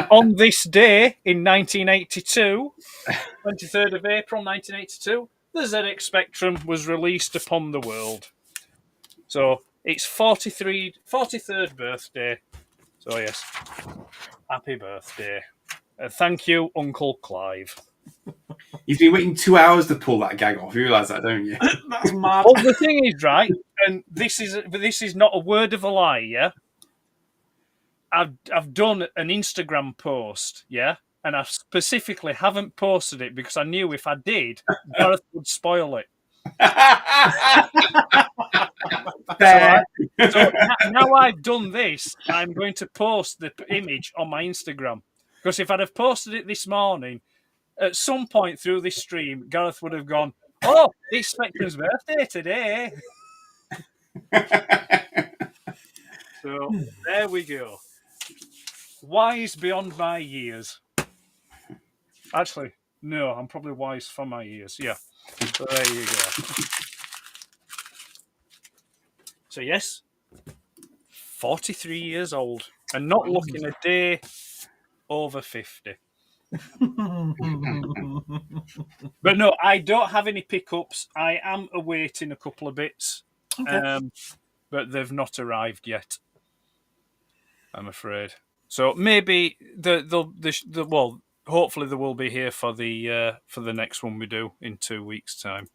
On this day in 1982, 23rd of April 1982, the ZX Spectrum was released upon the world. So it's 43rd birthday. So yes, happy birthday. Thank you, Uncle Clive. You've been waiting 2 hours to pull that gag off. You realise that, don't you? That's mad. Well, the thing is, right, and this is not a word of a lie, yeah? I've done an Instagram post, yeah? And I specifically haven't posted it because I knew if I did, Gareth would spoil it. So now I've done this, I'm going to post the image on my Instagram. Because if I'd have posted it this morning, at some point through this stream, Gareth would have gone, "Oh, it's Spectrum's birthday today." So there we go. Wise beyond my years. Actually, no, I'm probably wise for my years. Yeah. So there you go. So yes, 43 years old and not looking a day over 50. But no, I don't have any pickups. I am awaiting a couple of bits, but they've not arrived yet, I'm afraid. So maybe well, hopefully they will be here for the next one we do in 2 weeks' time.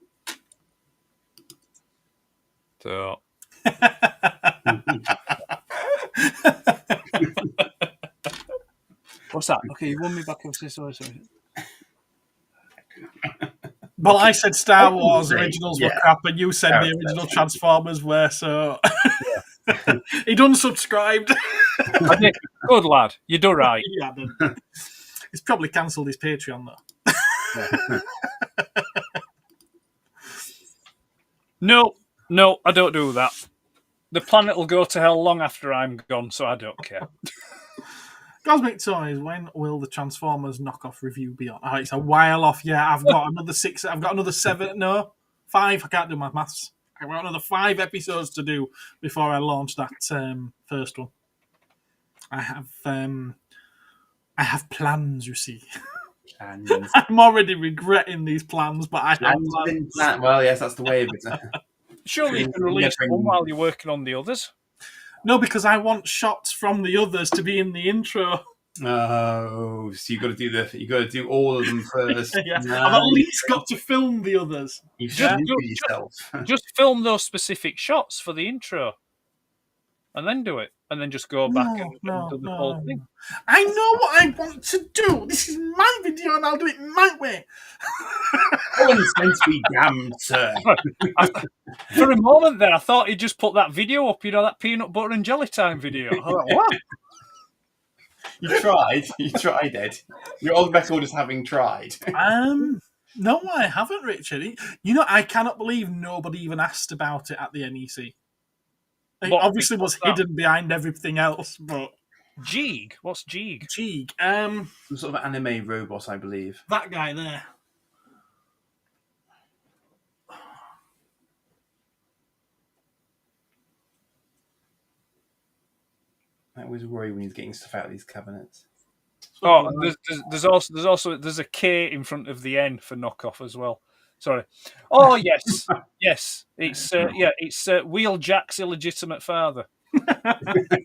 So. What's that? Okay, you won me back. Sorry. Well, I said Star I Wars say, originals yeah. were crap, and you said the Fair original enough. Transformers were, so... He done subscribed. I did. Good lad, you do right. He hadn't. He's probably cancelled his Patreon, though. No, I don't do that. The planet will go to hell long after I'm gone, so I don't care. Cosmic Toys, when will the Transformers knockoff review be on? Oh, it's a while off. Yeah, I've got another 6. I've got another 7. No, 5. I can't do my maths. I've got another 5 episodes to do before I launch that first one. I have plans, you see. And I'm already regretting these plans, but I have plans. well, yes, that's the way of it. Surely you can release one while you're working on the others. No, because I want shots from the others to be in the intro. Oh, so you got to do all of them first. Yeah. No, I've at least got to film the others. you should do it yourself. Just film those specific shots for the intro, and then do it, and then just go back and do the whole thing. I know what I want to do. This is my video, and I'll do it my way. Common sense be damned, sir. For a moment there, I thought he'd just put that video up, that peanut butter and jelly time video. I thought, what? You tried, Ed. You're on record as having tried. No, I haven't, Richard. You know, I cannot believe nobody even asked about it at the NEC. It obviously was hidden behind everything else, but... Jeeg? What's Jeeg? Jeeg. Some sort of anime robot, I believe. That guy there. I always worry when he's getting stuff out of these cabinets. Oh, there's also a K in front of the N for knockoff as well. Sorry. Oh yes, yes. It's Wheeljack's illegitimate father.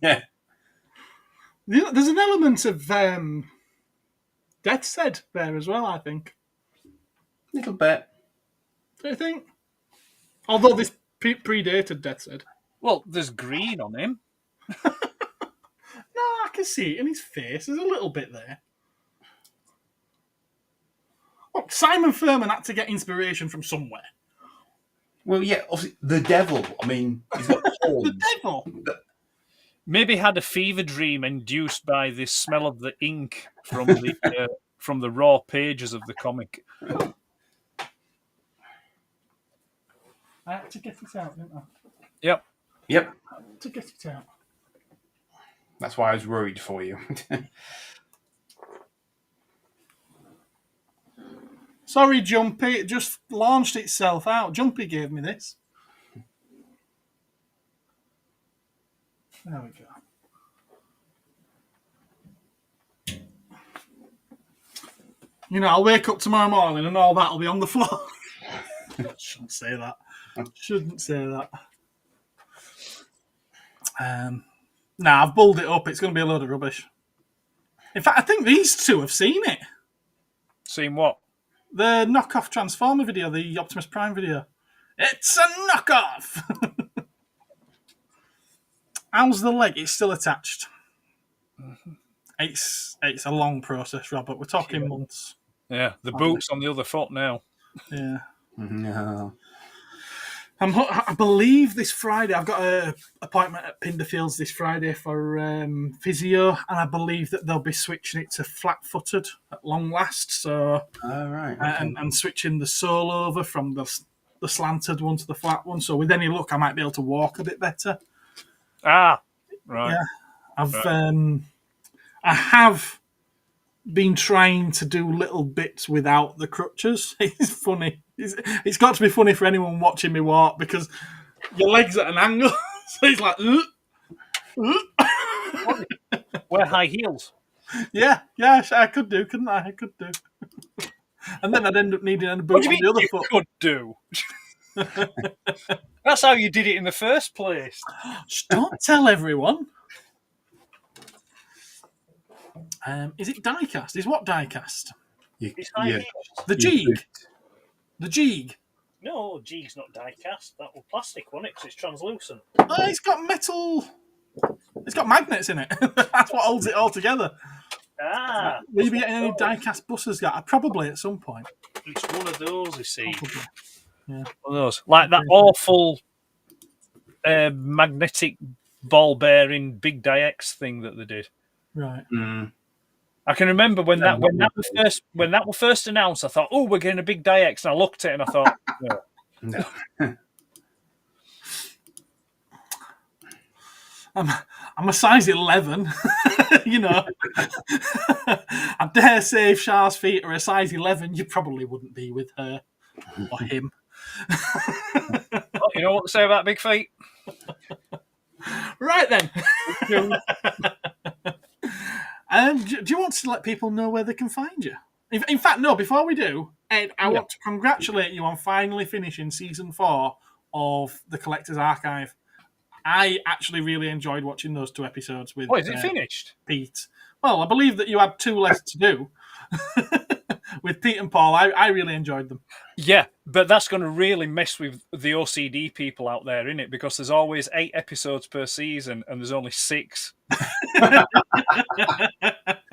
Yeah. There's an element of Death Said there as well, I think. Little bit. Do you think? Although this predated Death Said. Well, there's green on him. No, I can see it in his face. There's a little bit there. Look, Simon Furman had to get inspiration from somewhere. Well, yeah, obviously, the devil. I mean, he's got horns. The devil? Maybe had a fever dream induced by the smell of the ink from the raw pages of the comic. I had to get it out, didn't I? Yep. I had to get it out. That's why I was worried for you. Sorry, Jumpy. It just launched itself out. Jumpy gave me this. There we go. You know, I'll wake up tomorrow morning and all that will be on the floor. Shouldn't say that. Shouldn't say that. Nah, I've bulled it up. It's going to be a load of rubbish. In fact, I think these two have seen it. Seen what? The knockoff Transformer video, the Optimus Prime video. It's a knockoff! How's the leg? It's still attached. Mm-hmm. It's a long process, Robert. We're talking months. Yeah, the boot's on the other foot now. Yeah. No. I believe this Friday, I've got an appointment at Pinderfields this Friday for physio, and I believe that they'll be switching it to flat-footed at long last. So, right. Okay. And switching the sole over from the slanted one to the flat one. So with any luck, I might be able to walk a bit better. Ah, right. Yeah, I have been trying to do little bits without the crutches. It's funny. It's got to be funny for anyone watching me walk because your leg's at an angle. So it's like, wear high heels. Yeah, I could do, couldn't I? I could do. And then I'd end up needing a boot on the other foot. Could do. That's how you did it in the first place. Don't tell everyone. Is it diecast? Is what diecast? It's high heels. The Jeeg. The Jeeg. No, Jeeg's not die-cast. That was plastic, wasn't it? Because it's translucent. Oh, it's got metal. It's got magnets in it. That's what holds it all together. Will you be getting any die-cast buses? Probably at some point. It's one of those, you see. Probably. Yeah. One of those. Like that awful magnetic ball-bearing Big Die-X thing that they did. Right. I can remember when that was first announced, I thought, oh, we're getting a Big Die-X. And I looked at it and I thought, no. I'm a size 11, you know. I dare say if Char's feet are a size 11, you probably wouldn't be with her or him. Well, you know what to say about big feet? Right then. Do you want to let people know where they can find you? In fact, no, before we do, Ed, I want to congratulate you on finally finishing season 4 of The Collector's Archive. I actually really enjoyed watching those 2 episodes with is it finished? Pete. Well, I believe that you had 2 left to do. With Pete and Paul, I really enjoyed them. Yeah, but that's going to really mess with the OCD people out there, isn't it? Because there's always 8 episodes per season and there's only 6.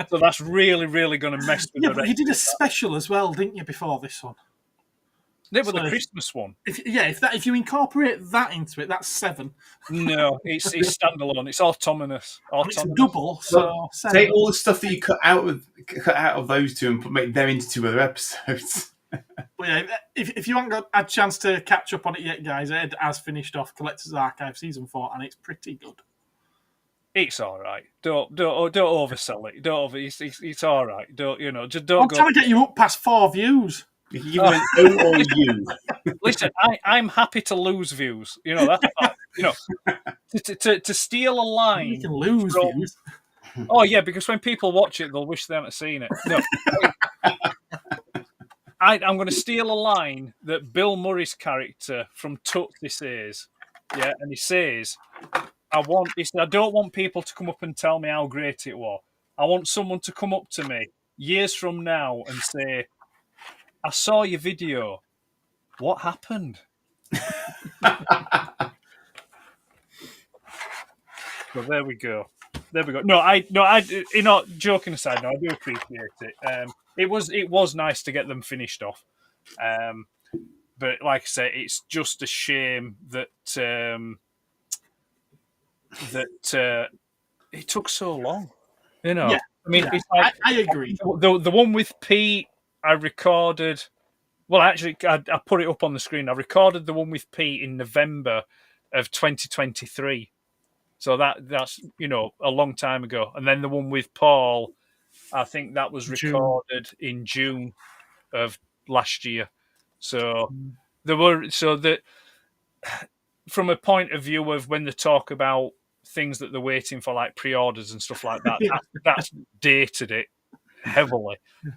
So that's really, really going to mess with the but you did a special as well, didn't you, before this one? Yeah, but the Christmas one. If you incorporate that into it, that's 7. No, it's standalone. It's autonomous. It's a double. So take all the stuff that you cut out of those 2 and make them into 2 other episodes. But yeah, if you haven't got a chance to catch up on it yet, guys, Ed has finished off Collector's Archive season 4, and it's pretty good. It's all right. Don't oversell it. It's all right. Don't. I'm trying to get you up past 4 views. You went O or U. Listen, I'm happy to lose views. That's to steal a line. You can lose views. Oh yeah, because when people watch it, they'll wish they hadn't seen it. No, I'm going to steal a line that Bill Murray's character from Tootsie says. Yeah, and he says, I don't want people to come up and tell me how great it was. I want someone to come up to me years from now and say, I saw your video. What happened? So there we go. No, joking aside, no, I do appreciate it. It was nice to get them finished off. But like I say, it's just a shame that it took so long. Yeah, I mean, yeah, it's like, I agree. The one with Pete, I recorded. Well, actually, I put it up on the screen. I recorded the one with Pete in November of 2023. So that's a long time ago. And then the one with Paul, I think that was recorded in June of last year. So from a point of view of when they talk about things that they're waiting for, like pre-orders and stuff like that, that's dated it heavily.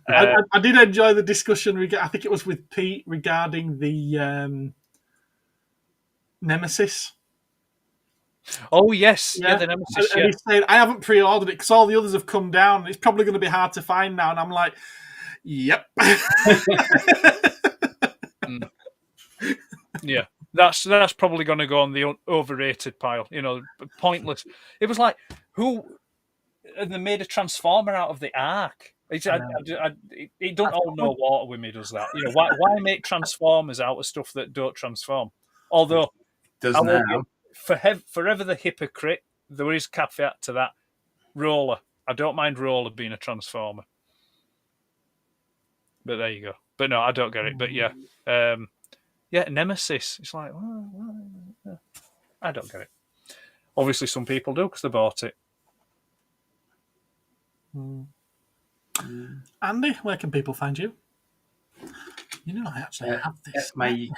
I did enjoy the discussion. I think it was with Pete regarding the Nemesis. Oh yes, yeah, the Nemesis. And he's saying, I haven't pre-ordered it because all the others have come down. It's probably going to be hard to find now. And I'm like, yep. Yeah, that's probably going to go on the overrated pile. Pointless. It was like, they made a transformer out of the Ark. It don't all know water with me, does that? Why make transformers out of stuff that don't transform? Although, forever the hypocrite, there is caveat to that. Roller. I don't mind Roller being a transformer. But there you go. But no, I don't get it. But yeah. Nemesis. It's like, I don't get it. Obviously, some people do because they bought it. Andy, where can people find you? I actually have this. My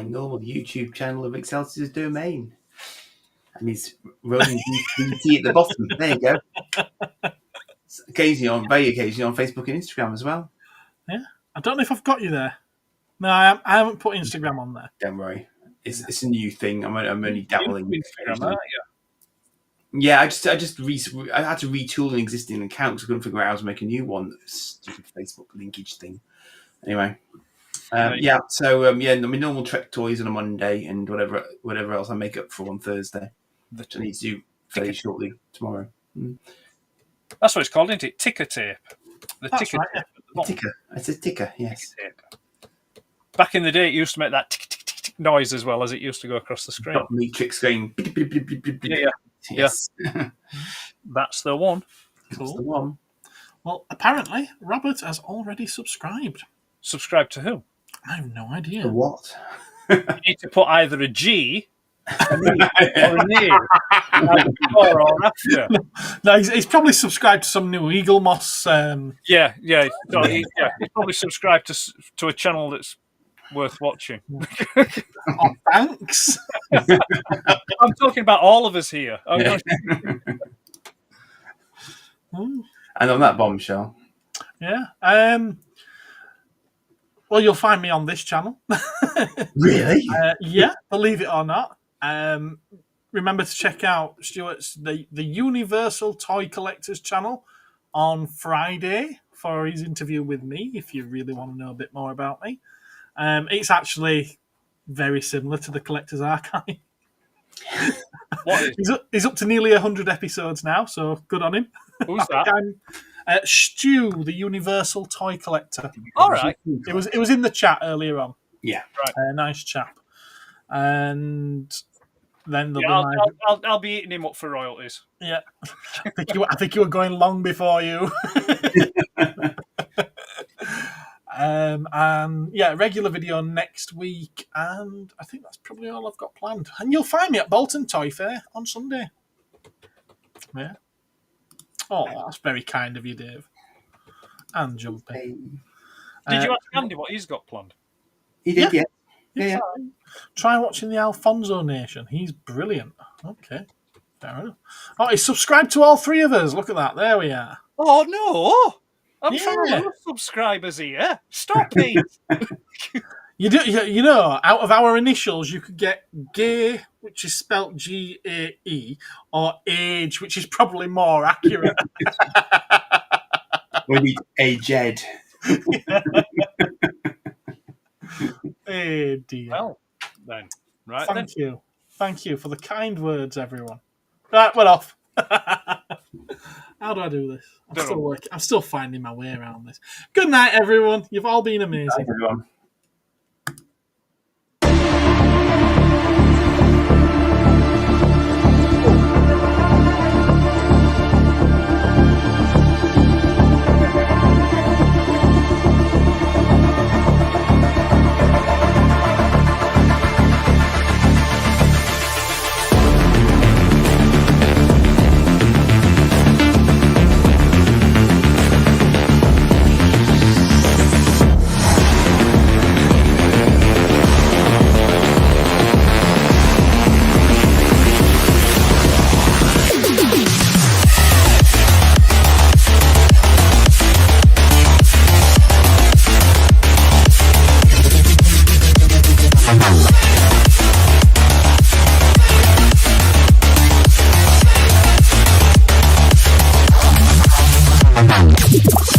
normal YouTube channel of Excelsior's domain. And he's rolling DT at the bottom. There you go. Very occasionally on Facebook and Instagram as well. Yeah. I don't know if I've got you there. No, I haven't put Instagram on there. Don't worry. It's a new thing. I'm only dabbling with Instagram, aren't you? Yeah, I had to retool an existing account because I couldn't figure out how to make a new one. Stupid Facebook linkage thing. Anyway, So my normal Trek toys on a Monday and whatever else I make up for on Thursday. Which I need to do fairly shortly tomorrow. That's what it's called, isn't it? Ticker tape. The That's ticker right, tape. At the bottom. Ticker. It's a ticker, yes. Ticker tape. Back in the day, it used to make that tick, tick, tick, tick noise as well as it used to go across the screen. Dot matrix going. Yeah. Yes. That's the one. That's the one. Well, apparently, Robert has already subscribed. Subscribe to who? I have no idea. The what? You need to put either a G, an E, or an A. Either before or after. No, he's probably subscribed to some new Eagle Moss. Yeah. No, he's probably subscribed to a channel that's worth watching. Oh, thanks. I'm talking about all of us here. Yeah. And on that bombshell. Yeah. Well, you'll find me on this channel. Really? Yeah, believe it or not. Remember to check out Stuart's the Universal Toy Collectors channel on Friday for his interview with me, if you really want to know a bit more about me. It's actually very similar to the Collector's Archive. What is He's up to nearly 100 episodes now, so good on him. Who's that? Stu, the Universal Toy Collector. All right. It was in the chat earlier on. Yeah. Right. Nice chap. And then there'll be I'll be eating him up for royalties. yeah. I think you were going long before you. And yeah, regular video next week, and I think that's probably all I've got planned. And you'll find me at Bolton Toy Fair on Sunday. Yeah. Oh, that's very kind of you, Dave. And Jumpy. Did you ask Andy what he's got planned? He did, yeah. Yeah. Try watching the Alfonso Nation. He's brilliant. Okay. Fair enough. Oh, he's subscribed to all three of us. Look at that. There we are. Oh, no. I'm Yeah. trying to lose subscribers here. Stop it. You know, out of our initials, you could get Gay, which is spelt Gae, or Age, which is probably more accurate. We need a Jed. Hey, dear. Well, then. Right, Thank you. Thank you for the kind words, everyone. Right, we're off. How do I do this? I'm still finding my way around this. Good night, everyone. You've all been amazing. Thanks, everyone. You